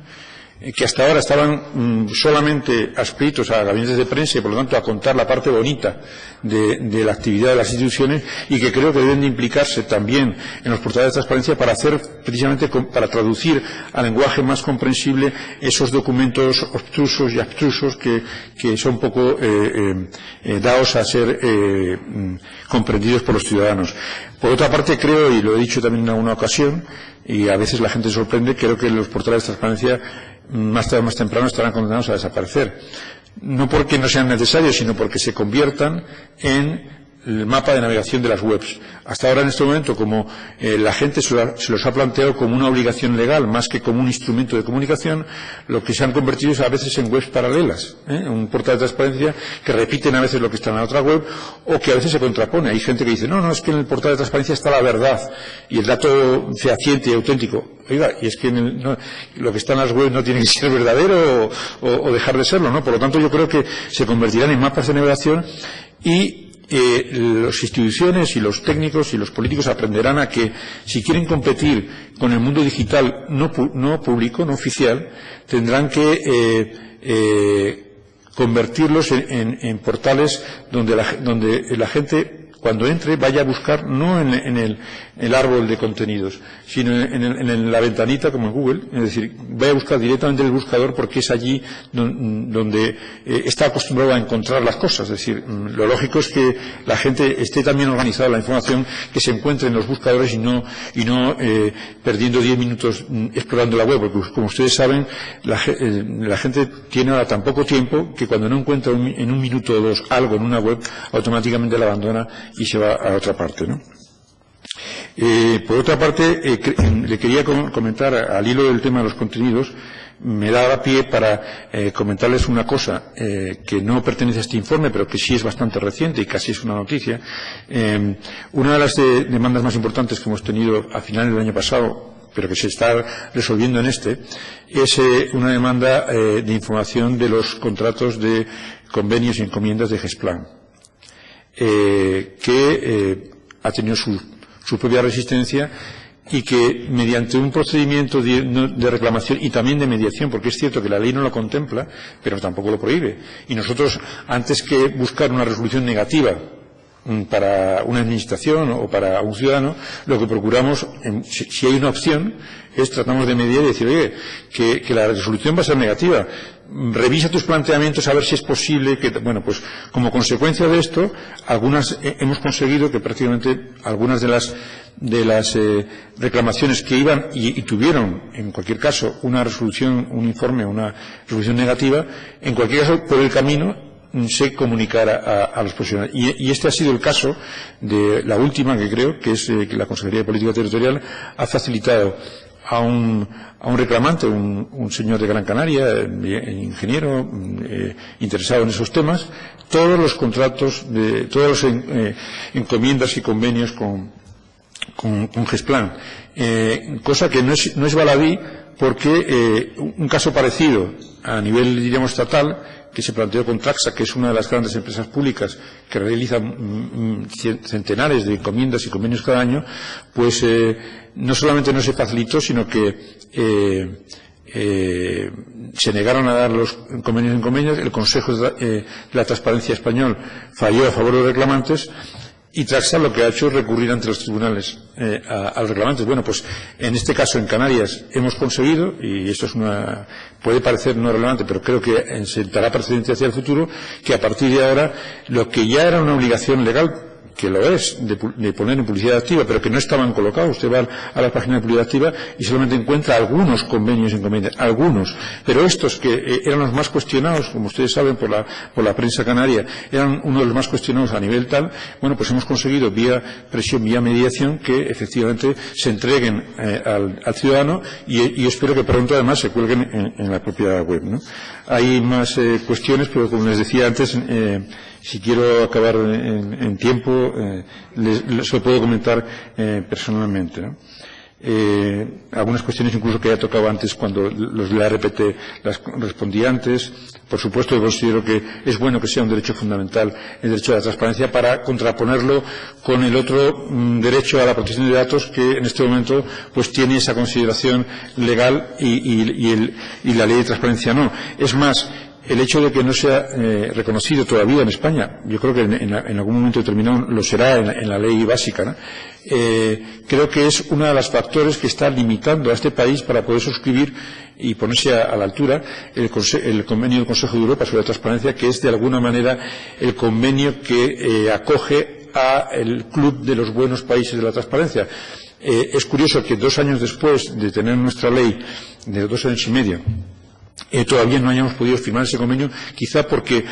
que hasta ahora estaban solamente adscritos a gabinetes de prensa y por lo tanto a contar la parte bonita de la actividad de las instituciones, y que creo que deben de implicarse también en los portales de transparencia para hacer precisamente, para traducir al lenguaje más comprensible esos documentos obstrusos y abstrusos que son poco dados a ser comprendidos por los ciudadanos. Por otra parte, creo, y lo he dicho también en alguna ocasión, y a veces la gente se sorprende, creo que los portales de transparencia más tarde o más temprano estarán condenados a desaparecer. No porque no sean necesarios, sino porque se conviertan en el mapa de navegación de las webs. Hasta ahora, en este momento, como la gente se los ha planteado como una obligación legal más que como un instrumento de comunicación, lo que se han convertido es a veces en webs paralelas, un portal de transparencia que repiten a veces lo que está en la otra web o que a veces se contrapone. Hay gente que dice, no, es que en el portal de transparencia está la verdad y el dato fehaciente y auténtico. Oiga, y es que lo que está en las webs no tiene que ser verdadero o dejar de serlo, ¿no? Por lo tanto, yo creo que se convertirán en mapas de navegación y las instituciones y los técnicos y los políticos aprenderán a que si quieren competir con el mundo digital no público, no oficial, tendrán que convertirlos en portales donde la gente, cuando entre, vaya a buscar no en el árbol de contenidos, sino en la ventanita como en Google, es decir, vaya a buscar directamente en el buscador porque es allí donde está acostumbrado a encontrar las cosas. Es decir, lo lógico es que la gente esté también organizada en la información, que se encuentre en los buscadores y no perdiendo 10 minutos explorando la web, porque como ustedes saben, la gente tiene ahora tan poco tiempo que cuando no encuentra en un minuto o dos algo en una web, automáticamente la abandona y se va a otra parte, ¿no? Por otra parte, le quería comentar, al hilo del tema de los contenidos, me daba pie para comentarles una cosa que no pertenece a este informe, pero que sí es bastante reciente y casi es una noticia. Una de las demandas más importantes que hemos tenido a finales del año pasado, pero que se está resolviendo en es una demanda de información de los contratos de convenios y encomiendas de Gesplan, que ha tenido su propia resistencia y que mediante un procedimiento de reclamación y también de mediación, porque es cierto que la ley no lo contempla, pero tampoco lo prohíbe. Y nosotros, antes que buscar una resolución negativa para una administración o para un ciudadano, lo que procuramos, si hay una opción, tratamos de mediar y decir, oye, que la resolución va a ser negativa. Revisa tus planteamientos a ver si es posible que, bueno, pues como consecuencia de esto, hemos conseguido que prácticamente algunas de las reclamaciones que iban y tuvieron, en cualquier caso, una resolución, un informe, una resolución negativa, en cualquier caso, por el camino, se comunicara a los profesionales. Y este ha sido el caso de la última, que creo, que es que la Consejería de Política Territorial ha facilitado a un reclamante, un señor de Gran Canaria, ingeniero, interesado en esos temas, todos los contratos, todas las encomiendas y convenios con Gesplan, cosa que no es baladí, porque un caso parecido a nivel, diríamos, estatal, que se planteó con Traxa, que es una de las grandes empresas públicas que realizan centenares de encomiendas y convenios cada año, pues no solamente no se facilitó, sino que se negaron a dar los convenios en convenios. El Consejo de la Transparencia español falló a favor de los reclamantes y Traxa lo que ha hecho es recurrir ante los tribunales a los reclamantes. Bueno, pues en este caso en Canarias hemos conseguido, y esto puede parecer no relevante, pero creo que sentará precedente hacia el futuro, que a partir de ahora lo que ya era una obligación legal, que lo es, de poner en publicidad activa, pero que no estaban colocados. Usted va a la página de publicidad activa y solamente encuentra algunos convenios en convenios, algunos. Pero estos que eran los más cuestionados, como ustedes saben por la prensa canaria, eran uno de los más cuestionados a nivel tal, bueno, pues hemos conseguido vía presión, vía mediación, que efectivamente se entreguen al ciudadano y espero que pronto además se cuelguen en la propia web, ¿no? Hay más cuestiones, pero como les decía antes, si quiero acabar en tiempo, se lo puedo comentar personalmente, ¿no? Algunas cuestiones incluso que haya tocado antes cuando los de la RPT las respondí antes. Por supuesto, yo considero que es bueno que sea un derecho fundamental el derecho a la transparencia, para contraponerlo con el otro derecho a la protección de datos, que en este momento pues tiene esa consideración legal y la ley de transparencia no. Es más, el hecho de que no sea reconocido todavía en España, yo creo que en algún momento determinado lo será en la ley básica, ¿no? Creo que es uno de los factores que está limitando a este país para poder suscribir y ponerse a la altura el convenio del Consejo de Europa sobre la transparencia, que es de alguna manera el convenio que acoge al club de los buenos países de la transparencia. Es curioso que 2 años después de tener nuestra ley, de 2 años y medio, todavía no hayamos podido firmar ese convenio, quizá porque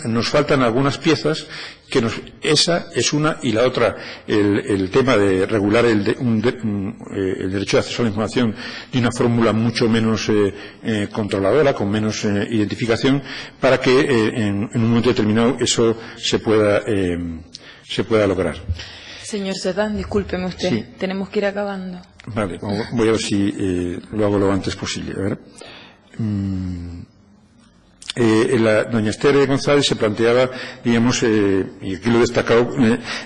nos faltan algunas piezas, esa es una, y la otra, el tema de regular el derecho de acceso a la información de una fórmula mucho menos controladora, con menos identificación, para que en un momento determinado eso se pueda lograr. Señor Cerdán, discúlpeme usted, sí. Tenemos que ir acabando. Vale, voy a ver si lo hago lo antes posible. A ver. Doña Esther González se planteaba, digamos, y aquí lo he destacado,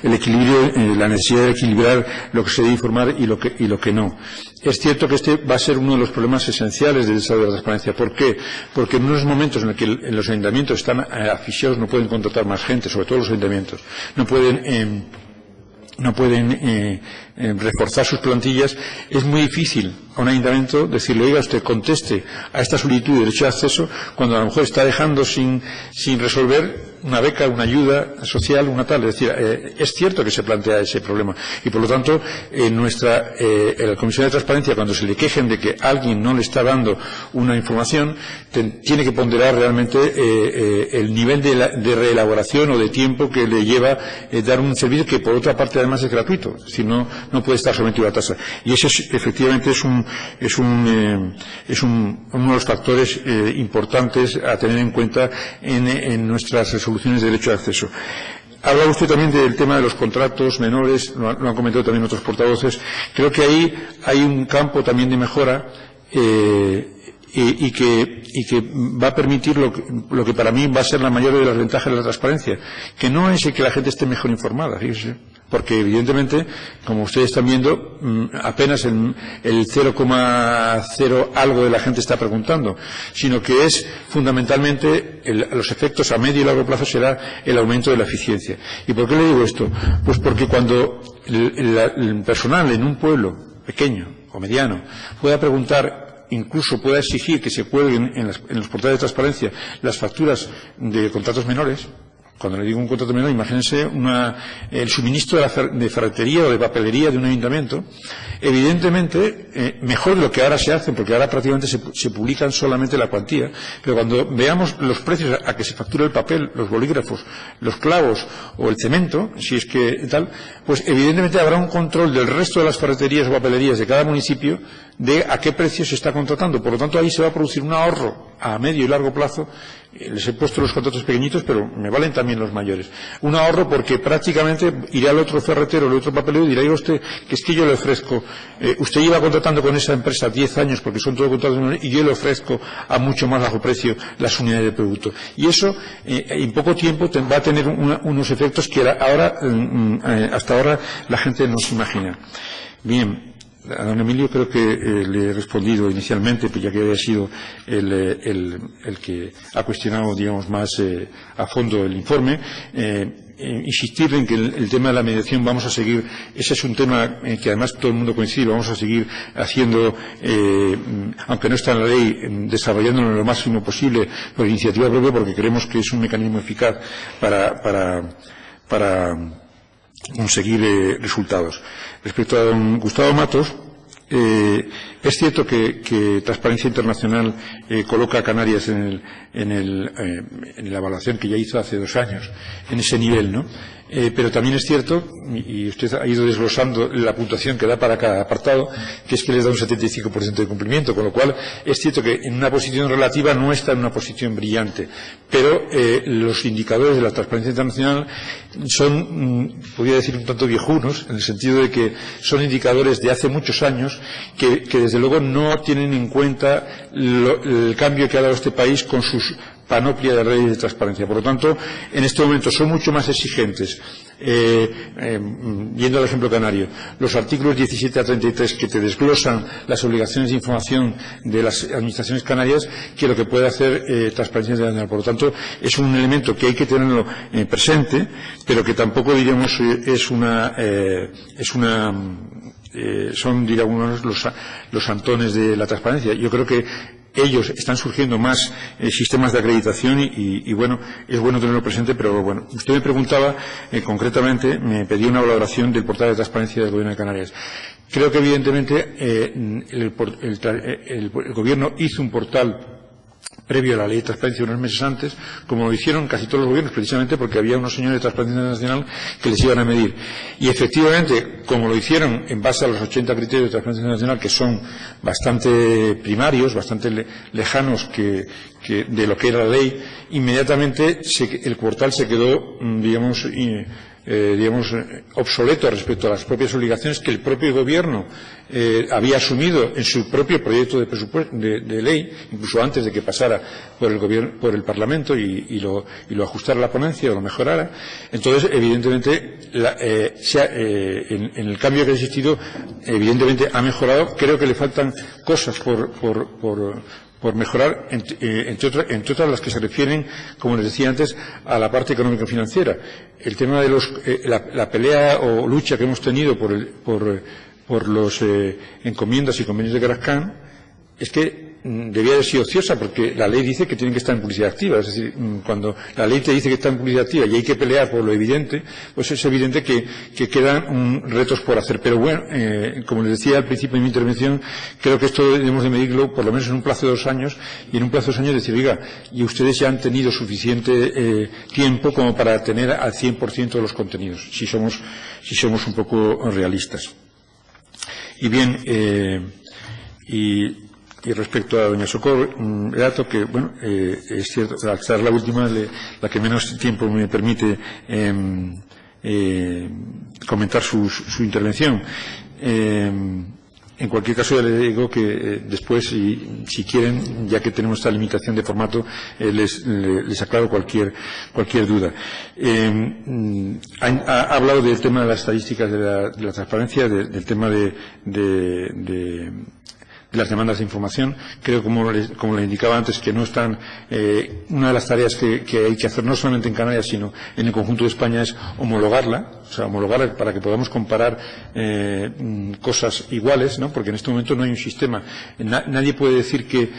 el equilibrio, la necesidad de equilibrar lo que se debe informar y lo que no. Es cierto que este va a ser uno de los problemas esenciales del desarrollo de la transparencia. ¿Por qué? Porque en unos momentos en los que los ayuntamientos están asfixiados, no pueden contratar más gente, sobre todo los ayuntamientos, no pueden reforzar sus plantillas, es muy difícil a un ayuntamiento decirle, oiga, usted conteste a esta solicitud de derecho de acceso, cuando a lo mejor está dejando sin resolver una beca, una ayuda social, una tal. Es decir, es cierto que se plantea ese problema. Y por lo tanto, en la Comisión de Transparencia, cuando se le quejen de que alguien no le está dando una información, tiene que ponderar realmente el nivel de reelaboración o de tiempo que le lleva dar un servicio que, por otra parte, además es gratuito. Es decir, no puede estar sometido a tasa. Y ese efectivamente es uno de los factores importantes a tener en cuenta en nuestras resoluciones de derecho de acceso. Hablaba usted también del tema de los contratos menores, lo han comentado también otros portavoces. Creo que ahí hay un campo también de mejora y que va a permitir lo que para mí va a ser la mayor de las ventajas de la transparencia, que no es el que la gente esté mejor informada, fíjese, porque evidentemente, como ustedes están viendo, apenas el 0,0 algo de la gente está preguntando, sino que es fundamentalmente los efectos a medio y largo plazo será el aumento de la eficiencia. ¿Y por qué le digo esto? Pues porque cuando el personal en un pueblo pequeño o mediano pueda preguntar, incluso pueda exigir que se cuelguen en los portales de transparencia las facturas de contratos menores. Cuando le digo un contrato menor, imagínense el suministro de ferretería o de papelería de un ayuntamiento. Evidentemente, mejor de lo que ahora se hace, porque ahora prácticamente se publican solamente la cuantía, pero cuando veamos los precios a que se factura el papel, los bolígrafos, los clavos o el cemento, si es que tal, pues evidentemente habrá un control del resto de las ferreterías o papelerías de cada municipio de a qué precio se está contratando. Por lo tanto, ahí se va a producir un ahorro a medio y largo plazo. Les he puesto los contratos pequeñitos, pero me valen también los mayores. Un ahorro porque prácticamente irá al otro ferretero, al otro papelero y dirá, oiga usted, que es que yo le ofrezco, usted lleva contratando con esa empresa 10 años porque son todos contratos menores y yo le ofrezco a mucho más bajo precio las unidades de producto. Y eso, en poco tiempo, va a tener unos efectos que hasta ahora la gente no se imagina. Bien. A don Emilio creo que le he respondido inicialmente, pues ya que había sido el que ha cuestionado, digamos, más a fondo el informe. Insistir en que el tema de la mediación vamos a seguir, ese es un tema que además todo el mundo coincide, vamos a seguir haciendo, aunque no está en la ley, desarrollándolo lo máximo posible por iniciativa propia, porque creemos que es un mecanismo eficaz para conseguir resultados. Respecto a don Gustavo Matos, es cierto que Transparencia Internacional coloca a Canarias en la evaluación que ya hizo hace 2 años, en ese nivel, ¿no? Pero también es cierto, y usted ha ido desglosando la puntuación que da para cada apartado, que es que les da un 75% de cumplimiento, con lo cual es cierto que en una posición relativa no está en una posición brillante, pero los indicadores de la Transparencia Internacional son, podría decir, un tanto viejunos, en el sentido de que son indicadores de hace muchos años que desde luego no tienen en cuenta el cambio que ha dado este país con sus panoplia de leyes de transparencia. Por lo tanto, en este momento son mucho más exigentes, yendo al ejemplo canario, los artículos 17 a 33 que te desglosan las obligaciones de información de las administraciones canarias que lo que puede hacer Transparencia Internacional. Por lo tanto, es un elemento que hay que tenerlo presente, pero que tampoco, diríamos, son, digamos, los antones de la transparencia. Yo creo que ellos están surgiendo más sistemas de acreditación y bueno, es bueno tenerlo presente, pero bueno, usted me preguntaba concretamente, me pedía una valoración del portal de transparencia del Gobierno de Canarias. Creo que evidentemente el Gobierno hizo un portal previo a la ley de transparencia unos meses antes, como lo hicieron casi todos los gobiernos, precisamente porque había unos señores de Transparencia Internacional que les iban a medir. Y efectivamente, como lo hicieron en base a los 80 criterios de Transparencia Internacional, que son bastante primarios, bastante lejanos de lo que era la ley, inmediatamente el portal se quedó, digamos, obsoleto respecto a las propias obligaciones que el propio gobierno había asumido en su propio proyecto de presupuesto de ley, incluso antes de que pasara por el Parlamento y lo ajustara la ponencia o lo mejorara. Entonces, evidentemente, en el cambio que ha existido, evidentemente ha mejorado. Creo que le faltan cosas por mejorar, entre otras las que se refieren, como les decía antes, a la parte económico-financiera. El tema de la pelea o lucha que hemos tenido por los encomiendas y convenios de Grascan es que debía haber sido ociosa, porque la ley dice que tienen que estar en publicidad activa. Es decir, cuando la ley te dice que está en publicidad activa y hay que pelear por lo evidente, pues es evidente que quedan retos por hacer. Pero bueno, como les decía al principio de mi intervención, creo que esto debemos de medirlo por lo menos en un plazo de 2 años, y en un plazo de 2 años decir, oiga, y ustedes ya han tenido suficiente tiempo como para tener al 100% de los contenidos, si somos un poco realistas. Y bien, y respecto a doña Socorro, el dato que, bueno, es cierto, al ser la última, la que menos tiempo me permite comentar su intervención. En cualquier caso, ya le digo que después, si quieren, ya que tenemos esta limitación de formato, les aclaro cualquier duda. Ha hablado del tema de las estadísticas de la transparencia, del tema de las demandas de información. Creo, como le indicaba antes, que no están, una de las tareas que hay que hacer no solamente en Canarias, sino en el conjunto de España, es homologarla para que podamos comparar cosas iguales, ¿no? Porque en este momento no hay un sistema. Nadie puede decir que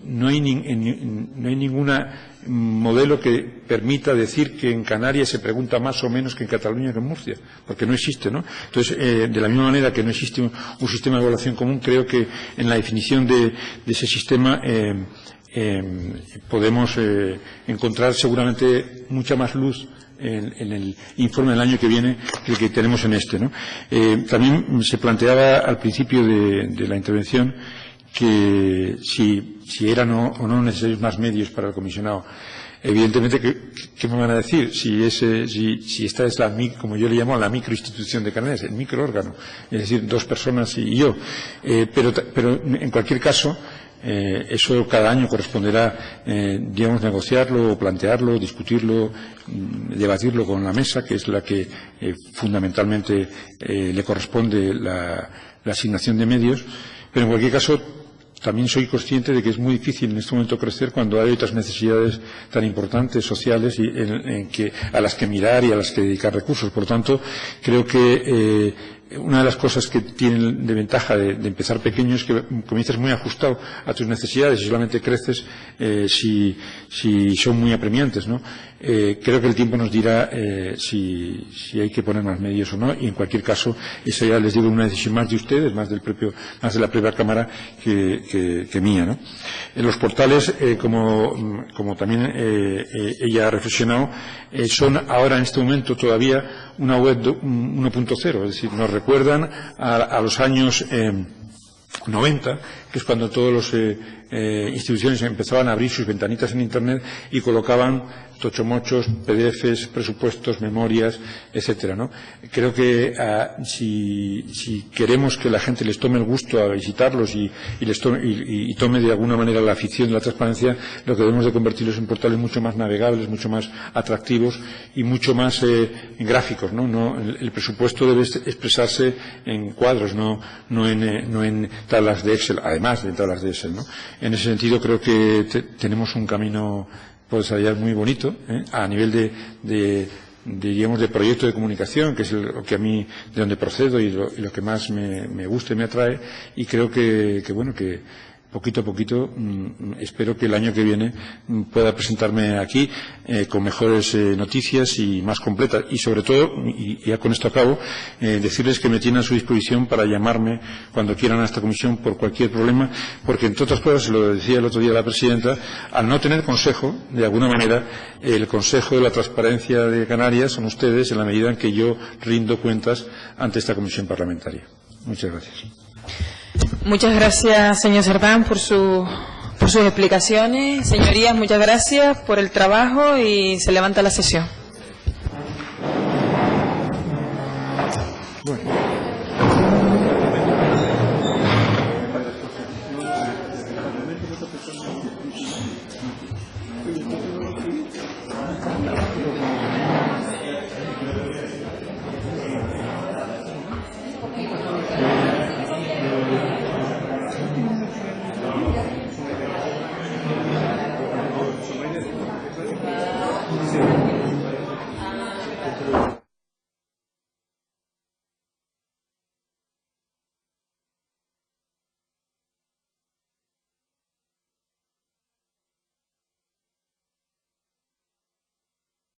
no hay ninguna modelo que permita decir que en Canarias se pregunta más o menos que en Cataluña que en Murcia, porque no existe, ¿no? Entonces, de la misma manera que no existe un sistema de evaluación común, creo que en la definición de ese sistema podemos encontrar seguramente mucha más luz en el informe del año que viene que el que tenemos en este, ¿no? También se planteaba al principio de la intervención que si eran o no necesarios más medios para el comisionado. Evidentemente, ¿qué me van a decir? Si esta es como yo le llamo, la microinstitución de Canarias, el microórgano, es decir, 2 personas y yo. Pero en cualquier caso, eso cada año corresponderá, digamos, negociarlo, plantearlo, discutirlo, debatirlo con la mesa, que es la que fundamentalmente le corresponde la asignación de medios. Pero en cualquier caso, también soy consciente de que es muy difícil en este momento crecer cuando hay otras necesidades tan importantes, sociales, a las que mirar y a las que dedicar recursos. Por lo tanto, creo que una de las cosas que tienen de ventaja de empezar pequeño es que comienzas muy ajustado a tus necesidades y solamente creces si son muy apremiantes, ¿no? Creo que el tiempo nos dirá si hay que poner más medios o no, y en cualquier caso, esa ya les digo, una decisión más de ustedes, más de la propia Cámara que mía, ¿no? En los portales, como también ella ha reflexionado, son ahora en este momento todavía una web 1.0, es decir, nos recuerdan a los años 90, que es cuando todas las instituciones empezaban a abrir sus ventanitas en Internet y colocaban tochomochos, PDFs, presupuestos, memorias, etcétera, ¿no? Creo que si queremos que la gente les tome el gusto a visitarlos y tome de alguna manera la afición de la transparencia, lo que debemos de convertirlos en portales mucho más navegables, mucho más atractivos y mucho más gráficos, ¿no? El presupuesto debe expresarse en cuadros, no en tablas de Excel, además de tablas de Excel, ¿no? En ese sentido, creo que tenemos un camino por desarrollar muy bonito, a nivel de proyecto de comunicación, que es lo que a mí, de donde procedo y lo que más me gusta y me atrae, y creo que poquito a poquito, espero que el año que viene pueda presentarme aquí con mejores noticias y más completas. Y sobre todo, y ya con esto acabo, decirles que me tienen a su disposición para llamarme cuando quieran a esta comisión por cualquier problema, porque entre otras cosas, se lo decía el otro día la presidenta, al no tener consejo, de alguna manera, el Consejo de la Transparencia de Canarias son ustedes en la medida en que yo rindo cuentas ante esta comisión parlamentaria. Muchas gracias. Muchas gracias, señor Cerdán, por sus explicaciones. Señorías, muchas gracias por el trabajo y se levanta la sesión.